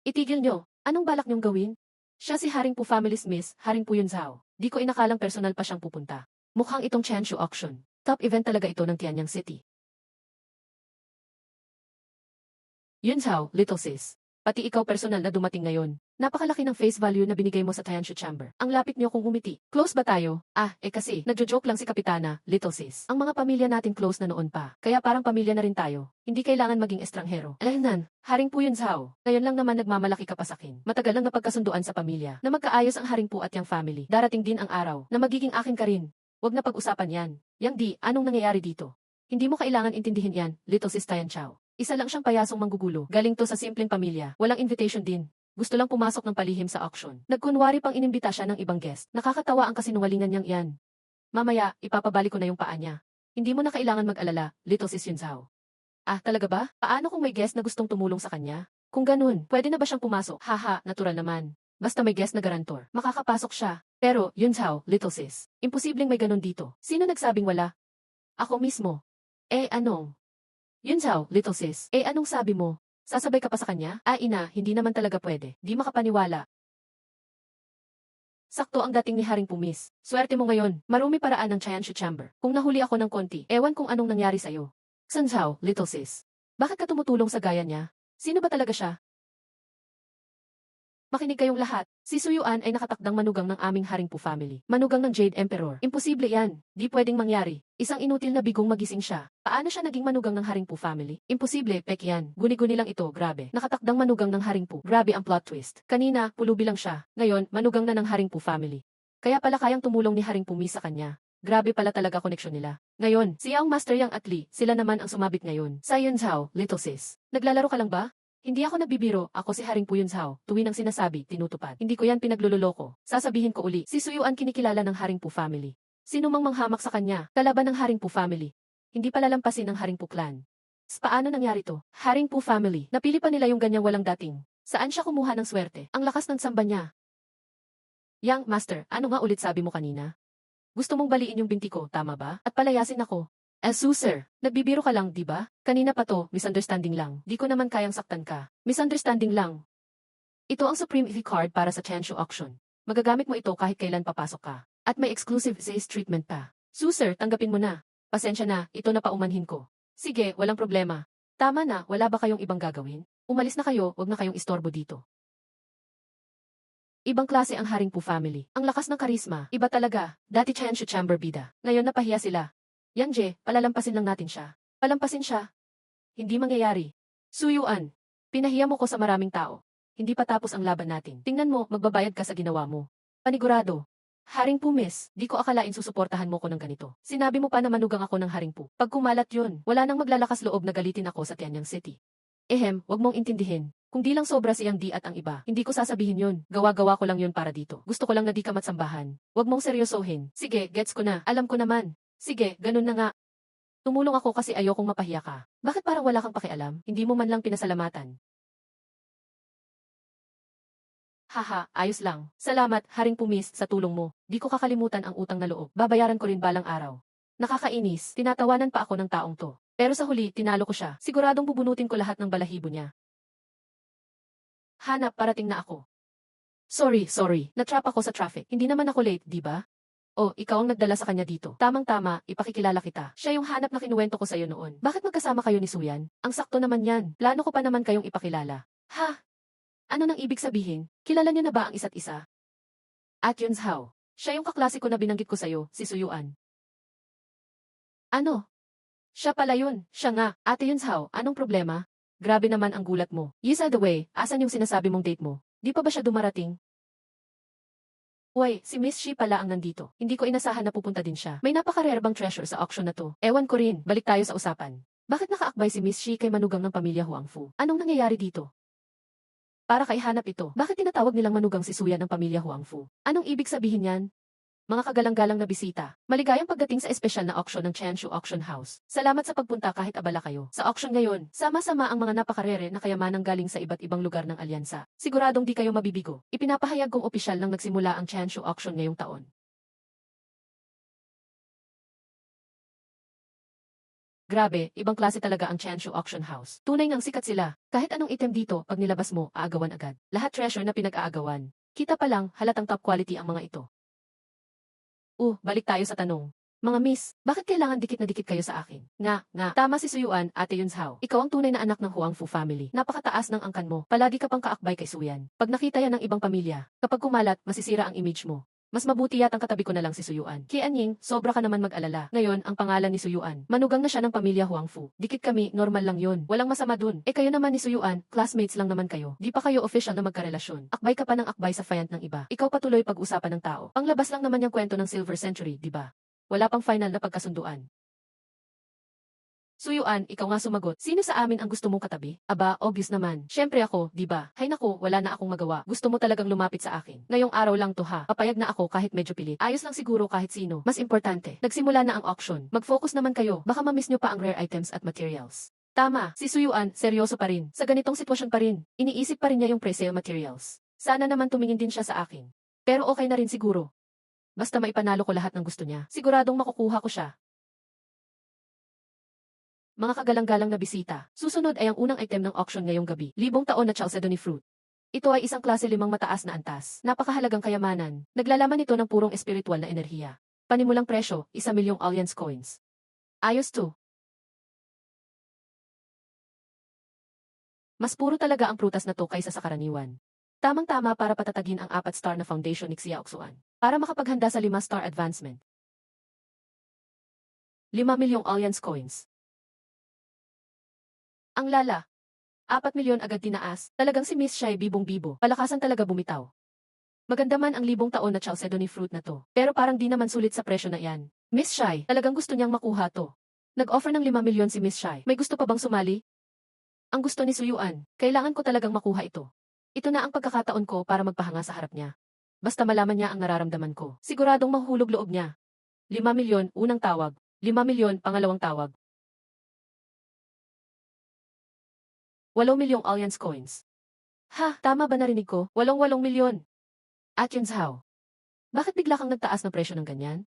Itigil niyo. Anong balak niyong gawin? Siya si Haring Pu Family's Miss, Haring Pu Yunzhao. Di ko inakalang personal pa siyang pupunta. Mukhang itong Tianshu auction. Top event talaga ito ng Tianyang City. Yunzhao, little sis. Pati ikaw personal na dumating ngayon. Napakalaki ng face value na binigay mo sa Tianshu Chamber. Ang lapit niyo kung umiti. Close ba tayo? Kasi, nagjo-joke lang si Kapitana, little sis. Ang mga pamilya natin close na noon pa. Kaya parang pamilya na rin tayo. Hindi kailangan maging estranghero. Nan, Haring Pu Yunzhao. Ngayon lang naman nagmamalaki ka pa sakin. Matagal lang napagkasunduan sa pamilya. Na magkaayos ang Haring Pu at Yang family. Darating din ang araw na magiging akin ka rin. Huwag na pag-usapan yan. Yang Di, anong nangyayari dito? Hindi mo kailangan intindihin yan, little sis Tianchao. Isa lang siyang payasong manggugulo. Galing to sa simpleng pamilya. Walang invitation din. Gusto lang pumasok ng palihim sa auction. Nagkunwari pang inimbita siya ng ibang guest. Nakakatawa ang kasinungalingan niyang iyan. Mamaya, ipapabalik ko na yung paa niya. Hindi mo na kailangan mag-alala, little sis Yunzhao. Talaga ba? Paano kung may guest na gustong tumulong sa kanya? Kung ganun, pwede na ba siyang pumasok? Haha, natural naman. Basta may guest na garantor, makakapasok siya. Pero, Yunzhao, little sis, imposibleng may ganun dito. Sino nagsabing wala? Ako mismo. Anong? Yunzhao, little sis, anong sabi mo? Sasabay ka pa sa kanya? Ina, hindi naman talaga pwede. Di makapaniwala. Sakto ang dating ni Haring Pumis. Swerte mo ngayon, marumi paraan ng Tianshu Chamber. Kung nahuli ako ng konti, ewan kung anong nangyari sa'yo. Sanzhao, little sis. Bakit ka tumutulong sa gaya niya? Sino ba talaga siya? Makinig kayong lahat. Si Suyuan ay nakatakdang manugang ng aming Haring Pu family. Manugang ng Jade Emperor. Imposible yan. Di pwedeng mangyari. Isang inutil na bigong magising siya. Paano siya naging manugang ng Haring Pu family? Imposible, pek yan. Guni-guni lang ito, grabe. Nakatakdang manugang ng Haring Pu. Grabe ang plot twist. Kanina, pulubi lang siya. Ngayon, manugang na ng Haring Pu family. Kaya pala kayang tumulong ni Haring Pu Mi sa kanya. Grabe pala talaga koneksyon nila. Ngayon, si Yang Master Yang at Li, sila naman ang sumabit ngayon. Sa Yunzhao, little sis. Naglalaro ka lang ba? Hindi ako nagbibiro, ako si Haring Pu Yunzhao. Tuwin ang sinasabi, tinutupad. Hindi ko yan pinagluloloko. Sasabihin ko uli, si Suyuan kinikilala ng Haring Pu family. Sino mang manghamak sa kanya, kalaban ng Haring Pu family. Hindi palalampasin ng Haring Pu clan. Paano nangyari to? Haring Pu family, napili pa nila yung ganyang walang dating. Saan siya kumuha ng swerte? Ang lakas ng samba niya. Yang Master, ano nga ulit sabi mo kanina? Gusto mong baliin yung binti ko, tama ba? At palayasin ako. Sir, nagbibiro ka lang, di ba? Kanina pa to, misunderstanding lang. Di ko naman kayang saktan ka. Misunderstanding lang. Ito ang Supreme EV card para sa Tianshu auction. Magagamit mo ito kahit kailan papasok ka. At may exclusive Zay's treatment pa. Sir, tanggapin mo na. Pasensya na, ito na paumanhin ko. Sige, walang problema. Tama na, wala ba kayong ibang gagawin? Umalis na kayo, wag na kayong istorbo dito. Ibang klase ang Haring Pu family. Ang lakas ng karisma, iba talaga. Dati Chanshu Chamber bida. Ngayon napahiya sila. Yang Je, palalampasin lang natin siya. Palampasin siya. Hindi mangyayari. Suyuan, pinahiya mo ko sa maraming tao. Hindi pa tapos ang laban natin. Tingnan mo, magbabayad ka sa ginawa mo. Panigurado. Haring Pu miss, di ko akalain susuportahan mo ko ng ganito. Sinabi mo pa na manugang ako ng Haring Pu. Pag kumalat yun, wala nang maglalakas loob na galitin ako sa Tianyang City. Wag mong intindihin. Kung di lang sobra siyang di at ang iba, hindi ko sasabihin yun. Gawa-gawa ko lang yun para dito. Gusto ko lang na di ka matsambahan. Wag mong seryosohin. Sige, gets ko na. Alam ko naman. Sige, ganun na nga. Tumulong ako kasi ayokong mapahiya ka. Bakit parang wala kang pakialam? Hindi mo man lang pinasalamatan. Haha, ayos lang. Salamat, Haring Pu miss, sa tulong mo. Di ko kakalimutan ang utang na loob. Babayaran ko rin balang araw. Nakakainis, tinatawanan pa ako ng taong to. Pero sa huli, tinalo ko siya. Siguradong bubunutin ko lahat ng balahibo niya. Hanap, parating na ako. Sorry. Natrap ako sa traffic. Hindi naman ako late, di ba? Oh, ikaw ang nagdala sa kanya dito. Tamang-tama, ipakikilala kita. Siya yung hanap na kinuwento ko sa'yo noon. Bakit magkasama kayo ni Suyan? Ang sakto naman yan. Plano ko pa naman kayong ipakilala. Ha? Ano nang ibig sabihin? Kilala niyo na ba ang isa't isa? At Yun Hao. Siya yung kaklase ko na binanggit ko sa'yo, si Suyuan. Ano? Siya pala yun. Siya nga. Ate Yun Hao, anong problema? Grabe naman ang gulat mo. Yes, by the way, asan yung sinasabi mong date mo? Di pa ba siya dumarating? Uy, si Miss Shi pala ang nandito. Hindi ko inasahan na pupunta din siya. May napaka-rare bang treasure sa auction na to? Ewan ko rin, balik tayo sa usapan. Bakit nakaakbay si Miss Shi kay manugang ng pamilya Huangfu? Anong nangyayari dito? Para kaihanap ito, bakit tinatawag nilang manugang si Suyan ng pamilya Huangfu? Anong ibig sabihin yan? Mga kagalang-galang na bisita, maligayang pagdating sa espesyal na auction ng Chanshu Auction House. Salamat sa pagpunta kahit abala kayo. Sa auction ngayon, sama-sama ang mga napakarere na kayamanang galing sa iba't ibang lugar ng alyansa. Siguradong di kayo mabibigo. Ipinapahayag kong opisyal nang nagsimula ang Chanshu Auction ngayong taon. Grabe, ibang klase talaga ang Chanshu Auction House. Tunay ngang sikat sila. Kahit anong item dito, pag nilabas mo, aagawan agad. Lahat treasure na pinag-aagawan. Kita pa lang, halatang top quality ang mga ito. Balik tayo sa tanong. Mga miss, bakit kailangan dikit na dikit kayo sa akin? Nga, tama si Suyuan, Ate Yun Hao. Ikaw ang tunay na anak ng Huangfu family. Napakataas ng angkan mo. Palagi ka pang kaakbay kay Suyan. Pag nakita yan ng ibang pamilya, kapag kumalat, masisira ang image mo. Mas mabuti yatang katabi ko na lang si Suyuan. Anying, sobra ka naman mag-alala. Ngayon, ang pangalan ni Suyuan. Manugang na siya ng pamilya Huangfu. Dikit kami, normal lang yun. Walang masama dun. Kayo naman ni Suyuan, classmates lang naman kayo. Di pa kayo official na magkarelasyon. Akbay ka pa ng akbay sa fayant ng iba. Ikaw patuloy pag-usapan ng tao. Panglabas lang naman yung kwento ng Silver Century, di ba? Wala pang final na pagkasunduan. Suyuan, ikaw nga sumagot. Sino sa amin ang gusto mong katabi? Aba, obvious naman. Syempre ako, di ba? Hay nako, wala na akong magawa. Gusto mo talagang lumapit sa akin. Ngayong araw lang to ha. Papayag na ako kahit medyo pilit. Ayos lang siguro kahit sino. Mas importante, nagsimula na ang auction. Mag-focus naman kayo. Baka ma-miss nyo pa ang rare items at materials. Tama, si Suyuan, seryoso pa rin. Sa ganitong sitwasyon pa rin. Iniisip pa rin niya yung pre-sale materials. Sana naman tumingin din siya sa akin. Pero okay na rin siguro. Basta maipanalo ko lahat ng gusto niya. Siguradong makukuha ko siya. Mga kagalang-galang na bisita, susunod ay ang unang item ng auction ngayong gabi, 1000 taon na Chalcedony fruit. Ito ay isang klase 5 mataas na antas, napakahalagang kayamanan, naglalaman ito ng purong espiritual na enerhiya. Panimulang presyo, 1,000,000 alliance coins. Ayos to. Mas puro talaga ang prutas na to kaysa sa karaniwan. Tamang-tama para patatagin ang 4-star na foundation ni Xiaoxuan, para makapaghanda sa 5-star advancement. 5,000,000 alliance coins. Ang lala. 4,000,000 agad tinaas, talagang si Miss Shai bibong-bibo, palakasan talaga bumitaw. Maganda man ang 1000 taon na Chalcedony fruit na to, pero parang di naman sulit sa presyo na yan. Miss Shai, talagang gusto niyang makuha to. Nag-offer ng 5,000,000 si Miss Shai. May gusto pa bang sumali? Ang gusto ni Suyuan, kailangan ko talagang makuha ito. Ito na ang pagkakataon ko para magpahanga sa harap niya. Basta malaman niya ang nararamdaman ko, siguradong mahuhulog loob niya. 5,000,000, unang tawag. 5,000,000, pangalawang tawag. 8,000,000 alliance coins. Ha, tama ba narinig ko? 8,000,000. At Yun Hao. Bakit bigla kang nagtaas ng presyo ng ganyan?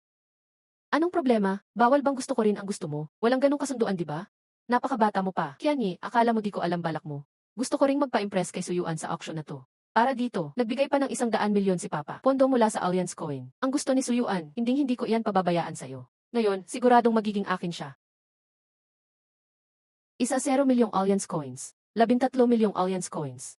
Anong problema? Bawal bang gusto ko rin ang gusto mo? Walang ganong kasunduan, di ba? Napakabata mo pa. Kianyi, akala mo di ko alam balak mo. Gusto ko ring magpa-impress kay Suyuan sa auction na to. Para dito, nagbigay pa ng 100 milyon si Papa. Pondo mula sa Alliance Coin. Ang gusto ni Suyuan, hindi ko iyan pababayaan sa'yo. Ngayon, siguradong magiging akin siya. 10 milyong Alliance Coins. 13 milyong Alliance Coins.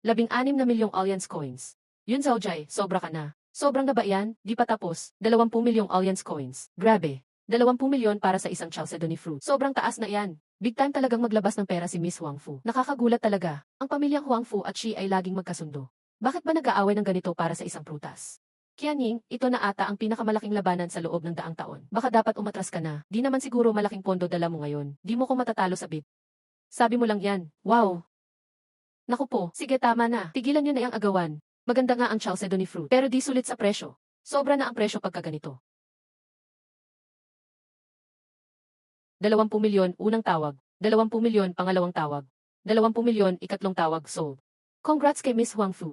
16 milyong Alliance Coins. Yun Zaujay, sobra ka na. Sobrang na ba yan? Di pa tapos. 20 milyong Alliance Coins. Grabe. 20 milyon para sa isang Chalcedony fruit. Sobrang taas na yan. Big time talagang maglabas ng pera si Miss Huang Fu. Nakakagulat talaga. Ang pamilyang Huang Fu at Shi ay laging magkasundo. Bakit ba nag-aaway ng ganito para sa isang prutas? Qianying, ito na ata ang pinakamalaking labanan sa loob ng daang taon. Baka dapat umatras ka na. Di naman siguro malaking pondo dala mo ngayon. Di mo ko matatalo sa bid. Sabi mo lang yan. Wow. Naku po, sige tama na. Tigilan niyo na yung agawan. Maganda nga ang Chalcedony fruit. Pero di sulit sa presyo. Sobra na ang presyo pagka ganito. 20 milyon unang tawag. 20 milyon pangalawang tawag. 20 milyon ikatlong tawag sold. Congrats kay Miss Huang Fu.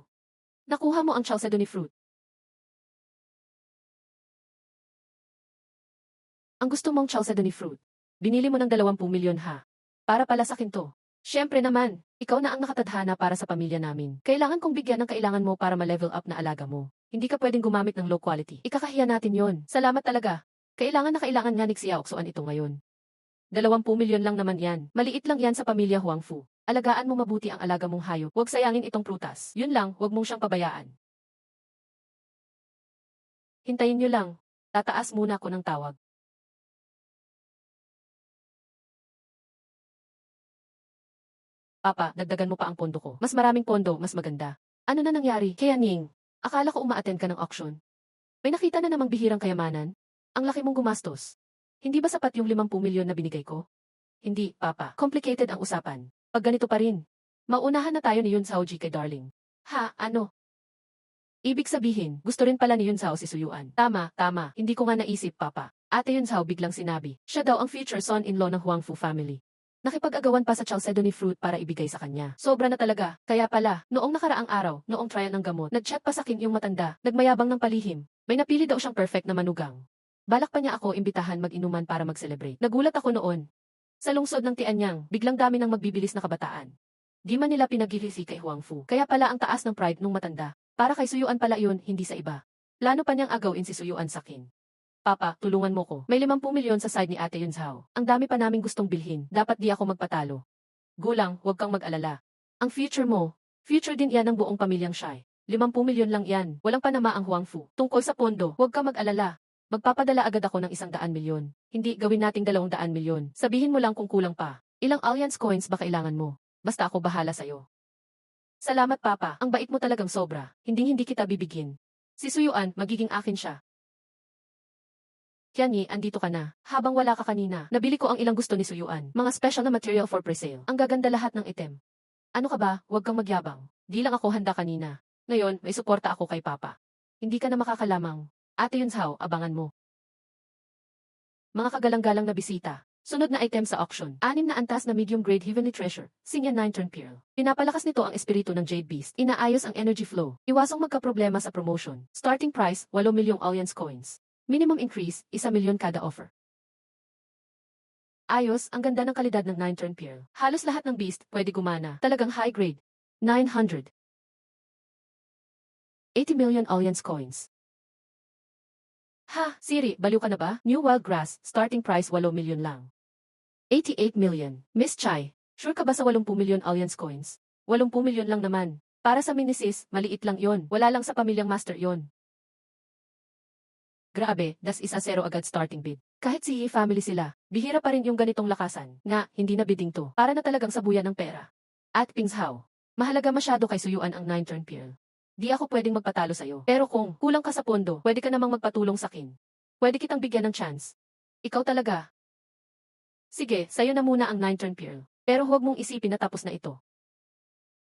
Nakuha mo ang Chalcedony fruit. Ang gusto mong Chalcedony fruit. Binili mo ng 20 milyon ha. Para pala sa akin to. Siyempre naman, ikaw na ang nakatadhana para sa pamilya namin. Kailangan kong bigyan ng kailangan mo para ma-level up na alaga mo. Hindi ka pwedeng gumamit ng low quality. Ikakahiya natin yon. Salamat talaga. Kailangan nga ni Xiaoxuan ito ngayon. 20 milyon lang naman yan. Maliit lang yan sa pamilya Huang Fu. Alagaan mo mabuti ang alaga mong hayop. Huwag sayangin itong prutas. Yun lang, huwag mong siyang pabayaan. Hintayin nyo lang. Tataas muna ako ng tawag. Papa, dagdagan mo pa ang pondo ko. Mas maraming pondo, mas maganda. Ano na nangyari? Qianying, akala ko uma-attend ka ng auction. May nakita na namang bihirang kayamanan? Ang laki mong gumastos. Hindi ba sapat yung 50 milyon na binigay ko? Hindi, Papa. Complicated ang usapan. Pag ganito pa rin. Maunahan na tayo ni Yun Zhao Ji kay Darling. Ha, ano? Ibig sabihin, gusto rin pala ni Yun Zhao si Suyuan. Tama, tama. Hindi ko nga naisip, Papa. Ate Yun Zhao biglang sinabi. Siya daw ang future son-in-law ng Huang Fu family. Nakipag-agawan pa sa Chalcedony fruit para ibigay sa kanya. Sobra na talaga. Kaya pala, noong nakaraang araw, noong trial ng gamot, nag-chat pa sa akin yung matanda, nagmayabang ng palihim. May napili daw siyang perfect na manugang. Balak pa niya ako imbitahan mag-inuman para mag-celebrate. Nagulat ako noon. Sa lungsod ng Tianyang, biglang dami ng magbibilis na kabataan. Di man nila pinagilisi kay Huang Fu. Kaya pala ang taas ng pride nung matanda. Para kay Suyuan pala yun, hindi sa iba. Plano pa niyang agawin si Suyuan sa akin. Papa, tulungan mo ko. May 50 milyon sa side ni Ate Yun Zhao. Ang dami pa naming gustong bilhin. Dapat di ako magpatalo. Gulang, huwag kang mag-alala. Ang future mo, future din yan ng buong pamilyang Shai. 50 milyon lang yan. Walang panama ang Huang Fu. Tungkol sa pondo, huwag kang mag-alala. Magpapadala agad ako ng 100 milyon. Hindi, gawin nating 200 milyon. Sabihin mo lang kung kulang pa. Ilang Alliance coins ba kailangan mo? Basta ako bahala sa'yo. Salamat Papa, ang bait mo talagang sobra. Hindi kita bibigyan. Si Suyuan, magiging akin siya. Qianyi, andito ka na. Habang wala ka kanina, nabili ko ang ilang gusto ni Suyuan. Mga special na material for presale. Ang gaganda lahat ng item. Ano ka ba? Huwag kang magyabang. Di lang ako handa kanina. Ngayon, may suporta ako kay Papa. Hindi ka na makakalamang. Ate Yun Zhao, abangan mo. Mga kagalang-galang na bisita. Sunod na item sa auction. 6 na antas na medium-grade Heavenly Treasure. Sinya 9-turn pearl. Pinapalakas nito ang espiritu ng Jade Beast. Inaayos ang energy flow. Iwasang magkaproblema sa promotion. Starting price, 8 milyong Alliance coins. Minimum increase, 1 milyon kada offer. Ayos, ang ganda ng kalidad ng 9-turn pearl. Halos lahat ng beast, pwede gumana. Talagang high grade. 900. 80 million Alliance coins. Ha, Siri, baliw ka na ba? New Wild Grass, starting price 8 milyon lang. 88 million. Miss Chai, sure ka ba sa 80 milyon Alliance coins? 80 milyon lang naman. Para sa minisis, maliit lang yon. Wala lang sa pamilyang master yon. Grabe, das isa zero agad starting bid. Kahit si Yi family sila, bihira pa rin yung ganitong lakasan. Nga, hindi na bidding to. Para na talagang sabuyan ng pera. At Pings Hao, mahalaga masyado kay Suyuan ang 9-turn pearl. Di ako pwedeng magpatalo sa'yo. Pero kung kulang ka sa pondo, pwede ka namang magpatulong sa akin. Pwede kitang bigyan ng chance. Ikaw talaga. Sige, sa'yo na muna ang 9-turn pearl. Pero huwag mong isipin na tapos na ito.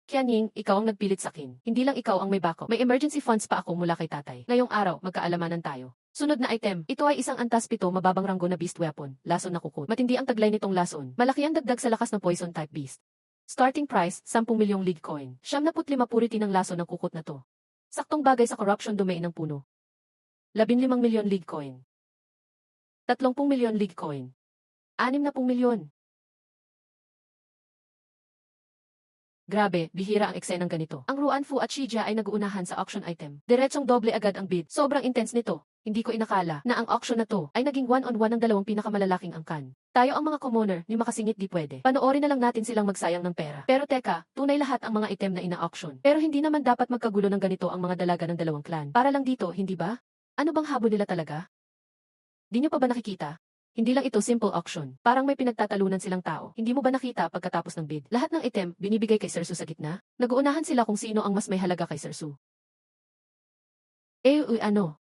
Qianying, ikaw ang nagpilit sa akin. Hindi lang ikaw ang may backup. May emergency funds pa ako mula kay tatay. Ngayong araw, magkaalamanan tayo. Sunod na item, ito ay isang antas 7 mababang ranggo na beast weapon, lason na kukut. Matindi ang taglay nitong lason. Malaki ang dagdag sa lakas ng poison type beast. Starting price, 10 milyong league coin. 75 purity ng lason ng kukut na to. Saktong bagay sa corruption domain ng puno. 15 milyon league coin. 30 milyon league coin. 60 milyon. Grabe, bihira ang eksenang ganito. Ang Ruanfu at Shija ay nag-uunahan sa auction item. Diretsong doble agad ang bid. Sobrang intense nito. Hindi ko inakala na ang auction na to ay naging one-on-one ng dalawang pinakamalalaking angkan. Tayo ang mga commoner, ni makasingit di pwede. Panoorin na lang natin silang magsayang ng pera. Pero teka, tunay lahat ang mga item na ina-auction. Pero hindi naman dapat magkagulo ng ganito ang mga dalaga ng dalawang clan. Para lang dito, hindi ba? Ano bang habol nila talaga? Di nyo pa ba nakikita? Hindi lang ito simple auction. Parang may pinagtatalunan silang tao. Hindi mo ba nakita pagkatapos ng bid? Lahat ng item binibigay kay Sir Su sa gitna? Nag-uunahan sila kung sino ang mas may halaga kay Sir Su. Ano?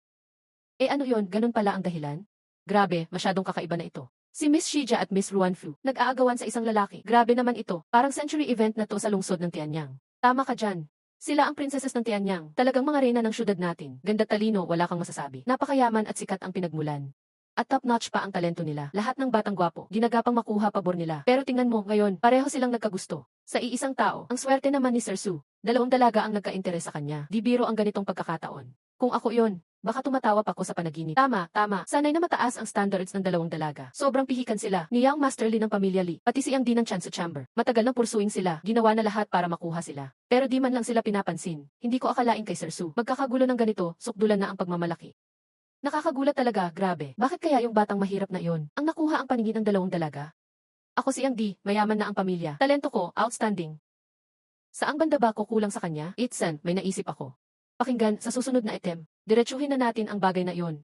Ano yon? Ganun pala ang dahilan? Grabe, masyadong kakaiba na ito. Si Miss Shija at Miss Ruanfu, nag-aagawan sa isang lalaki. Grabe naman ito. Parang century event na to sa lungsod ng Tianyang. Tama ka dyan. Sila ang princesses ng Tianyang. Talagang mga reyna ng syudad natin. Ganda talino, wala kang masasabi. Napakayaman at sikat ang pinagmulan. At top-notch pa ang talento nila. Lahat ng batang gwapo, ginagapang makuha pabor nila. Pero tingnan mo, ngayon, pareho silang nagkagusto. Sa iisang tao, ang swerte naman ni Sir Su. Dalawang dalaga ang nagka-interes sa kanya. Di biro ang ganitong pagkakataon. Kung ako yon, baka tumatawa pa ako sa panaginip. Tama. Sanay na mataas ang standards ng dalawang dalaga. Sobrang pihikan sila. Ni Young Master Lee ng pamilya Lee, pati si Yang Di ng Chansu Chamber. Matagal nang pursuing sila. Ginawa na lahat para makuha sila. Pero di man lang sila pinapansin. Hindi ko akalain kay Sir Su. Magkakagulo ng ganito, sukdulan na ang pagmamalaki. Nakakagulat talaga, grabe. Bakit kaya yung batang mahirap na iyon ang nakuha ang paningin ng dalawang dalaga? Ako si Yang Di, mayaman na ang pamilya. Talento ko, outstanding. Saang banda ba ko kulang sa kanya? Itsan, may naisip ako. Pakinggan, sa susunod na item, diretsuhin na natin ang bagay na iyon.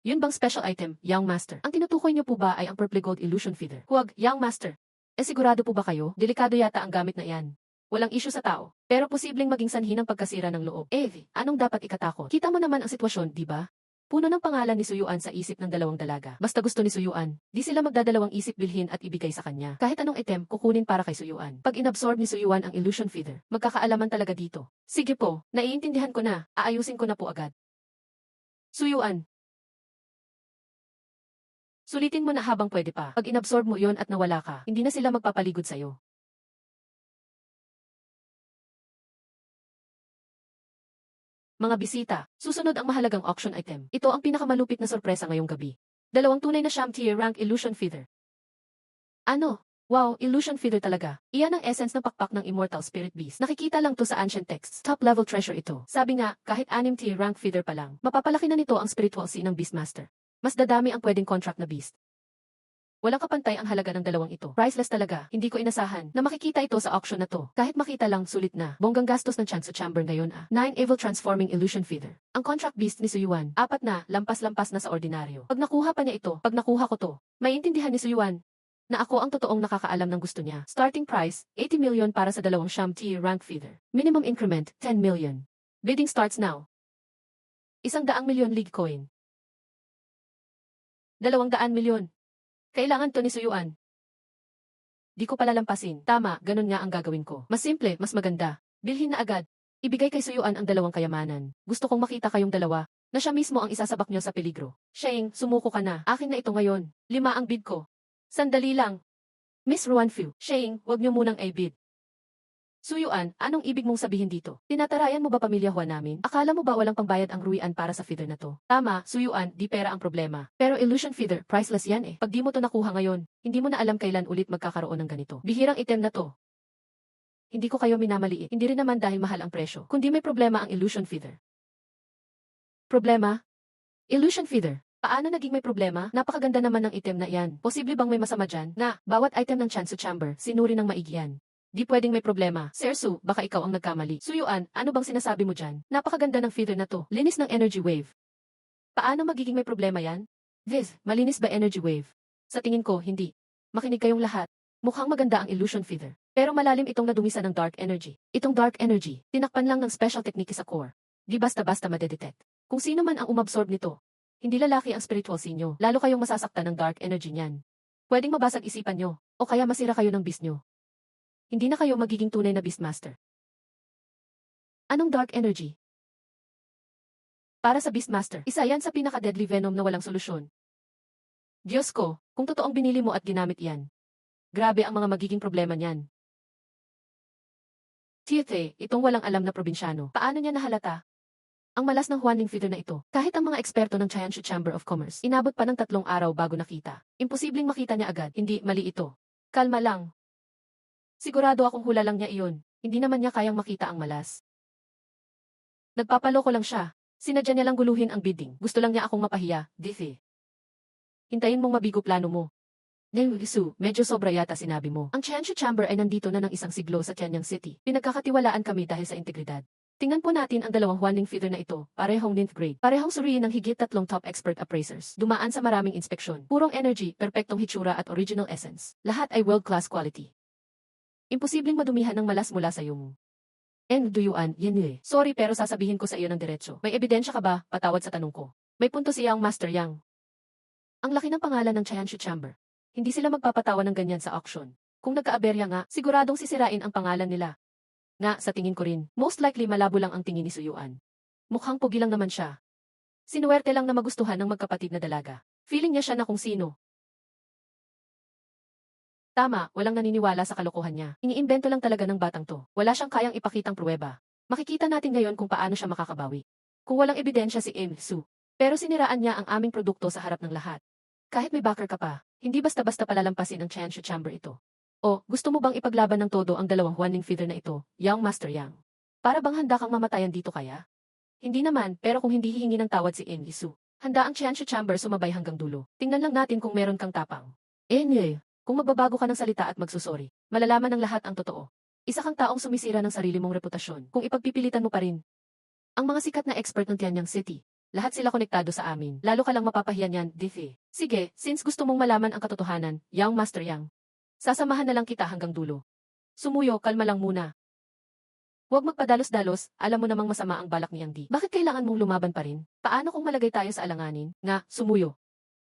Yun bang special item, Young Master? Ang tinutukoy niyo po ba ay ang Purple Gold Illusion Feather? Huwag, Young Master. Sigurado po ba kayo? Delikado yata ang gamit na iyan. Walang issue sa tao, pero posibleng maging sanhi ng pagkasira ng loob. Anong dapat ikatakot? Kita mo naman ang sitwasyon, di ba? Puno ng pangalan ni Suyuan sa isip ng dalawang dalaga. Basta gusto ni Suyuan, di sila magdadalawang isip bilhin at ibigay sa kanya. Kahit anong item, kukunin para kay Suyuan. Pag inabsorb ni Suyuan ang illusion feather, magkakaalaman talaga dito. Sige po, naiintindihan ko na, aayusin ko na po agad. Suyuan. Sulitin mo na habang pwede pa. Pag inabsorb mo yon at nawala ka, hindi na sila magpapaligod sa'yo. Mga bisita, susunod ang mahalagang auction item. Ito ang pinakamalupit na sorpresa ngayong gabi. Dalawang tunay na Sham Tier Rank Illusion Feather. Ano? Wow, Illusion Feather talaga. Iyan ang essence ng pakpak ng Immortal Spirit Beast. Nakikita lang to sa ancient texts. Top level treasure ito. Sabi nga, kahit 6 tier rank feather pa lang, mapapalaki na nito ang spiritual sea ng Beastmaster. Mas dadami ang pwedeng contract na beast. Walang kapantay ang halaga ng dalawang ito. Priceless talaga. Hindi ko inasahan na makikita ito sa auction na to. Kahit makita lang, sulit na. Bonggang gastos ng Chansu Chamber ngayon 9 Evil Transforming Illusion Feather. Ang contract beast ni Suyuan, 4 na, lampas-lampas na sa ordinaryo. Pag nakuha pa niya ito, pag nakuha ko to, maiintindihan ni Suyuan na ako ang totoong nakakaalam ng gusto niya. Starting price, 80 million para sa dalawang Sham Tier Rank Feather. Minimum increment, 10 million. Bidding starts now. 100 milyon league coin. 200 milyon. Kailangan to ni Suyuan. Di ko palalampasin. Tama, ganun nga ang gagawin ko. Mas simple, mas maganda. Bilhin na agad. Ibigay kay Suyuan ang dalawang kayamanan. Gusto kong makita kayong dalawa, na siya mismo ang isasabak niyo sa peligro. Sheng, sumuko ka na. Akin na ito ngayon. 5 ang bid ko. Sandali lang. Miss Ruanfu, Sheng, wag niyo munang i-bid. Suyuan, anong ibig mong sabihin dito? Tinatarayan mo ba pamilya Juan namin? Akala mo ba walang pangbayad ang Ruian para sa feather na to? Tama, Suyuan, di pera ang problema. Pero illusion feather, priceless yan eh. Pag di mo to nakuha ngayon, hindi mo na alam kailan ulit magkakaroon ng ganito. Bihirang item na to. Hindi ko kayo minamaliit. Hindi rin naman dahil mahal ang presyo. Kundi may problema ang illusion feather. Problema? Illusion feather. Paano naging may problema? Napakaganda naman ng item na iyan. Posible bang may masama dyan? Na, bawat item ng Chansu Chamber, sinuri ng maigi yan. Di pwedeng may problema. Sir Su, baka ikaw ang nagkamali. Suyuan, ano bang sinasabi mo dyan? Napakaganda ng feather na to. Linis ng energy wave. Paano magiging may problema yan? Viz, malinis ba energy wave? Sa tingin ko, hindi. Makinig kayong lahat. Mukhang maganda ang illusion feather. Pero malalim itong nadumisa ng dark energy. Itong dark energy, tinakpan lang ng special technique sa core. Di basta-basta madedetect. Kung sino man ang umabsorb nito, hindi lalaki ang spiritual sinyo. Lalo kayong masasaktan ng dark energy niyan. Pwedeng mabasag isipan nyo, o kaya masira kayo ng beast nyo. Hindi na kayo magiging tunay na Beastmaster. Anong dark energy? Para sa Beastmaster, isa yan sa pinaka-deadly venom na walang solusyon. Diyos ko, kung totoong binili mo at ginamit yan. Grabe ang mga magiging problema niyan. Tiethe, itong walang alam na probinsyano. Paano niya nahalata? Ang malas ng Huanling feather na ito, kahit ang mga eksperto ng Chayanshu Chamber of Commerce, inabot pa ng 3 araw bago nakita. Imposibleng makita niya agad, hindi, mali ito. Kalma lang. Sigurado akong hula lang niya iyon. Hindi naman niya kayang makita ang malas. Nagpapaloko lang siya. Sinadya niya lang guluhin ang bidding. Gusto lang niya akong mapahiya, Diffie. Hintayin mong mabigo plano mo. Su, medyo sobra yata sinabi mo. Ang Chanshu Chamber ay nandito na ng isang siglo sa Tianyang City. Pinagkakatiwalaan kami dahil sa integridad. Tingnan po natin ang dalawang Huanling feeder na ito, parehong 9th grade. Parehong suriin ng higit 3 top expert appraisers. Dumaan sa maraming inspeksyon. Purong energy, perpektong hitsura at original essence. Lahat ay world-class quality. Imposibleng madumihan ng malas mula sa iyo mo. Duyuan, yan eh. Sorry pero sasabihin ko sa iyo ng diretso. May ebidensya ka ba? Patawad sa tanong ko. May punto si Yang Master Yang. Ang laki ng pangalan ng Chanshu Chamber. Hindi sila magpapatawa ng ganyan sa auction. Kung nagka-aberya nga, siguradong sisirain ang pangalan nila. Nga, sa tingin ko rin, most likely malabo lang ang tingin ni Suyuan. Mukhang pogi lang naman siya. Sinuwerte lang na magustuhan ng magkapatid na dalaga. Feeling niya siya na kung sino. Tama, walang naniniwala sa kalokohan niya. Iniimbento lang talaga ng batang to. Wala siyang kayang ipakitang pruweba. Makikita natin ngayon kung paano siya makakabawi. Kung walang ebidensya si Su. Pero siniraan niya ang aming produkto sa harap ng lahat. Kahit may backer ka pa, hindi basta-basta palalampasin ang Chanshu Chamber ito. O, gusto mo bang ipaglaban ng todo ang dalawang Huanling feeder na ito, Yang Master Yang? Para bang handa kang mamatayan dito kaya? Hindi naman, pero kung hindi hihingi ng tawad si Su, handa ang Chanshu Chamber sumabay hanggang dulo. Tingnan lang natin kung meron kang tapang. Kung magbabago ka ng salita at magsusori, malalaman ng lahat ang totoo. Isa kang taong sumisira ng sarili mong reputasyon kung ipagpipilitan mo pa rin. Ang mga sikat na expert ng Tianyang City, lahat sila konektado sa amin. Lalo ka lang mapapahiya niyan, Diffie. Sige, since gusto mong malaman ang katotohanan, Yang Master Yang. Sasamahan na lang kita hanggang dulo. Sumuyo, kalma lang muna. Huwag magpadalos-dalos, alam mo namang masama ang balak ni Yang Di. Bakit kailangan mong lumaban pa rin? Paano kung malagay tayo sa alanganin? Nga, sumuyo.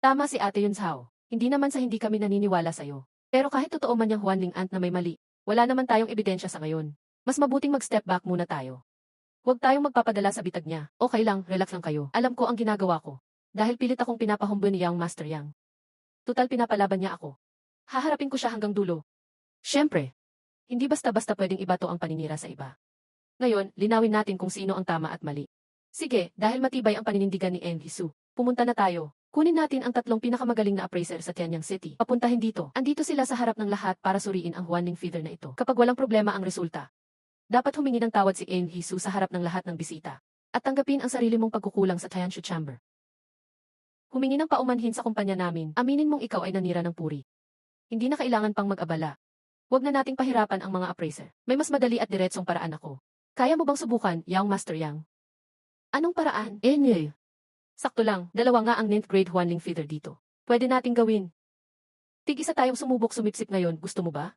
Tama si Ate Yunzhao. Hindi naman sa hindi kami naniniwala sa'yo. Pero kahit totoo man yung Huanling Ant na may mali, wala naman tayong ebidensya sa ngayon. Mas mabuting mag-step back muna tayo. Huwag tayong magpapadala sa bitag niya. Okay lang, relax lang kayo. Alam ko ang ginagawa ko. Dahil pilit akong pinapahumbo ni Yang Master Yang. Tutal pinapalaban niya ako. Haharapin ko siya hanggang dulo. Siyempre, hindi basta-basta pwedeng ibato ang paninira sa iba. Ngayon, linawin natin kung sino ang tama at mali. Sige, dahil matibay ang paninindigan ni Su, pumunta na tayo. Kunin natin ang 3 pinakamagaling na appraiser sa Tianyang City. Papuntahin dito. Andito sila sa harap ng lahat para suriin ang Huanling feeder na ito. Kapag walang problema ang resulta, dapat humingi ng tawad si Su sa harap ng lahat ng bisita. At tanggapin ang sarili mong pagkukulang sa Chanshu Chamber. Humingi ng paumanhin sa kumpanya namin. Aminin mong ikaw ay nanira ng puri. Hindi na kailangan pang mag-abala. Huwag na nating pahirapan ang mga appraiser. May mas madali at diretsong paraan ako. Kaya mo bang subukan, Yang Master Yang? Anong paraan? Sakto lang, 2 nga ang 9th grade Huanling feeder dito. Pwede nating gawin. Tig-isa tayong sumubok sumipsip ngayon, gusto mo ba?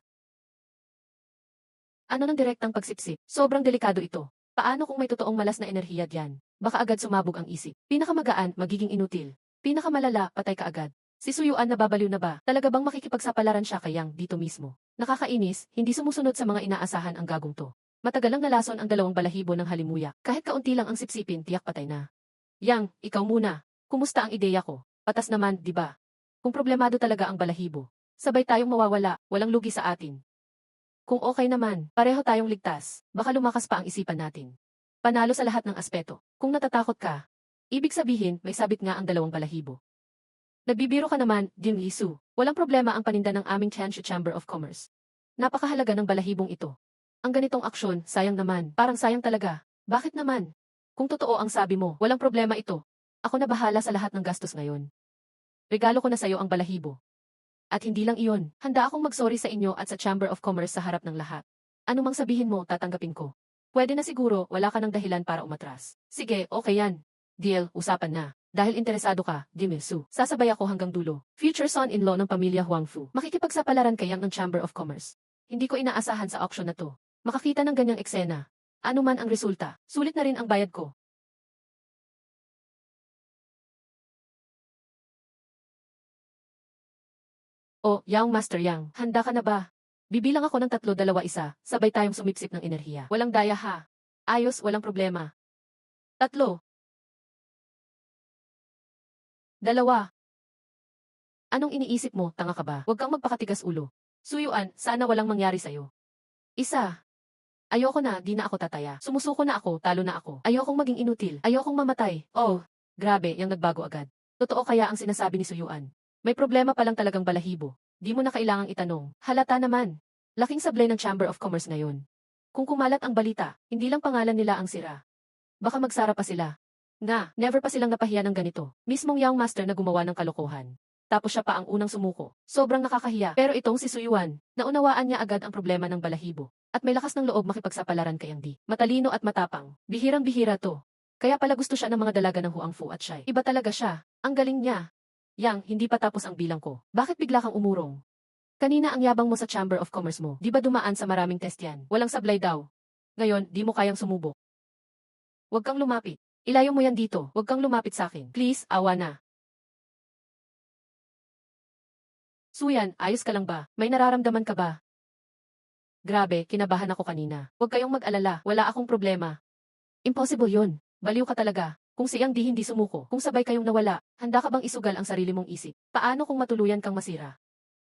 Ano ng direktang pagsipsip? Sobrang delikado ito. Paano kung may totoong malas na enerhiya diyan? Baka agad sumabog ang isip. Pinakamagaan, magiging inutil. Pinakamalala, patay ka agad. Si Suyuan nababaliw na ba? Talaga bang makikipagsapalaran siya kay Yang dito mismo? Nakakainis, hindi sumusunod sa mga inaasahan ang gagong to. Matagal lang nalason ang 2 balahibo ng halimuyak. Kahit kaunti lang ang sipsipin, tiyak patay na. Yang, ikaw muna. Kumusta ang ideya ko? Patas naman, di ba? Kung problemado talaga ang balahibo, sabay tayong mawawala, walang lugi sa atin. Kung okay naman, pareho tayong ligtas, baka lumakas pa ang isipan natin. Panalo sa lahat ng aspeto. Kung natatakot ka, ibig sabihin may sabit nga ang 2 balahibo. Nagbibiro ka naman, Jim Su. Walang problema ang paninda ng aming Chanshu Chamber of Commerce. Napakahalaga ng balahibong ito. Ang ganitong aksyon, sayang naman, parang sayang talaga. Bakit naman? Kung totoo ang sabi mo, walang problema ito. Ako na bahala sa lahat ng gastos ngayon. Regalo ko na sa'yo ang balahibo. At hindi lang iyon, handa akong magsorry sa inyo at sa Chamber of Commerce sa harap ng lahat. Ano mang sabihin mo, tatanggapin ko. Pwede na siguro, wala ka ng dahilan para umatras. Sige, okay yan. Deal, usapan na. Dahil interesado ka, Su, sasabay ako hanggang dulo. Future son-in-law ng pamilya Huangfu. Makikipagsapalaran kay Yang ng Chamber of Commerce. Hindi ko inaasahan sa auction na to. Makakita ng ganyang eksena. Ano man ang resulta, sulit na rin ang bayad ko. O, Yang Master Yang, handa ka na ba? Bibilang ako ng 3, 2, 1, sabay tayong sumipsip ng enerhiya. Walang daya ha. Ayos, walang problema. 3, 2. Anong iniisip mo, tanga ka ba? Huwag kang magpakatigas ulo. Suyuan, sana walang mangyari sa'yo. 1. Ayoko na, di na ako tataya. Sumusuko na ako, talo na ako. Ayokong maging inutil. Ayokong mamatay. Oh, grabe, yang nagbago agad. Totoo kaya ang sinasabi ni Suyuan. May problema palang talagang balahibo. Di mo na kailangang itanong. Halata naman. Laking sablay ng Chamber of Commerce ngayon. Kung kumalat ang balita, hindi lang pangalan nila ang sira. Baka magsara pa sila. Never pa silang napahiya ng ganito. Mismong Young Master na gumawa ng kalokohan. Tapos siya pa ang unang sumuko. Sobrang nakakahiya. Pero itong si Suyuan, naunawaan niya agad ang problema ng balahibo. At may lakas ng loob makipagsapalaran kay Yang Di. Matalino at matapang. Bihirang-bihira to. Kaya pala gusto siya ng mga dalaga ng Huangfu at Shai. Iba talaga siya. Ang galing niya. Yang, hindi pa tapos ang bilang ko. Bakit bigla kang umurong? Kanina ang yabang mo sa Chamber of Commerce mo. Di ba dumaan sa maraming test yan? Walang sablay daw. Ngayon, di mo kayang sumubok. Huwag kang lumapit. Ilayo mo yan dito. Huwag kang lumapit sa akin. Please, awa na. Suyan, ayos ka lang ba? May nararamdaman ka ba? Grabe, kinabahan ako kanina. Huwag kayong mag-alala. Wala akong problema. Impossible yun. Baliw ka talaga. Kung si Yang Di hindi sumuko, kung sabay kayong nawala, handa ka bang isugal ang sarili mong isip? Paano kung matuluyan kang masira?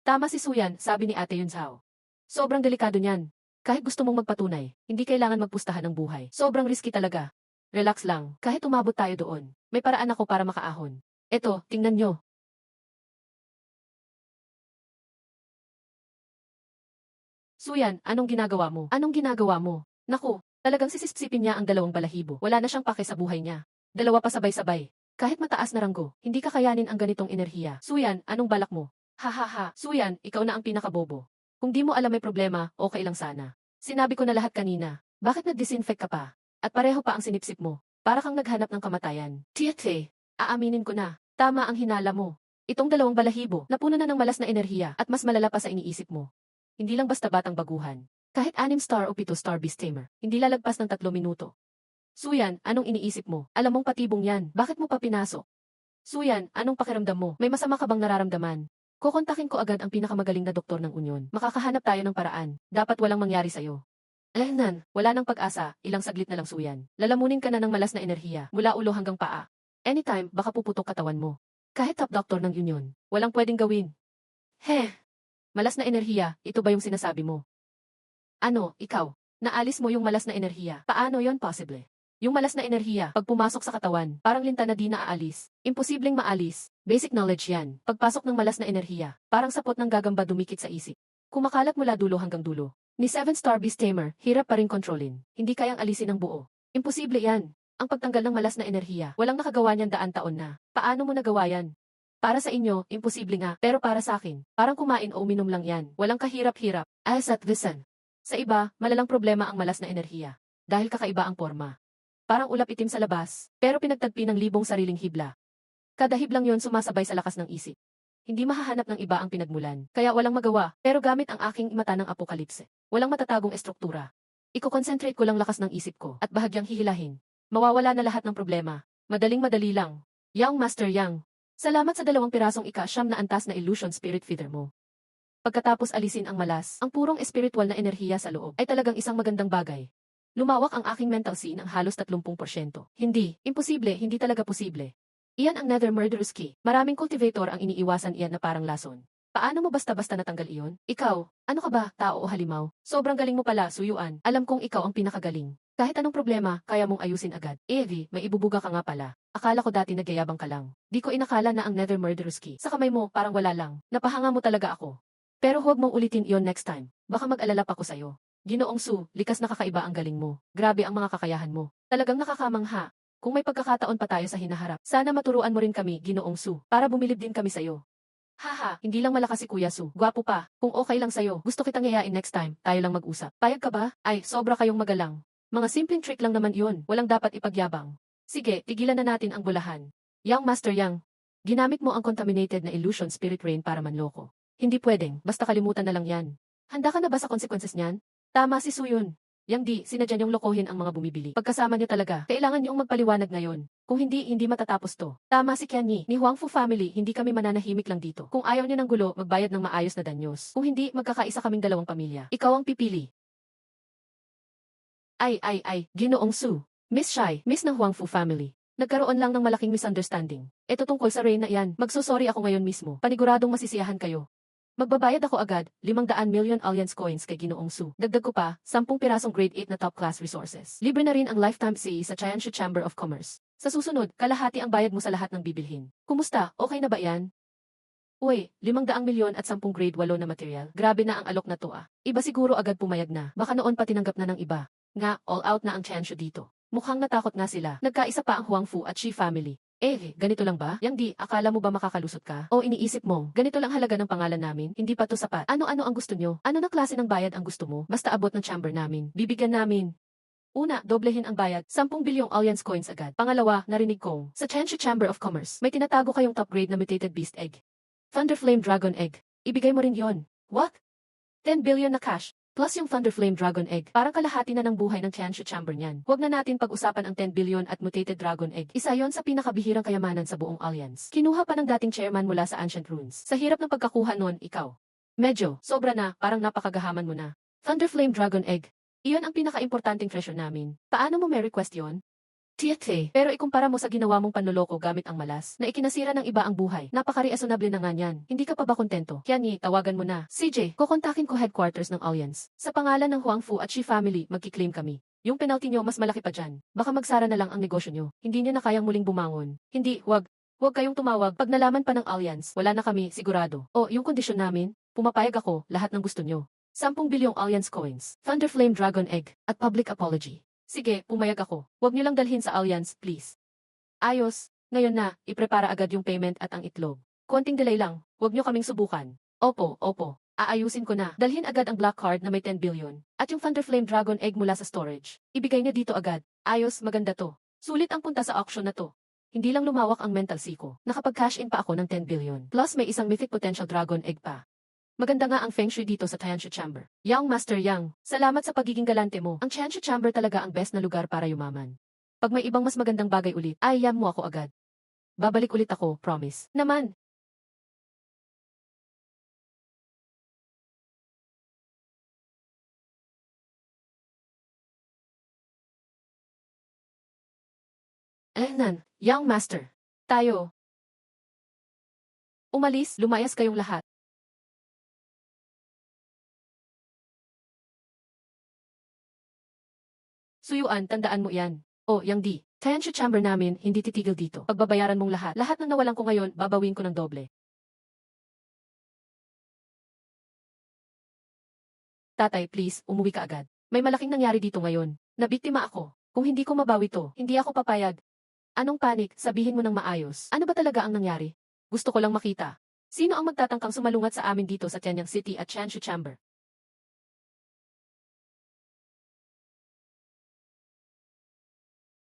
Tama si Suyan, sabi ni Ate Yunzao. Sobrang delikado niyan. Kahit gusto mong magpatunay, hindi kailangan magpustahan ng buhay. Sobrang risky talaga. Relax lang, kahit umabot tayo doon. May paraan ako para makaahon. Eto, tingnan nyo. Suyan, anong ginagawa mo? Anong ginagawa mo? Naku, talagang sisipsipin niya ang dalawang balahibo. Wala na siyang pake sa buhay niya. Dalawa pa sabay-sabay. Kahit mataas na ranggo, hindi kakayanin ang ganitong enerhiya. Suyan, anong balak mo? Hahaha, Suyan, ikaw na ang pinakabobo. Kung di mo alam may problema, okay lang sana. Sinabi ko na lahat kanina. Bakit nag-disinfect ka pa? At pareho pa ang sinipsip mo. Para kang naghanap ng kamatayan. Tiete, aaminin ko na. Tama ang hinala mo. Itong dalawang balahibo, napuno na ng malas na enerhiya at mas malala pa sa iniisip mo. Hindi lang basta batang baguhan. Kahit 6-star o 7-star beast tamer, hindi lalagpas ng 3 minuto. Suyan, anong iniisip mo? Alam mong patibong yan, bakit mo pa pinasok? Suyan, anong pakiramdam mo? May masama ka bang nararamdaman? Kukontakin ko agad ang pinakamagaling na doktor ng Union. Makakahanap tayo ng paraan. Dapat walang mangyari sa'yo. Wala nang pag-asa, ilang saglit na lang Suyan. Lalamunin ka na ng malas na enerhiya, mula ulo hanggang paa. Anytime, baka puputok katawan mo. Kahit top doctor ng Union, walang pwedeng gawin. Malas na enerhiya, ito ba yung sinasabi mo? Ano, ikaw? Naalis mo yung malas na enerhiya. Paano yon possible? Yung malas na enerhiya, pag pumasok sa katawan, parang linta na di naaalis. Imposibleng maalis. Basic knowledge yan. Pagpasok ng malas na enerhiya, parang sapot ng gagamba dumikit sa isip. Kumakalat mula dulo hanggang dulo. Ni 7-star beast tamer, hirap pa rin kontrolin. Hindi kayang alisin ng buo. Imposible yan. Ang pagtanggal ng malas na enerhiya, walang nakagawa niyan daan taon na. Paano mo nagawa yan? Para sa inyo, imposible nga. Pero para sa akin, parang kumain o uminom lang yan. Walang kahirap-hirap. As at listen. Sa iba, malalang problema ang malas na enerhiya. Dahil kakaiba ang forma. Parang ulap itim sa labas, pero pinagtagpi ng libong sariling hibla. Kada hiblang yon sumasabay sa lakas ng isip. Hindi mahahanap ng iba ang pinagmulan, kaya walang magawa, pero gamit ang aking mata ng apokalipse. Walang matatagong estruktura. Iko-concentrate ko lang lakas ng isip ko, at bahagyang hihilahin. Mawawala na lahat ng problema. Madaling-madali lang. Young Master Yang. Salamat sa 2 pirasong ika-9 na antas na illusion spirit feeder mo. Pagkatapos alisin ang malas, ang purong espiritual na enerhiya sa loob ay talagang isang magandang bagay. Lumawak ang aking mental scene ng halos 30%. Hindi, imposible, hindi talaga posible. Iyan ang nether murderous key. Maraming cultivator ang iniiwasan iyan na parang lason. Paano mo basta-basta natanggal iyon? Ikaw, ano ka ba, tao o halimaw? Sobrang galing mo pala, Suyuan. Alam kong ikaw ang pinakagaling. Kahit anong problema, kaya mong ayusin agad. Evie, may ibubuga ka nga pala. Akala ko dati nagyayabang ka lang. Di ko inakala na ang nether murderous key. Sa kamay mo, parang wala lang. Napahanga mo talaga ako. Pero huwag mong ulitin iyon next time. Baka mag-alala pa ko sa'yo. Ginoong Su, likas na kakaiba ang galing mo. Grabe ang mga kakayahan mo. Talagang nakakamangha. Kung may pagkakataon pa tayo sa hinaharap, sana maturuan mo rin kami, Ginoong Su, para bumilib din kami sa'yo. Haha, hindi lang malakas si Kuya Su. Gwapo pa. Kung okay lang sa'yo, gusto kitang yayain next time, tayo lang mag-usap. Payag ka ba? Ay, sobra kayong magalang. Mga simpleng trick lang naman yun, walang dapat ipagyabang. Sige, tigilan na natin ang bulahan. Young Master Yang, ginamit mo ang contaminated na illusion spirit rain para manloko. Hindi pwedeng, basta kalimutan na lang yan. Handa ka na ba sa consequences niyan? Tama si Suyun. Yang Di, sinadya niyong lokohin ang mga bumibili. Pagkasama niyo talaga, kailangan niyong magpaliwanag ngayon. Kung hindi, hindi matatapos to. Tama si Qianyi, ni Huangfu family, hindi kami mananahimik lang dito. Kung ayaw niyo ng gulo, magbayad ng maayos na danyos. Kung hindi, magkakaisa kaming 2 pamilya. Ikaw ang pipili. Ay, Ginoong Su. Miss Shai, Miss ng Huangfu family. Nagkaroon lang ng malaking misunderstanding. Ito tungkol sa rain na yan, magsusorry ako ngayon mismo. Paniguradong masisiyahan kayo. Magbabayad ako agad, 500 million alliance coins kay Ginoong Su. Dagdag ko pa, 10 pirasong grade 8 na top class resources. Libre na rin ang lifetime fee sa Chayanshu Chamber of Commerce. Sa susunod, kalahati ang bayad mo sa lahat ng bibilhin. Kumusta, okay na ba yan? Uy, 500 milyon at 10 grade 8 na material. Grabe na ang alok na to ah. Iba siguro agad pumayag na. Baka noon pa tinanggap na ng iba. Nga, all out na ang Chanshu dito. Mukhang natakot nga sila. Nagkaisa pa ang Huangfu at Shi family. Ganito lang ba? Yang di, akala mo ba makakalusot ka? O iniisip mo, ganito lang halaga ng pangalan namin, hindi pa to sapat. Ano-ano ang gusto nyo? Ano na klase ng bayad ang gusto mo? Basta abot ng chamber namin. Bibigyan namin. Una, doblehin ang bayad, 10 bilyong alliance coins agad. Pangalawa, narinig kong, sa Chanshu Chamber of Commerce, may tinatago kayong top grade na mutated beast egg. Thunderflame Dragon Egg. Ibigay mo rin yon. What? 10 billion na cash, plus yung Thunderflame Dragon Egg. Parang kalahati na ng buhay ng Chanshu Chamber niyan. Huwag na natin pag-usapan ang 10 billion at mutated Dragon Egg. Isa yon sa pinakabihirang kayamanan sa buong alliance. Kinuha pa ng dating chairman mula sa Ancient Runes. Sa hirap ng pagkakuha nun, ikaw. Medyo, sobra na, parang napakagahaman mo na. Thunderflame Dragon Egg. Iyon ang pinaka-importanting treasure namin. Paano mo may request yon? Tiete, pero ikumpara mo sa ginawa mong panloloko gamit ang malas, na ikinasira ng iba ang buhay. Napaka-reasonable na nga niyan. Hindi ka pa ba kontento? Kiani, tawagan mo na. CJ, kukontakin ko headquarters ng Alliance. Sa pangalan ng Huangfu at Shi family, magkiklaim kami. Yung penalty nyo mas malaki pa dyan. Baka magsara na lang ang negosyo nyo. Hindi nyo na kayang muling bumangon. Hindi, wag. Huwag kayong tumawag. Pag nalaman pa ng Alliance, wala na kami, sigurado. O, yung kondisyon namin, pumapayag ako, lahat ng gusto nyo. 10 bilyong Alliance coins, Thunderflame Dragon Egg, at public apology. Sige, pumayag ako. Huwag niyo lang dalhin sa Alliance, please. Ayos, ngayon na, iprepara agad yung payment at ang itlog. Konting delay lang, huwag niyo kaming subukan. Opo, aayusin ko na. Dalhin agad ang black card na may 10 billion. At yung Thunderflame Dragon Egg mula sa storage. Ibigay niya dito agad. Ayos, maganda to. Sulit ang punta sa auction na to. Hindi lang lumawak ang mental siko. Nakapag-cash in pa ako ng 10 billion. Plus may isang mythic potential dragon egg pa. Maganda nga ang feng shui dito sa Chanshu Chamber. Yang Master Yang, salamat sa pagiging galante mo. Ang Chanshu Chamber talaga ang best na lugar para yumaman. Pag may ibang mas magandang bagay ulit, ayam mo ako agad. Babalik ulit ako, promise. Naman. Yang Master. Tayo. Umalis, lumayas kayong lahat. Suyuan, tandaan mo yan. O, Yang Di, Chanshu Chamber namin, hindi titigil dito. Pagbabayaran mong lahat. Lahat ng nawalan ko ngayon, babawin ko ng doble. Tatay, please, umuwi ka agad. May malaking nangyari dito ngayon. Nabiktima ako. Kung hindi ko mabawi to, hindi ako papayag. Anong panik? Sabihin mo ng maayos. Ano ba talaga ang nangyari? Gusto ko lang makita. Sino ang magtatangkang sumalungat sa amin dito sa Tianyang City at Chanshu Chamber?